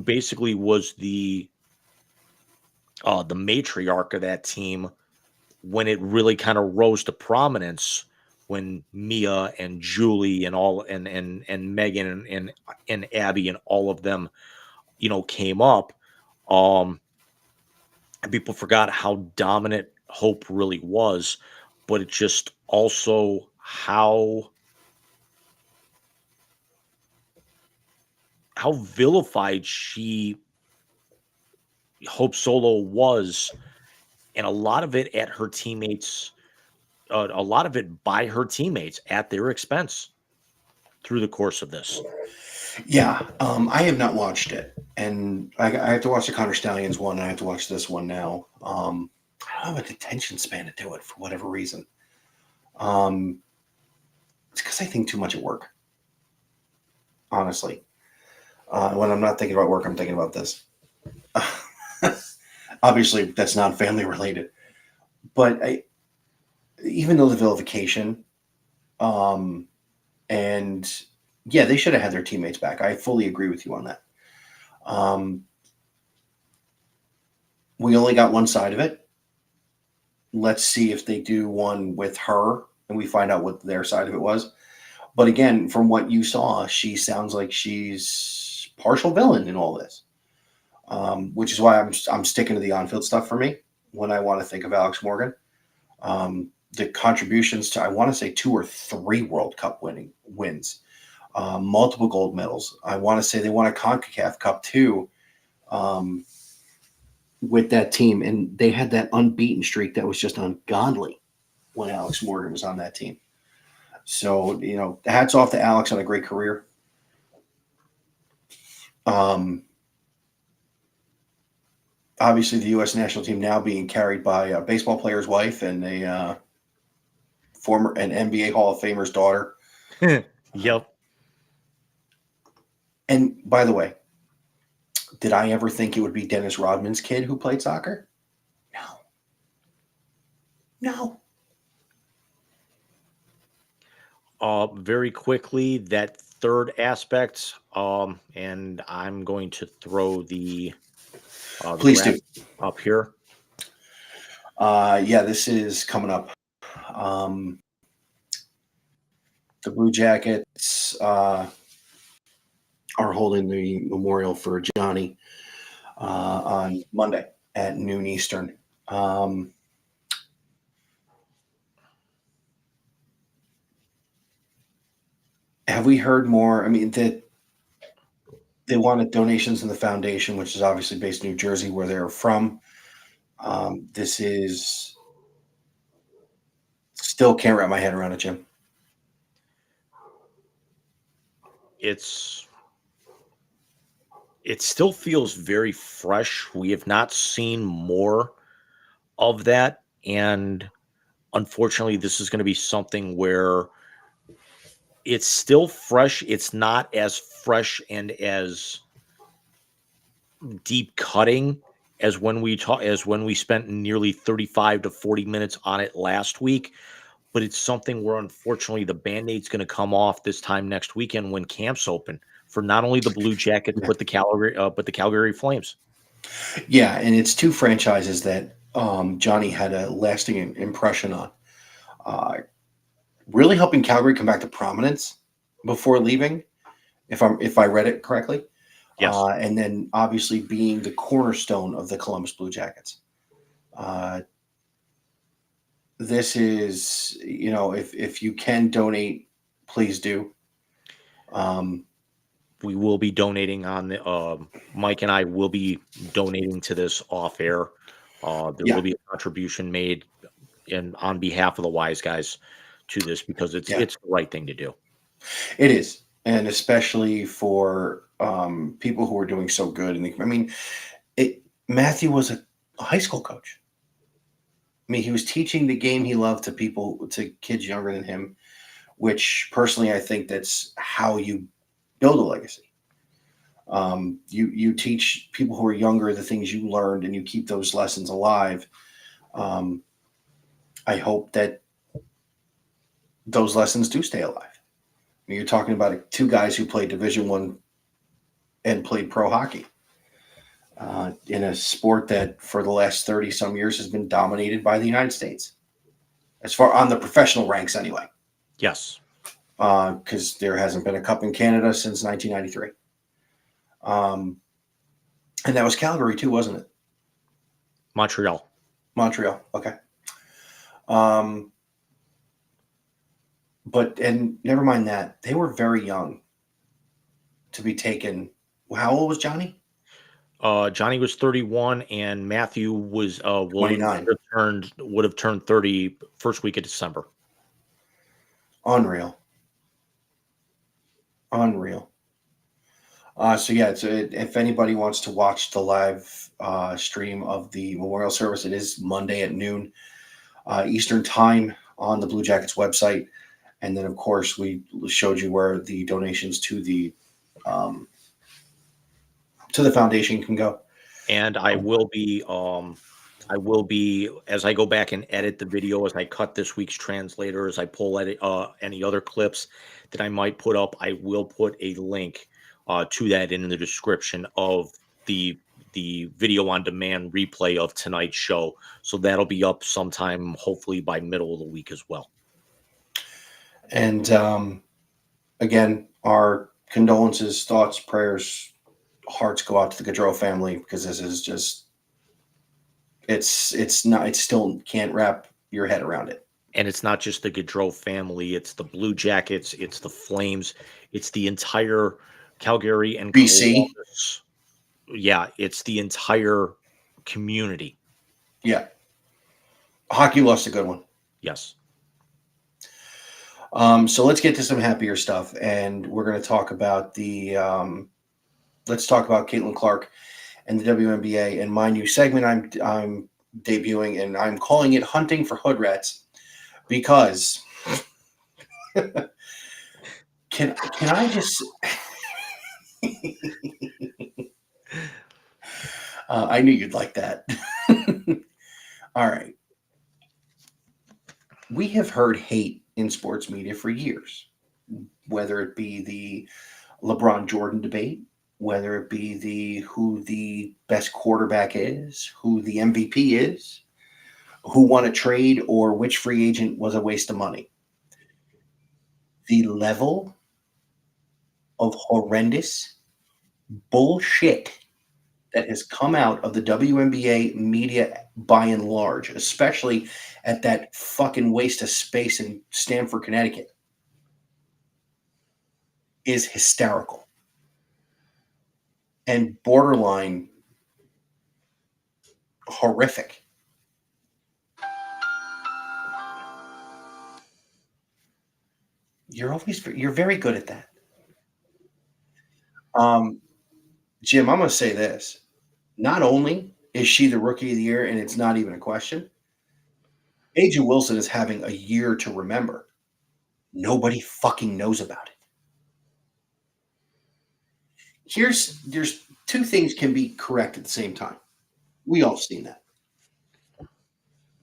basically was the matriarch of that team when it really kind of rose to prominence, when Mia and Julie and all and Megan and Abby and all of them, came up. And people forgot how dominant Hope really was, but it's just also how vilified Hope Solo was, and a lot of it at her teammates, a lot of it by her teammates at their expense through the course of this. Yeah, I have not watched it, and I have to watch the Connor Stallions one, and I have to watch this one now. I don't have a attention span to do it for whatever reason. It's because I think too much at work. Honestly, when I'm not thinking about work, I'm thinking about this. Obviously, that's not family related, but even though the vilification, and yeah, they should have had their teammates back. I fully agree with you on that. We only got one side of it. Let's see if they do one with her and we find out what their side of it was. But again, from what you saw, she sounds like she's partial villain in all this, which is why I'm sticking to the on-field stuff for me when I want to think of Alex Morgan. The contributions to, I want to say 2 or 3 World Cup wins. Multiple gold medals. I want to say they won a CONCACAF Cup too, with that team, and they had that unbeaten streak that was just ungodly when Alex Morgan was on that team. So, hats off to Alex on a great career. Obviously, the U.S. national team now being carried by a baseball player's wife and an NBA Hall of Famer's daughter. Yep. And by the way, did I ever think it would be Dennis Rodman's kid who played soccer? No. Very quickly, that third aspect, and I'm going to throw the Please do. Up here. Yeah, this is coming up. the Blue Jackets are holding the memorial for Johnny on Monday at noon Eastern. Have we heard more? I mean, that they wanted donations in the foundation, which is obviously based in New Jersey, where they're from. This is still can't wrap my head around it, Jim. It still feels very fresh. We have not seen more of that. And unfortunately, this is going to be something where it's still fresh. It's not as fresh and as deep cutting as when we spent nearly 35 to 40 minutes on it last week. But it's something where unfortunately the Band-Aid's going to come off this time next weekend when camps open for not only the Blue Jackets but the Calgary Flames. Yeah, and it's two franchises that Johnny had a lasting impression on. Really helping Calgary come back to prominence before leaving, if I read it correctly. Yes. And then obviously being the cornerstone of the Columbus Blue Jackets. This is, if you can donate, please do. We will be donating on the Mike and I will be donating to this off air. There will be a contribution made on behalf of the Wise Guys to this because it's the right thing to do. It is, and especially for people who are doing so good. And Matthew was a high school coach. I mean, he was teaching the game he loved to kids younger than him, which personally I think that's how you build a legacy. You teach people who are younger the things you learned, and you keep those lessons alive. I hope that those lessons do stay alive. I mean, you're talking about two guys who played Division I and played pro hockey in a sport that for the last 30 some years has been dominated by the United States, as far on the professional ranks anyway. Yes. Because there hasn't been a cup in Canada since 1993. And that was Calgary too, wasn't it? Montreal. Okay. And never mind that. They were very young to be taken. How old was Johnny? Johnny was 31 and Matthew was 29. Would have turned 30 first week of December. Unreal. If anybody wants to watch the live stream of the memorial service, it is Monday at noon Eastern time on the Blue Jackets website. And then, of course, we showed you where the donations to the foundation can go. And I will be, as I go back and edit the video, as I cut this week's translator, as I pull any other clips that I might put up, I will put a link to that in the description of the video on demand replay of tonight's show. So that'll be up sometime, hopefully by middle of the week as well. And again, our condolences, thoughts, prayers, hearts go out to the Gaudreau family, because this is just, it still can't wrap your head around it. And it's not just the Gaudreau family, it's the Blue Jackets, it's the Flames, it's the entire Calgary and BC. Columbus. Yeah, it's the entire community. Yeah. Hockey lost a good one. Yes. So let's get to some happier stuff, and we're going to talk about let's talk about Caitlin Clark and the WNBA and my new segment I'm debuting, and I'm calling it Hunting for Hood Rats, because can I just I knew you'd like that. All right. We have heard hate in sports media for years, whether it be the LeBron Jordan debate, whether it be who the best quarterback is, who the MVP is, who won a trade, or which free agent was a waste of money. the level of horrendous bullshit that has come out of the WNBA media by and large, especially at that fucking waste of space in Stamford, Connecticut, is hysterical and borderline horrific. You're very good at that. Jim, I'm going to say this. Not only is she the rookie of the year, and it's not even a question, A'ja Wilson is having a year to remember. Nobody fucking knows about it. There's two things can be correct at the same time. We all seen that.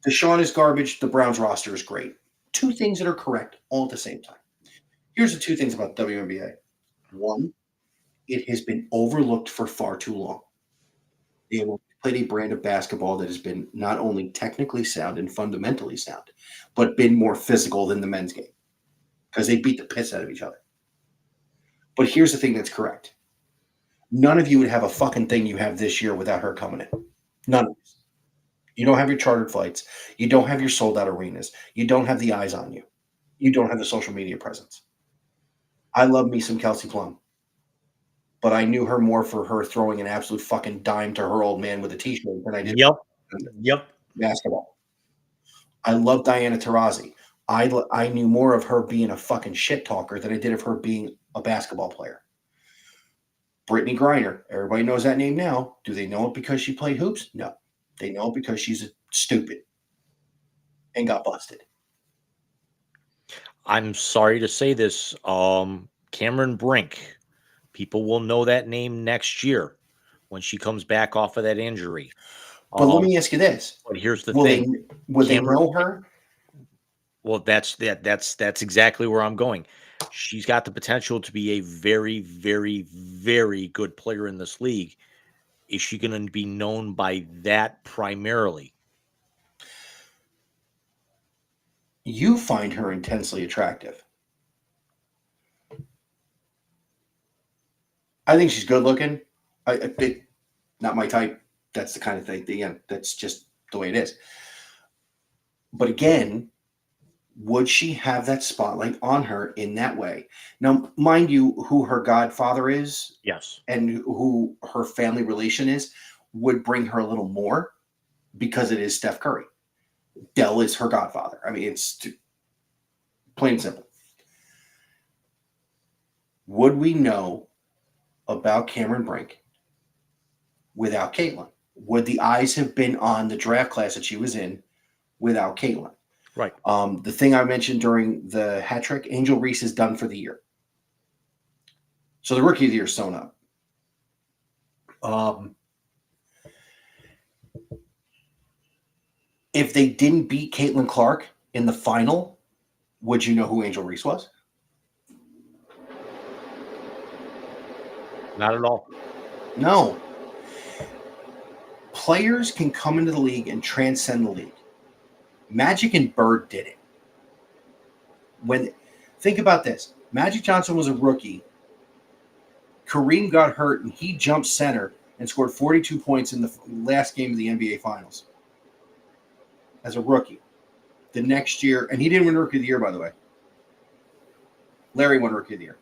Deshaun is garbage. The Browns roster is great. Two things that are correct all at the same time. Here's the two things about WNBA. One, it has been overlooked for far too long. They have played a brand of basketball that has been not only technically sound and fundamentally sound, but been more physical than the men's game because they beat the piss out of each other. But here's the thing that's correct. None of you would have a fucking thing you have this year without her coming in. None of you. You don't have your chartered flights. You don't have your sold out arenas. You don't have the eyes on you. You don't have the social media presence. I love me some Kelsey Plum, but I knew her more for her throwing an absolute fucking dime to her old man with a t-shirt than I did basketball. I love Diana Taurasi. I knew more of her being a fucking shit talker than I did of her being a basketball player. Brittany Griner, everybody knows that name now. Do they know it because she played hoops? No. They know it because she's stupid and got busted. I'm sorry to say this. Cameron Brink. People will know that name next year when she comes back off of that injury. But let me ask you this. But here's the thing. Will they know her? Well, that's exactly where I'm going. She's got the potential to be a very, very, very good player in this league. Is she going to be known by that primarily? You find her intensely attractive. I think she's good looking. Not my type. That's the kind of thing. Again, that's just the way it is. But again, would she have that spotlight on her in that way? Now, mind you, who her godfather is, yes, and who her family relation is, would bring her a little more because it is Steph Curry. Dell is her godfather. I mean, it's plain and simple. Would we know about Cameron Brink without Caitlin? Would the eyes have been on the draft class that she was in without Caitlin? Right. The thing I mentioned during the hat trick, Angel Reese is done for the year. So the rookie of the year is sewn up. If they didn't beat Caitlin Clark in the final, would you know who Angel Reese was? Not at all. No. Players can come into the league and transcend the league. Magic and Bird did it. Think about this. Magic Johnson was a rookie. Kareem got hurt, and he jumped center and scored 42 points in the last game of the NBA Finals as a rookie. The next year, and he didn't win Rookie of the Year, by the way. Larry won Rookie of the Year.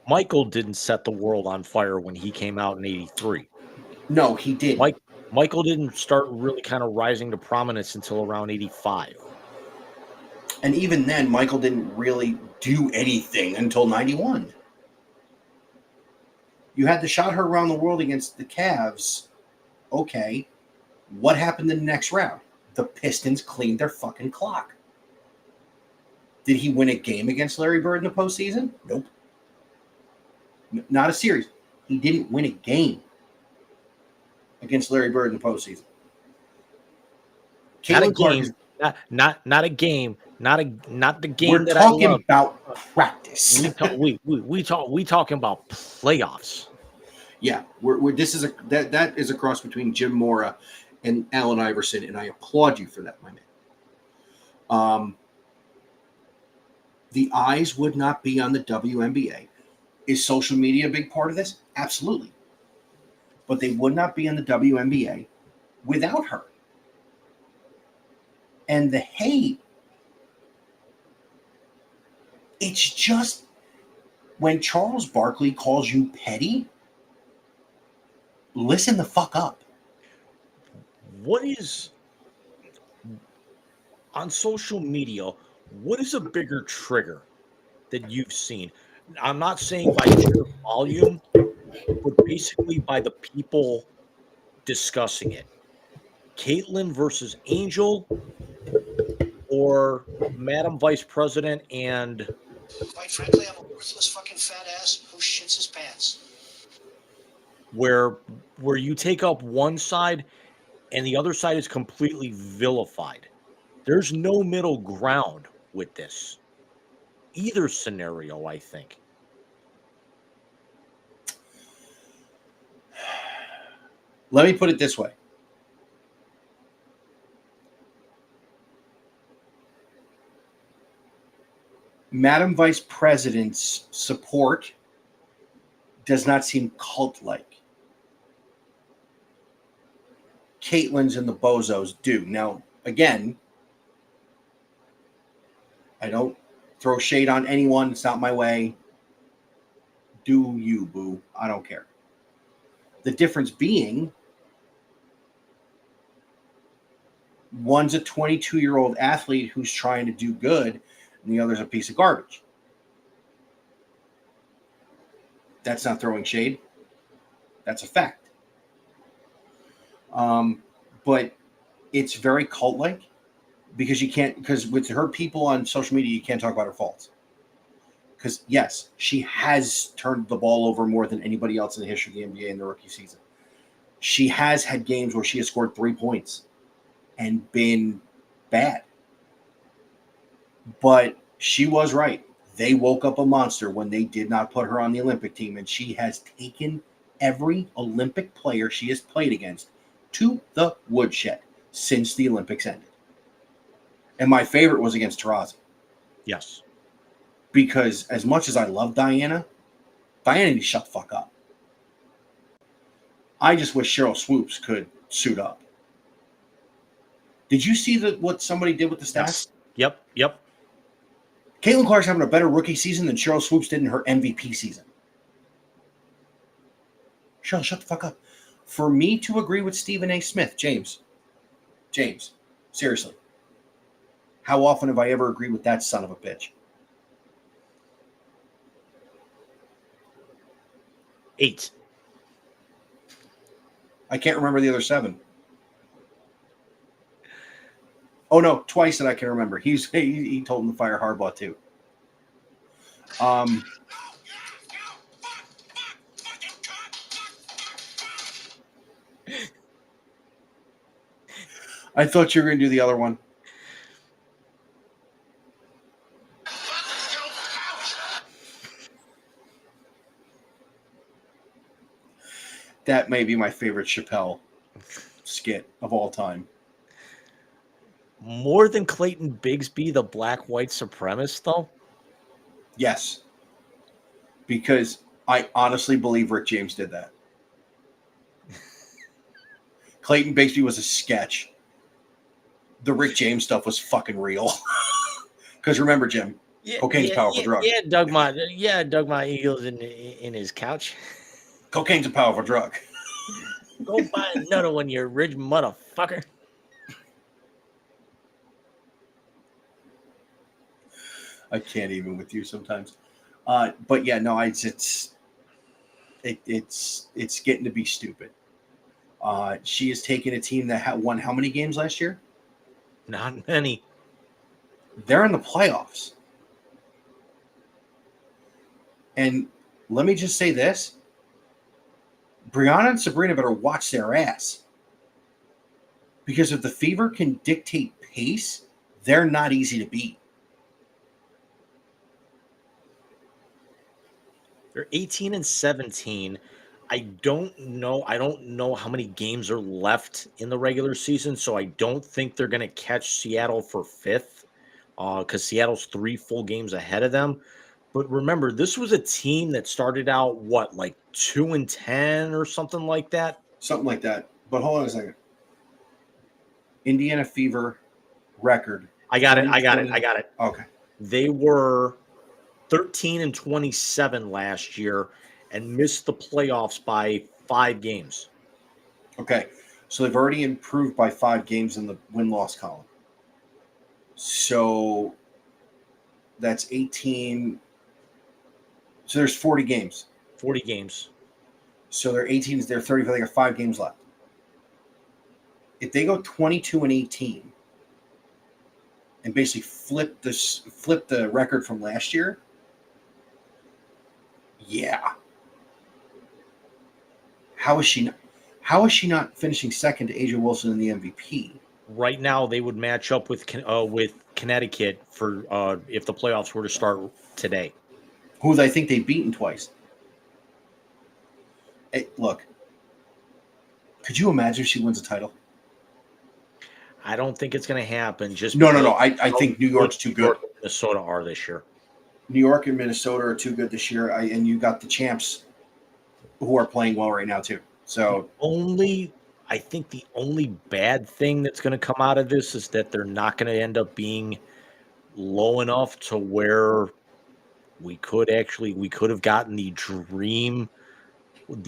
Michael didn't set the world on fire when he came out in '83. No, he didn't. Michael didn't start really kind of rising to prominence until around '85. And even then, Michael didn't really do anything until '91. You had to shot her around the world against the Cavs. Okay. What happened in the next round? The Pistons cleaned their fucking clock. Did he win a game against Larry Bird in the postseason? Nope. Not a series. He didn't win a game against Larry Bird in the postseason. Not a game. Not a game. Not the game. We're that talking I love. about practice. We talking about playoffs. Yeah, that is a cross between Jim Mora and Allen Iverson, and I applaud you for that, my man. The eyes would not be on the WNBA. Is social media a big part of this? Absolutely. But they would not be on the WNBA without her. And the hate, it's just when Charles Barkley calls you petty, listen the fuck up. What is on social media? What is a bigger trigger that you've seen? I'm not saying by sheer volume, but basically by the people discussing it. Caitlyn versus Angel, or Madam Vice President and Quite frankly, I'm a worthless fucking fat ass who shits his pants. where you take up one side and the other side is completely vilified. There's no middle ground with this. Either scenario, I think. Let me put it this way. Madam Vice President's support does not seem cult-like. Caitlyn's and the bozos do. Now, again, I don't throw shade on anyone. It's not my way. Do you, boo. I don't care. The difference being, one's a 22-year-old athlete who's trying to do good, and the other's a piece of garbage. That's not throwing shade. That's a fact. But it's very cult-like because with her people on social media, you can't talk about her faults. Because, yes, she has turned the ball over more than anybody else in the history of the NBA in the rookie season. She has had games where she has scored 3 points and been bad. But she was right. They woke up a monster when they did not put her on the Olympic team, and she has taken every Olympic player she has played against to the woodshed since the Olympics ended. And my favorite was against Taurasi. Yes. Because as much as I love Diana needs to shut the fuck up. I just wish Cheryl Swoops could suit up. Did you see what somebody did with the stats? Yes. Yep. Caitlin Clark's having a better rookie season than Cheryl Swoops did in her MVP season. Cheryl, shut the fuck up. For me to agree with Stephen A. Smith, James, seriously, how often have I ever agreed with that son of a bitch? 8. I can't remember the other 7. Oh no, twice that I can remember. He told him to fire Harbaugh too. I thought you were going to do the other one. That may be my favorite Chappelle skit of all time. More than Clayton Bigsby, the black-white supremacist, though? Yes. Because I honestly believe Rick James did that. Clayton Bigsby was a sketch. The Rick James stuff was fucking real. Because remember, Jim, cocaine's a powerful drug. Dug my eagles in his couch. Cocaine's a powerful drug. Go buy another one, you rich motherfucker. I can't even with you sometimes. But yeah, no, it's getting to be stupid. She has taken a team that won how many games last year? Not many. They're in the playoffs. And let me just say this. Brianna and Sabrina better watch their ass. Because if the Fever can dictate pace, they're not easy to beat. They're 18 and 17. I don't know how many games are left in the regular season, so I don't think they're going to catch Seattle for 5th. because Seattle's 3 full games ahead of them. But remember, this was a team that started out like 2-10 or something like that. Something like that. But hold on a second. Indiana Fever record. I got it. Okay. They were 13-27 last year and missed the playoffs by 5 games. Okay. So they've already improved by 5 games in the win-loss column. So that's 18. So there's 40 games. 40 games. So they're 18. They're 30. They got 5 games left. If they go 22-18 and basically flip the record from last year, yeah. How is she not finishing second to Asia Wilson in the MVP? Right now, they would match up with Connecticut for if the playoffs were to start today. Who I think they've beaten twice. Hey, look, could you imagine if she wins a title? I don't think it's going to happen. No. I think New York's too good. Minnesota are this year. New York and Minnesota are too good this year. And you got the champs who are playing well right now too. So I think the only bad thing that's going to come out of this is that they're not going to end up being low enough to where we could have gotten the dream. At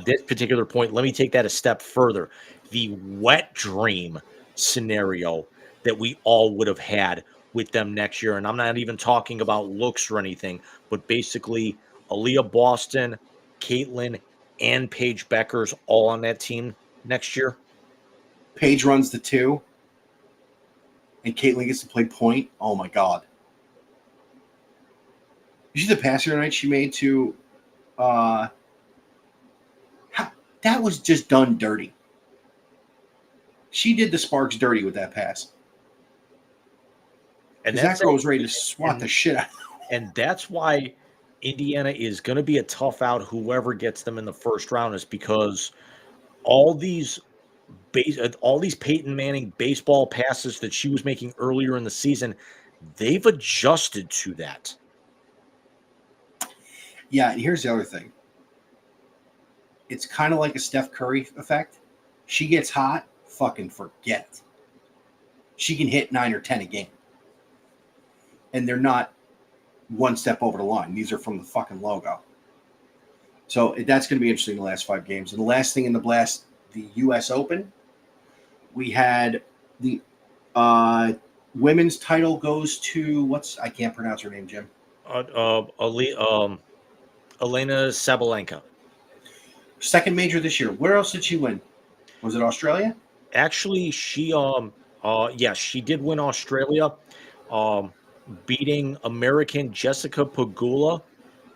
this particular point, let me take that a step further. The wet dream scenario that we all would have had with them next year, and I'm not even talking about looks or anything, but basically Aaliyah Boston, Caitlin, and Paige Beckers all on that team next year. Paige runs the 2, and Caitlin gets to play point. Oh my God! You see the pass here tonight she made to. That was just done dirty. She did the Sparks dirty with that pass. And that girl was ready to swat the shit out. And that's why Indiana is going to be a tough out, whoever gets them in the first round, is because all these Peyton Manning baseball passes that she was making earlier in the season, they've adjusted to that. Yeah, and here's the other thing. It's kind of like a Steph Curry effect. She gets hot, fucking forget it. She can hit 9 or 10 a game. And they're not one step over the line. These are from the fucking logo. So that's going to be interesting in the last 5 games. And the last thing in the blast, the U.S. Open, we had the women's title goes to, I can't pronounce her name, Jim. Elena Sabalenka. Second major this year. Where else did she win? Was it Australia? Actually, she did win Australia, beating American Jessica Pegula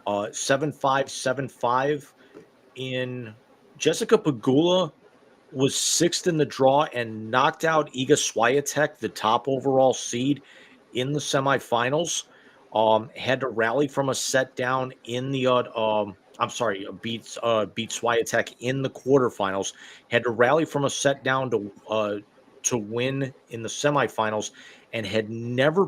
7-5, 7-5. Jessica Pegula was 6th in the draw and knocked out Iga Swiatek, the top overall seed, in the semifinals. Had to rally from a set down in the beat Swiatek in the quarterfinals. Had to rally from a set down to win in the semifinals, and had never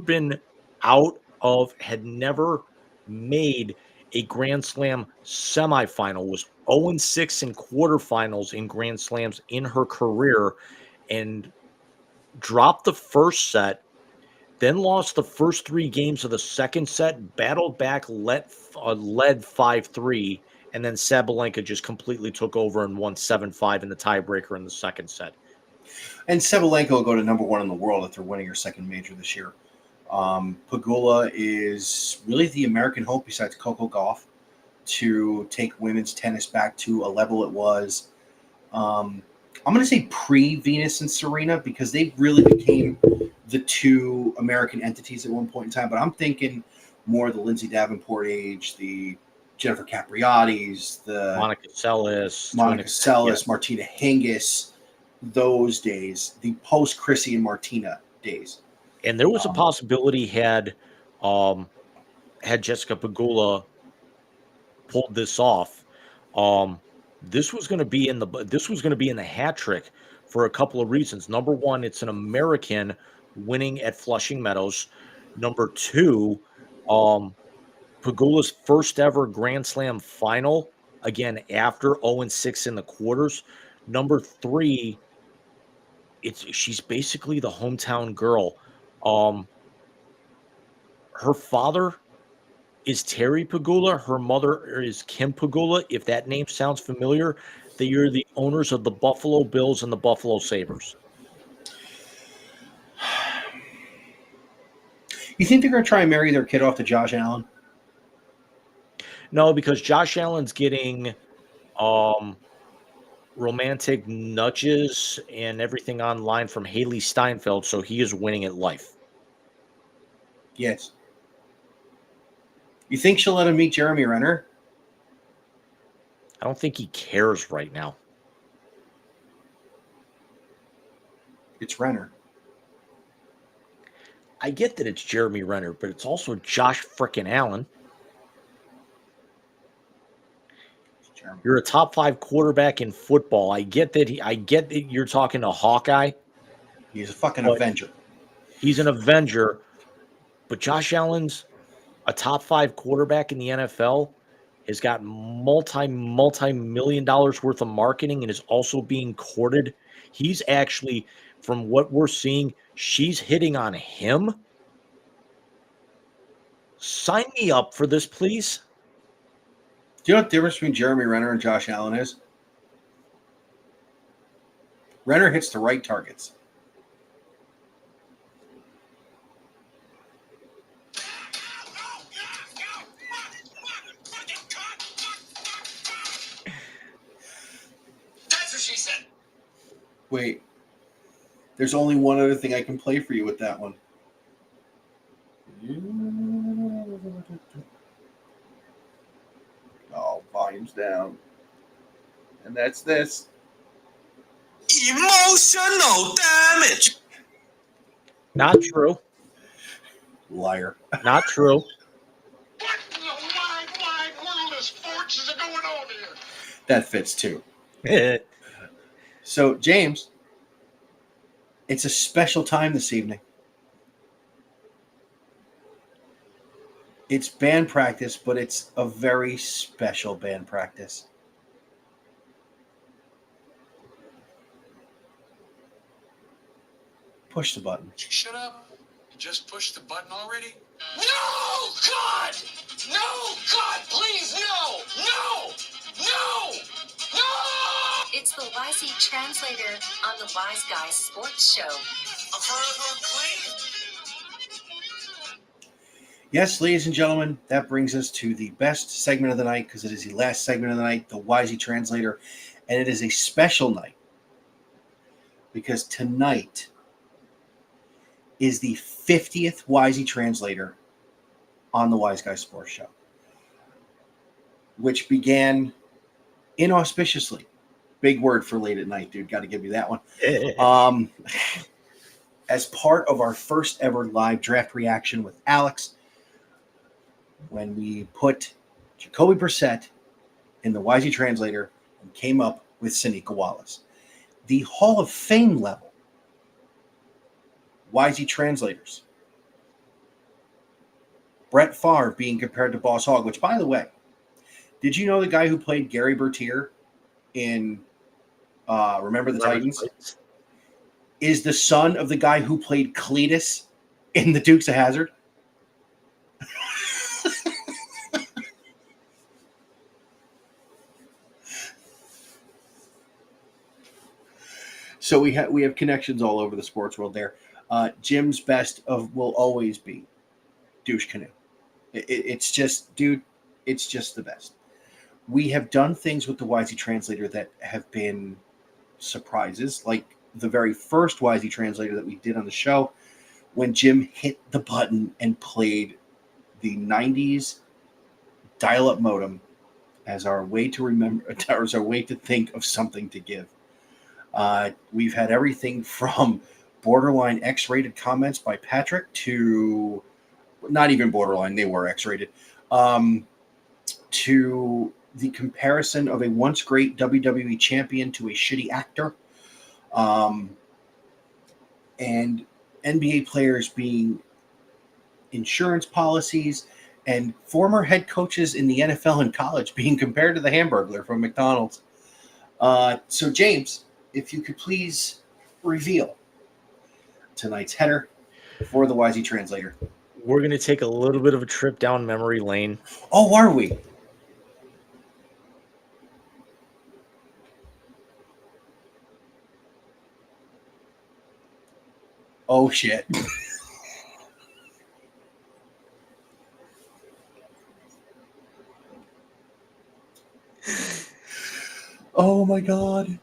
made a Grand Slam semifinal. Was 0-6 in quarterfinals in Grand Slams in her career, and dropped the first set. Then lost the first 3 games of the second set, battled back, led 5-3, and then Sabalenka just completely took over and won 7-5 in the tiebreaker in the second set. And Sabalenka will go to number 1 in the world after winning her second major this year. Pegula is really the American hope, besides Coco Gauff, to take women's tennis back to a level it was. I'm going to say pre-Venus and Serena, because they really became the 2 American entities at one point in time. But I'm thinking more the Lindsay Davenport age, the Jennifer Capriati's, the Monica Seles, Martina Hingis, those days, the post-Chrissy and Martina days. And there was a possibility had Jessica Pegula pulled this off, this was going to be in the hat trick for a couple of reasons. Number one, it's an American winning at Flushing Meadows. Number 2, Pegula's first ever Grand Slam final, again after 0-6 in the quarters. Number 3, she's basically the hometown girl. Her father is Terry Pegula. Her mother is Kim Pegula. If that name sounds familiar, they are the owners of the Buffalo Bills and the Buffalo Sabres. You think they're going to try and marry their kid off to Josh Allen? No, because Josh Allen's getting romantic nudges and everything online from Haley Steinfeld, so he is winning at life. Yes. You think she'll let him meet Jeremy Renner? I don't think he cares right now. It's Renner. I get that it's Jeremy Renner, but it's also Josh frickin' Allen. You're a top 5 quarterback in football. I get that you're talking to Hawkeye. He's a fucking Avenger. He's an Avenger, but Josh Allen's a top 5 quarterback in the NFL, has got multi-million dollars worth of marketing and is also being courted. He's actually, from what we're seeing, she's hitting on him. Sign me up for this, please. Do you know what the difference between Jeremy Renner and Josh Allen is? Renner hits the right targets. That's what she said. Wait. There's only one other thing I can play for you with that one. Oh, volume's down. And that's this. Emotional damage. Not true. Liar. Not true. What in the wide world of sports is going on here? That fits too. So, James, it's a special time this evening. It's band practice, but it's a very special band practice. Push the button. Shut up. You just pushed the button already? No! God! No! God, please, no! No! No! No! It's the YC Translator on the Wise Guys Sports Show. A forever clean? Yes, ladies and gentlemen, that brings us to the best segment of the night because it is the last segment of the night, the YZ Translator, and it is a special night because tonight is the 50th YZ Translator on the Wise Guys Sports Show, which began inauspiciously. Big word for late at night, dude. Got to give you that one. As part of our first ever live draft reaction with Alex, when we put Jacoby Brissett in the YZ Translator and came up with Sanika Wallace. The Hall of Fame level YZ Translators. Brett Favre being compared to Boss Hogg, which, by the way, did you know the guy who played Gary Bertier in Remember the Titans is the son of the guy who played Cletus in the Dukes of Hazzard? So we have connections all over the sports world there. Jim's best of will always be Douche Canoe. It's just, dude, it's just the best. We have done things with the YZ Translator that have been surprises, like the very first YZ Translator that we did on the show when Jim hit the button and played the 90s dial-up modem as our way to remember, as our way to think of something to give. We've had everything from borderline X-rated comments by Patrick to not even borderline, they were X-rated, to the comparison of a once great WWE champion to a shitty actor. And NBA players being insurance policies and former head coaches in the NFL and college being compared to the Hamburglar from McDonald's. So, James, if you could please reveal tonight's header for the Wisey Translator. We're going to take a little bit of a trip down memory lane. Oh, are we? Oh, shit. Oh, my God.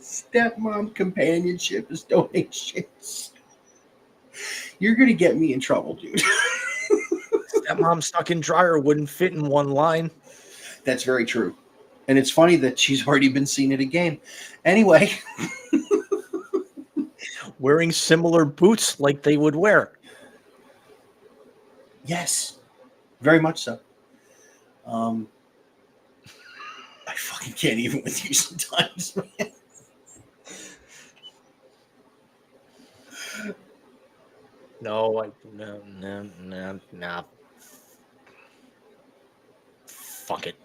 Stepmom companionship is donations. You're going to get me in trouble, dude. Stepmom stuck in dryer wouldn't fit in one line. That's very true. And it's funny that she's already been seen at a game. Anyway. Wearing similar boots like they would wear. Yes. Very much so. I fucking can't even with you sometimes, man. No. Fuck it.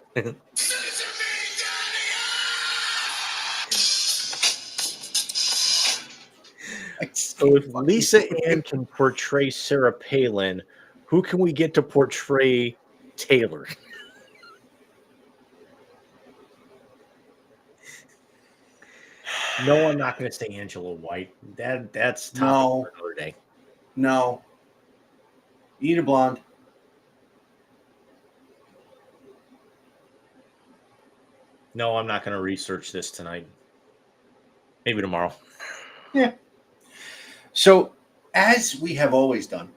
So if Lisa Ann can portray Sarah Palin, who can we get to portray Taylor? No, I'm not going to say Angela White. That's topic for another day. No. You need a blonde. No, I'm not going to research this tonight. Maybe tomorrow. Yeah. So, as we have always done,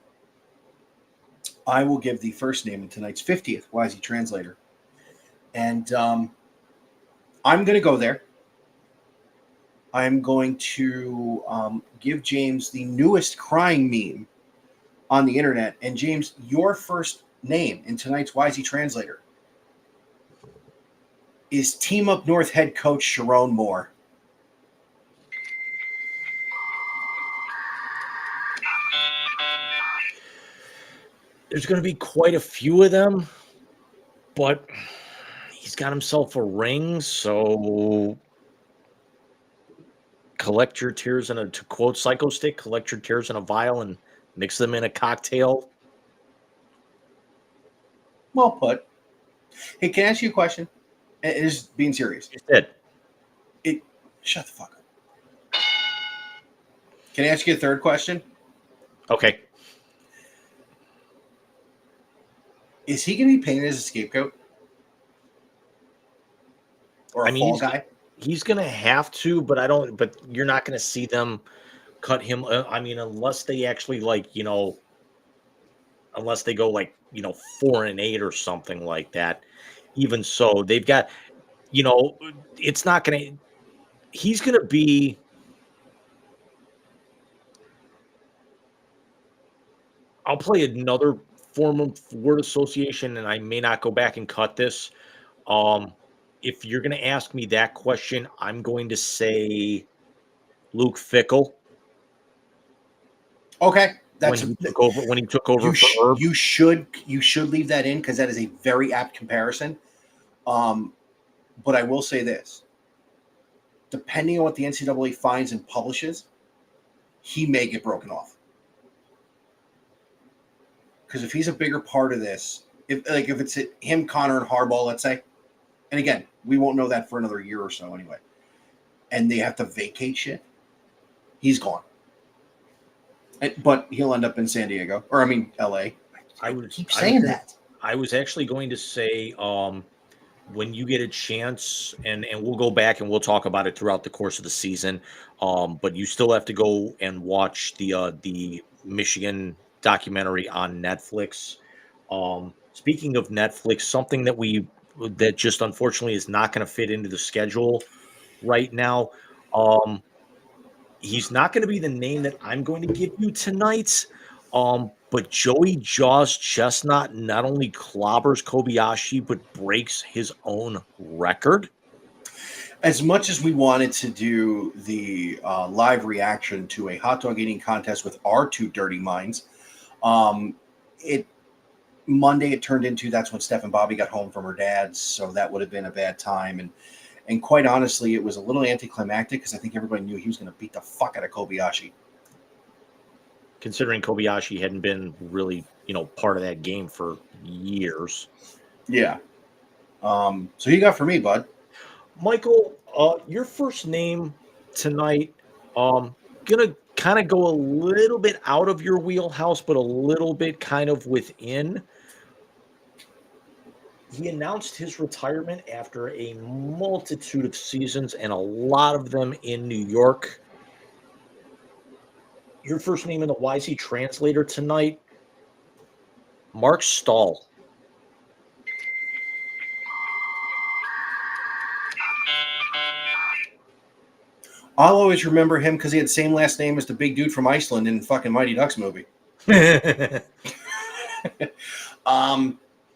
I will give the first name in tonight's 50th Wisey Translator. And I'm going to go there. I'm going to give James the newest crying meme on the internet. And James, your first name in tonight's Wisey Translator is Team Up North head coach Sharon Moore. There's going to be quite a few of them, but he's got himself a ring, so collect your tears to quote Psycho Stick, collect your tears in a vial and mix them in a cocktail. Well put. Hey, can I ask you a question? It is being serious. You said. Shut the fuck up. Can I ask you a third question? Okay. Is he going to be painted as a scapegoat? Or a fall guy? He's going to have to, but you're not going to see them cut him. Unless they actually unless they go 4-8 or something like that. Even so, they've got, it's not going to, he's going to be, I'll play another form of word association, and I may not go back and cut this. If you're going to ask me that question, I'm going to say Luke Fickell. Okay, when he took over for Herb. You should leave that in because that is a very apt comparison. But I will say this: depending on what the NCAA finds and publishes, he may get broken off. Because if he's a bigger part of this, if it's him, Connor, and Harbaugh, let's say, and again, we won't know that for another year or so anyway, and they have to vacate shit, he's gone. But he'll end up in San Diego, or LA. I was actually going to say, when you get a chance, and we'll go back and we'll talk about it throughout the course of the season, but you still have to go and watch the Michigan documentary on Netflix. Speaking of Netflix, something that just unfortunately is not going to fit into the schedule right now. He's not going to be the name that I'm going to give you tonight. But Joey Jaws Chestnut not only clobbers Kobayashi, but breaks his own record. As much as we wanted to do the live reaction to a hot dog eating contest with our two dirty minds, it Monday it turned into that's when Steph and Bobby got home from her dad's, so that would have been a bad time. And quite honestly, it was a little anticlimactic because I think everybody knew he was going to beat the fuck out of Kobayashi. Considering Kobayashi hadn't been really, part of that game for years. Yeah. So who you got for me, bud? Michael, your first name tonight, gonna kind of go a little bit out of your wheelhouse, but a little bit kind of within. He announced his retirement after a multitude of seasons and a lot of them in New York. Your first name in the YZ translator tonight, Mark Stahl. I'll always remember him because he had the same last name as the big dude from Iceland in fucking Mighty Ducks movie.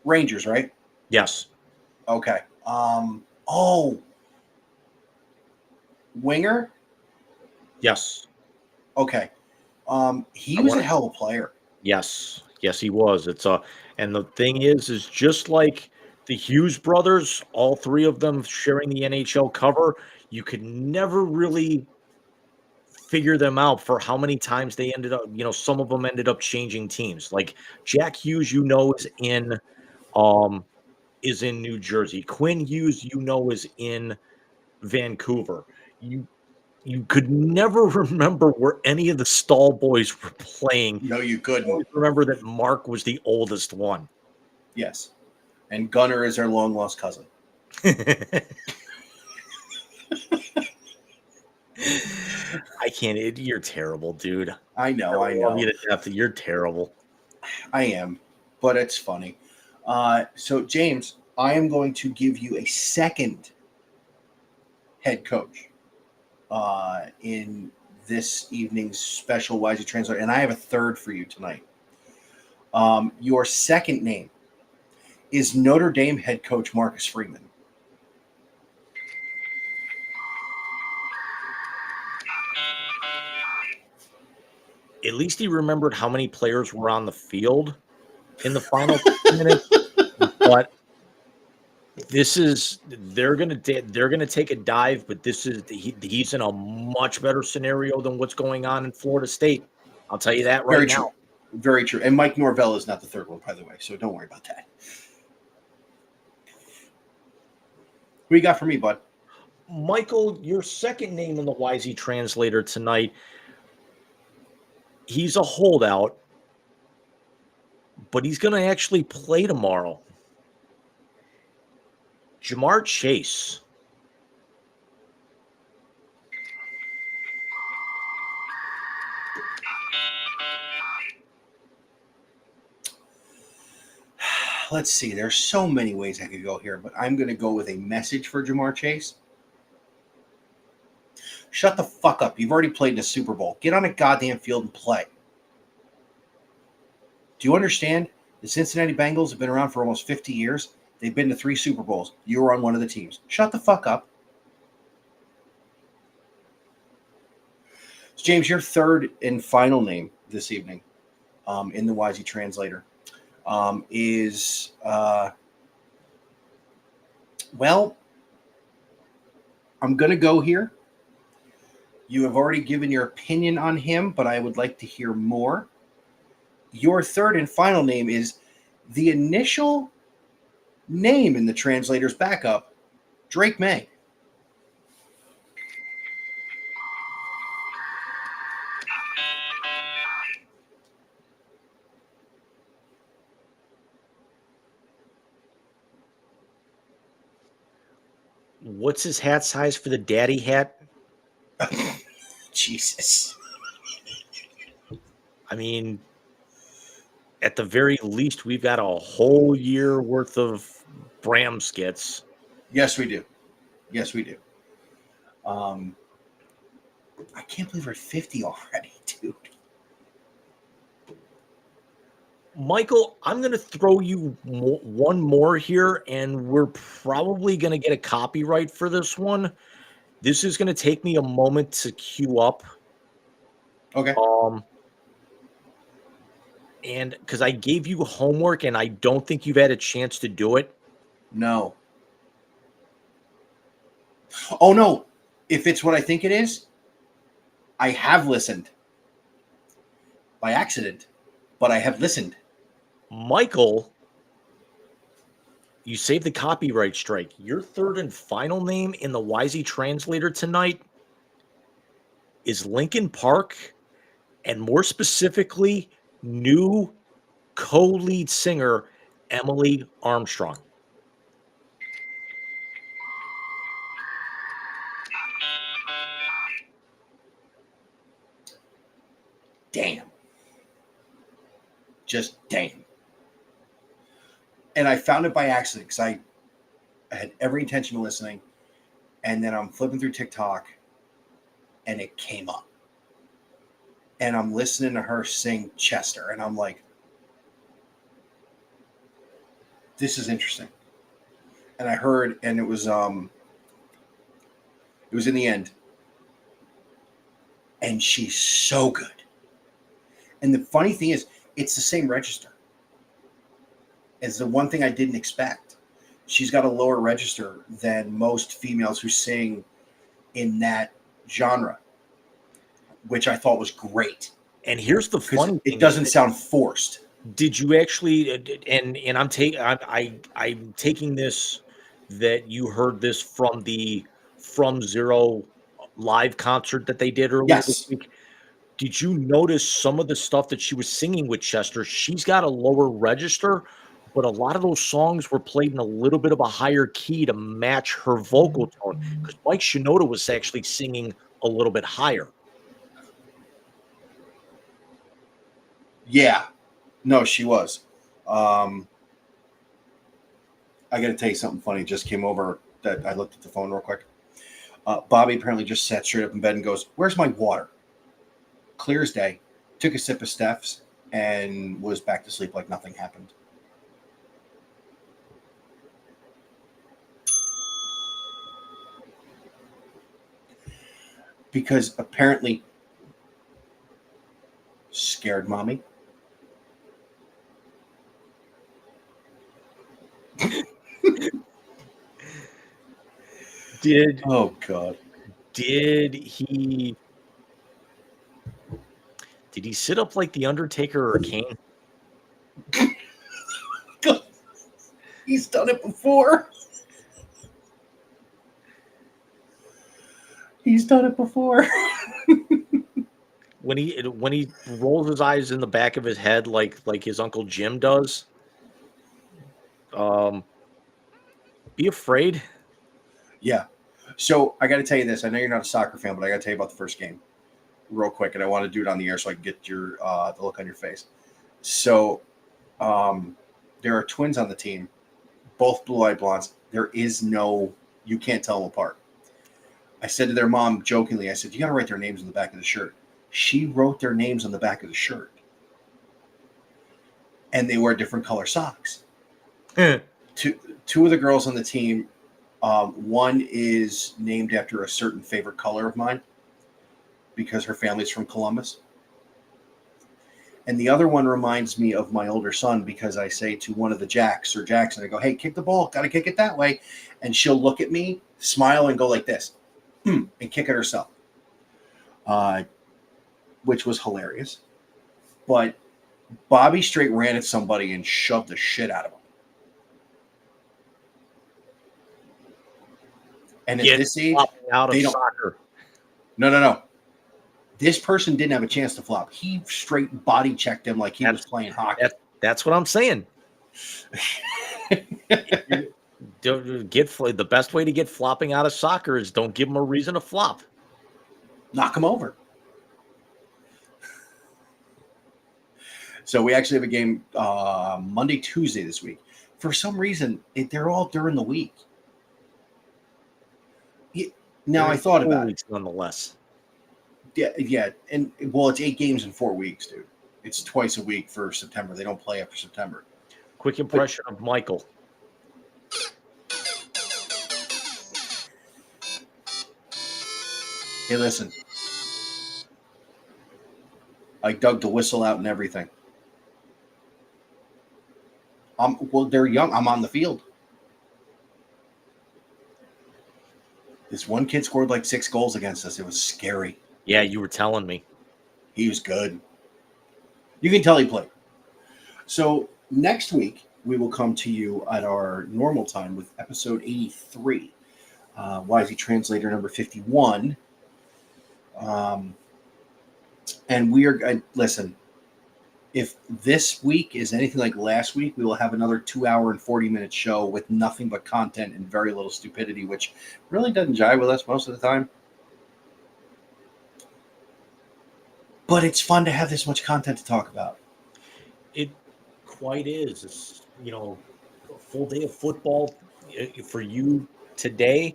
Rangers, right? Yes. Okay. Winger? Yes. Okay. He was a hell of a player. Yes. Yes, he was. And the thing is just like the Hughes brothers, all three of them sharing the NHL cover, you could never really figure them out for how many times they ended up, some of them ended up changing teams. Like Jack Hughes, is in New Jersey. Quinn Hughes, is in Vancouver. You could never remember where any of the Stahl boys were playing. No, you You couldn't. always remember that Mark was the oldest one. Yes. And Gunnar is our long lost cousin. I can't. You're terrible, dude. I know. Love you to death. You're terrible. I am, but it's funny. So, James, I am going to give you a second head coach in this evening's special YZ Translator, and I have a third for you tonight. Your second name is Notre Dame head coach Marcus Freeman. At least he remembered how many players were on the field in the final minutes. But they're gonna take a dive. But he's in a much better scenario than what's going on in Florida State. I'll tell you that right now. Very true. And Mike Norvell is not the third one, by the way, so don't worry about that. What you got for me, bud? Michael, your second name in the YZ translator tonight. He's a holdout, but he's going to actually play tomorrow. Jamar Chase. Let's see. There's so many ways I could go here, but I'm going to go with a message for Jamar Chase. Shut the fuck up. You've already played in a Super Bowl. Get on a goddamn field and play. Do you understand? The Cincinnati Bengals have been around for almost 50 years. They've been to 3 Super Bowls. You were on one of the teams. Shut the fuck up. So James, your third and final name this evening in the YZ Translator is, well, I'm going to go here. You have already given your opinion on him, but I would like to hear more. Your third and final name is the initial name in the translator's backup, Drake May. What's his hat size for the daddy hat? Jesus. I mean, at the very least, we've got a whole year worth of Bram skits. Yes, we do. Yes, we do. I can't believe we're 50 already, dude. Michael, I'm going to throw you one more here, and we're probably going to get a copyright for this one. This is going to take me a moment to queue up. Okay. And because I gave you homework, and I don't think you've had a chance to do it. No. Oh, no. If it's what I think it is, I have listened. By accident. But I have listened. Michael, you saved the copyright strike. Your third and final name in the Wisey translator tonight is Linkin Park, and more specifically, new co-lead singer Emily Armstrong. Damn. Just damn. And I found it by accident because I had every intention of listening. And then I'm flipping through TikTok and it came up. And I'm listening to her sing Chester. And I'm like, this is interesting. And I heard, and it was in the end. And she's so good. And the funny thing is, it's the same register. It's the one thing I didn't expect. She's got a lower register than most females who sing in that genre, which I thought was great. And here's the funny thing: it doesn't sound forced. Did you actually? And I'm taking this that you heard this from the From Zero live concert that they did earlier this week. Did you notice some of the stuff that she was singing with Chester? She's got a lower register, but a lot of those songs were played in a little bit of a higher key to match her vocal tone, because Mike Shinoda was actually singing a little bit higher. Yeah. No, she was. I got to tell you something funny. Just came over that I looked at the phone real quick. Bobby apparently just sat straight up in bed and goes, "Where's my water?" Clear as day. Took a sip of Steph's and was back to sleep like nothing happened. Because apparently scared mommy. Oh God. Did he sit up like the Undertaker or Kane? He's done it before. He's done it before. When he rolls his eyes in the back of his head like his Uncle Jim does. Be afraid. Yeah. So I got to tell you this. I know you're not a soccer fan, but I got to tell you about the first game real quick, and I want to do it on the air so I can get your the look on your face. So there are twins on the team, both blue-eyed blondes. You can't tell them apart. I said to their mom jokingly, I said, "You got to write their names on the back of the shirt." She wrote their names on the back of the shirt. And they wear different color socks. Two of the girls on the team, one is named after a certain favorite color of mine because her family's from Columbus. And the other one reminds me of my older son because I say to one of the Jacks or Jackson, I go, "Hey, kick the ball. Got to kick it that way." And she'll look at me, smile, and go like this, and kick it herself, which was hilarious. But Bobby straight ran at somebody and shoved the shit out of him. And at this age, out of they don't. soccer. No. This person didn't have a chance to flop. He straight body checked him like he was playing hockey. That's what I'm saying. The best way to get flopping out of soccer is don't give them a reason to flop. Knock him over. So we actually have a game Monday, Tuesday this week. For some reason, they're all during the week. Now I thought about it. Nonetheless. Yeah, and well, it's 8 games in 4 weeks, dude. It's twice a week for September. They don't play after September. Quick impression of Michael. Hey, listen. I dug the whistle out and everything. Well, they're young. I'm on the field. This one kid scored like 6 goals against us. It was scary. Yeah, you were telling me. He was good. You can tell he played. So next week, we will come to you at our normal time with episode 83. YZ Translator number 51. And we are, listen, if this week is anything like last week, we will have another 2-hour and 40-minute show with nothing but content and very little stupidity, which really doesn't jive with us most of the time. But it's fun to have this much content to talk about. It quite is. It's, a full day of football for you today,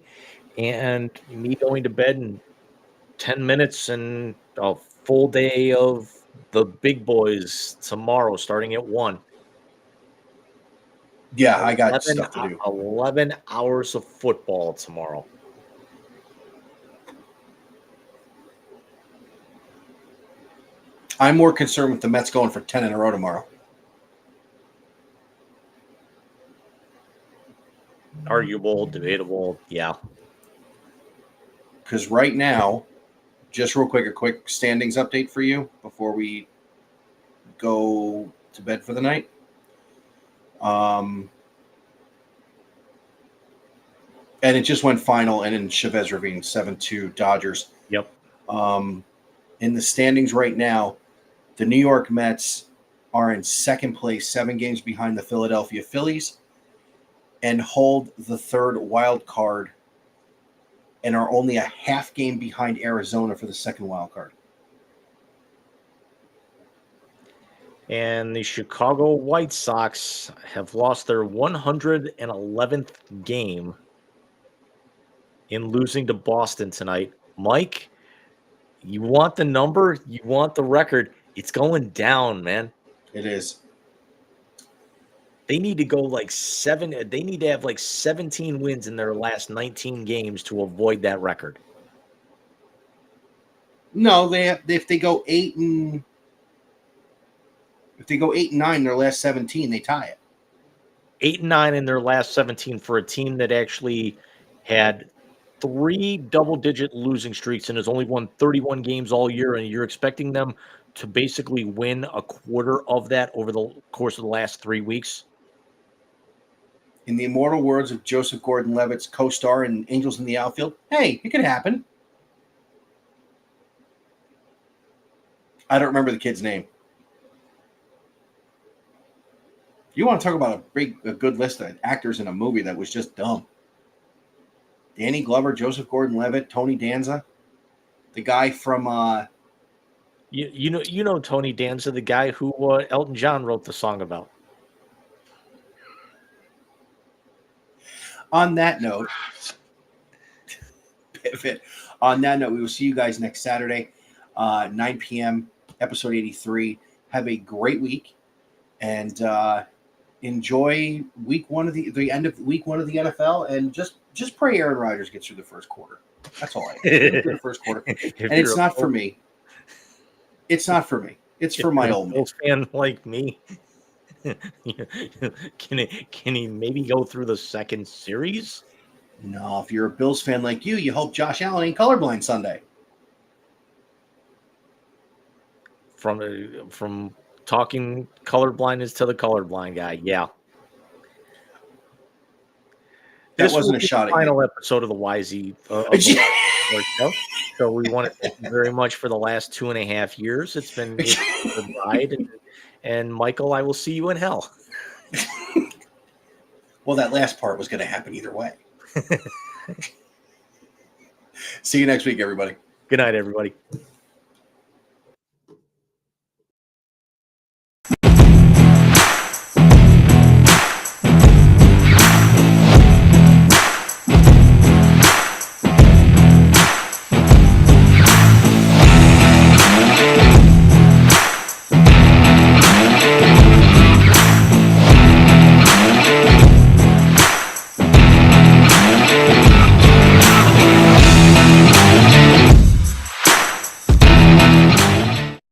and me going to bed in 10 minutes, and a full day of the big boys tomorrow starting at 1. Yeah, I got stuff to do. 11 hours of football tomorrow. I'm more concerned with the Mets going for 10 in a row tomorrow. Arguable, debatable, yeah. Because right now, just real quick, a quick standings update for you before we go to bed for the night. And it just went final, and in Chavez Ravine, 7-2 Dodgers. Yep. In the standings right now, the New York Mets are in second place, 7 games behind the Philadelphia Phillies, and hold the third wild card, and are only a half game behind Arizona for the second wild card. And the Chicago White Sox have lost their 111th game in losing to Boston tonight. Mike, you want the number? You want the record? It's going down, man. It is. They need to go like 7. They need to have like 17 wins in their last 19 games to avoid that record. No, if they go 8-9 in their last 17, they tie it. 8-9 in their last 17 for a team that actually had 3 double-digit losing streaks and has only won 31 games all year, and you're expecting them to basically win a quarter of that over the course of the last 3 weeks? In the immortal words of Joseph Gordon-Levitt's co-star in Angels in the Outfield, hey, it could happen. I don't remember the kid's name. You want to talk about a good list of actors in a movie that was just dumb. Danny Glover, Joseph Gordon-Levitt, Tony Danza, the guy from You know Tony Danza, the guy who Elton John wrote the song about. On that note, we will see you guys next Saturday, 9 p.m., episode 83. Have a great week, and enjoy week 1 of the end of week 1 of the NFL, and just pray Aaron Rodgers gets through the first quarter. That's all I through the first quarter. And it's not for me. It's not for me. It's for my old man. Fan like me. Can he maybe go through the second series? No, if you're a Bills fan like you hope Josh Allen ain't colorblind Sunday. From talking colorblindness to the colorblind guy, yeah. That wasn't a shot at you. Final episode of the YZ show. So we want to thank you very much for the last 2.5 years. It's been a ride, and Michael, I will see you in hell. Well, that last part was going to happen either way. See you next week, everybody. Good night, everybody.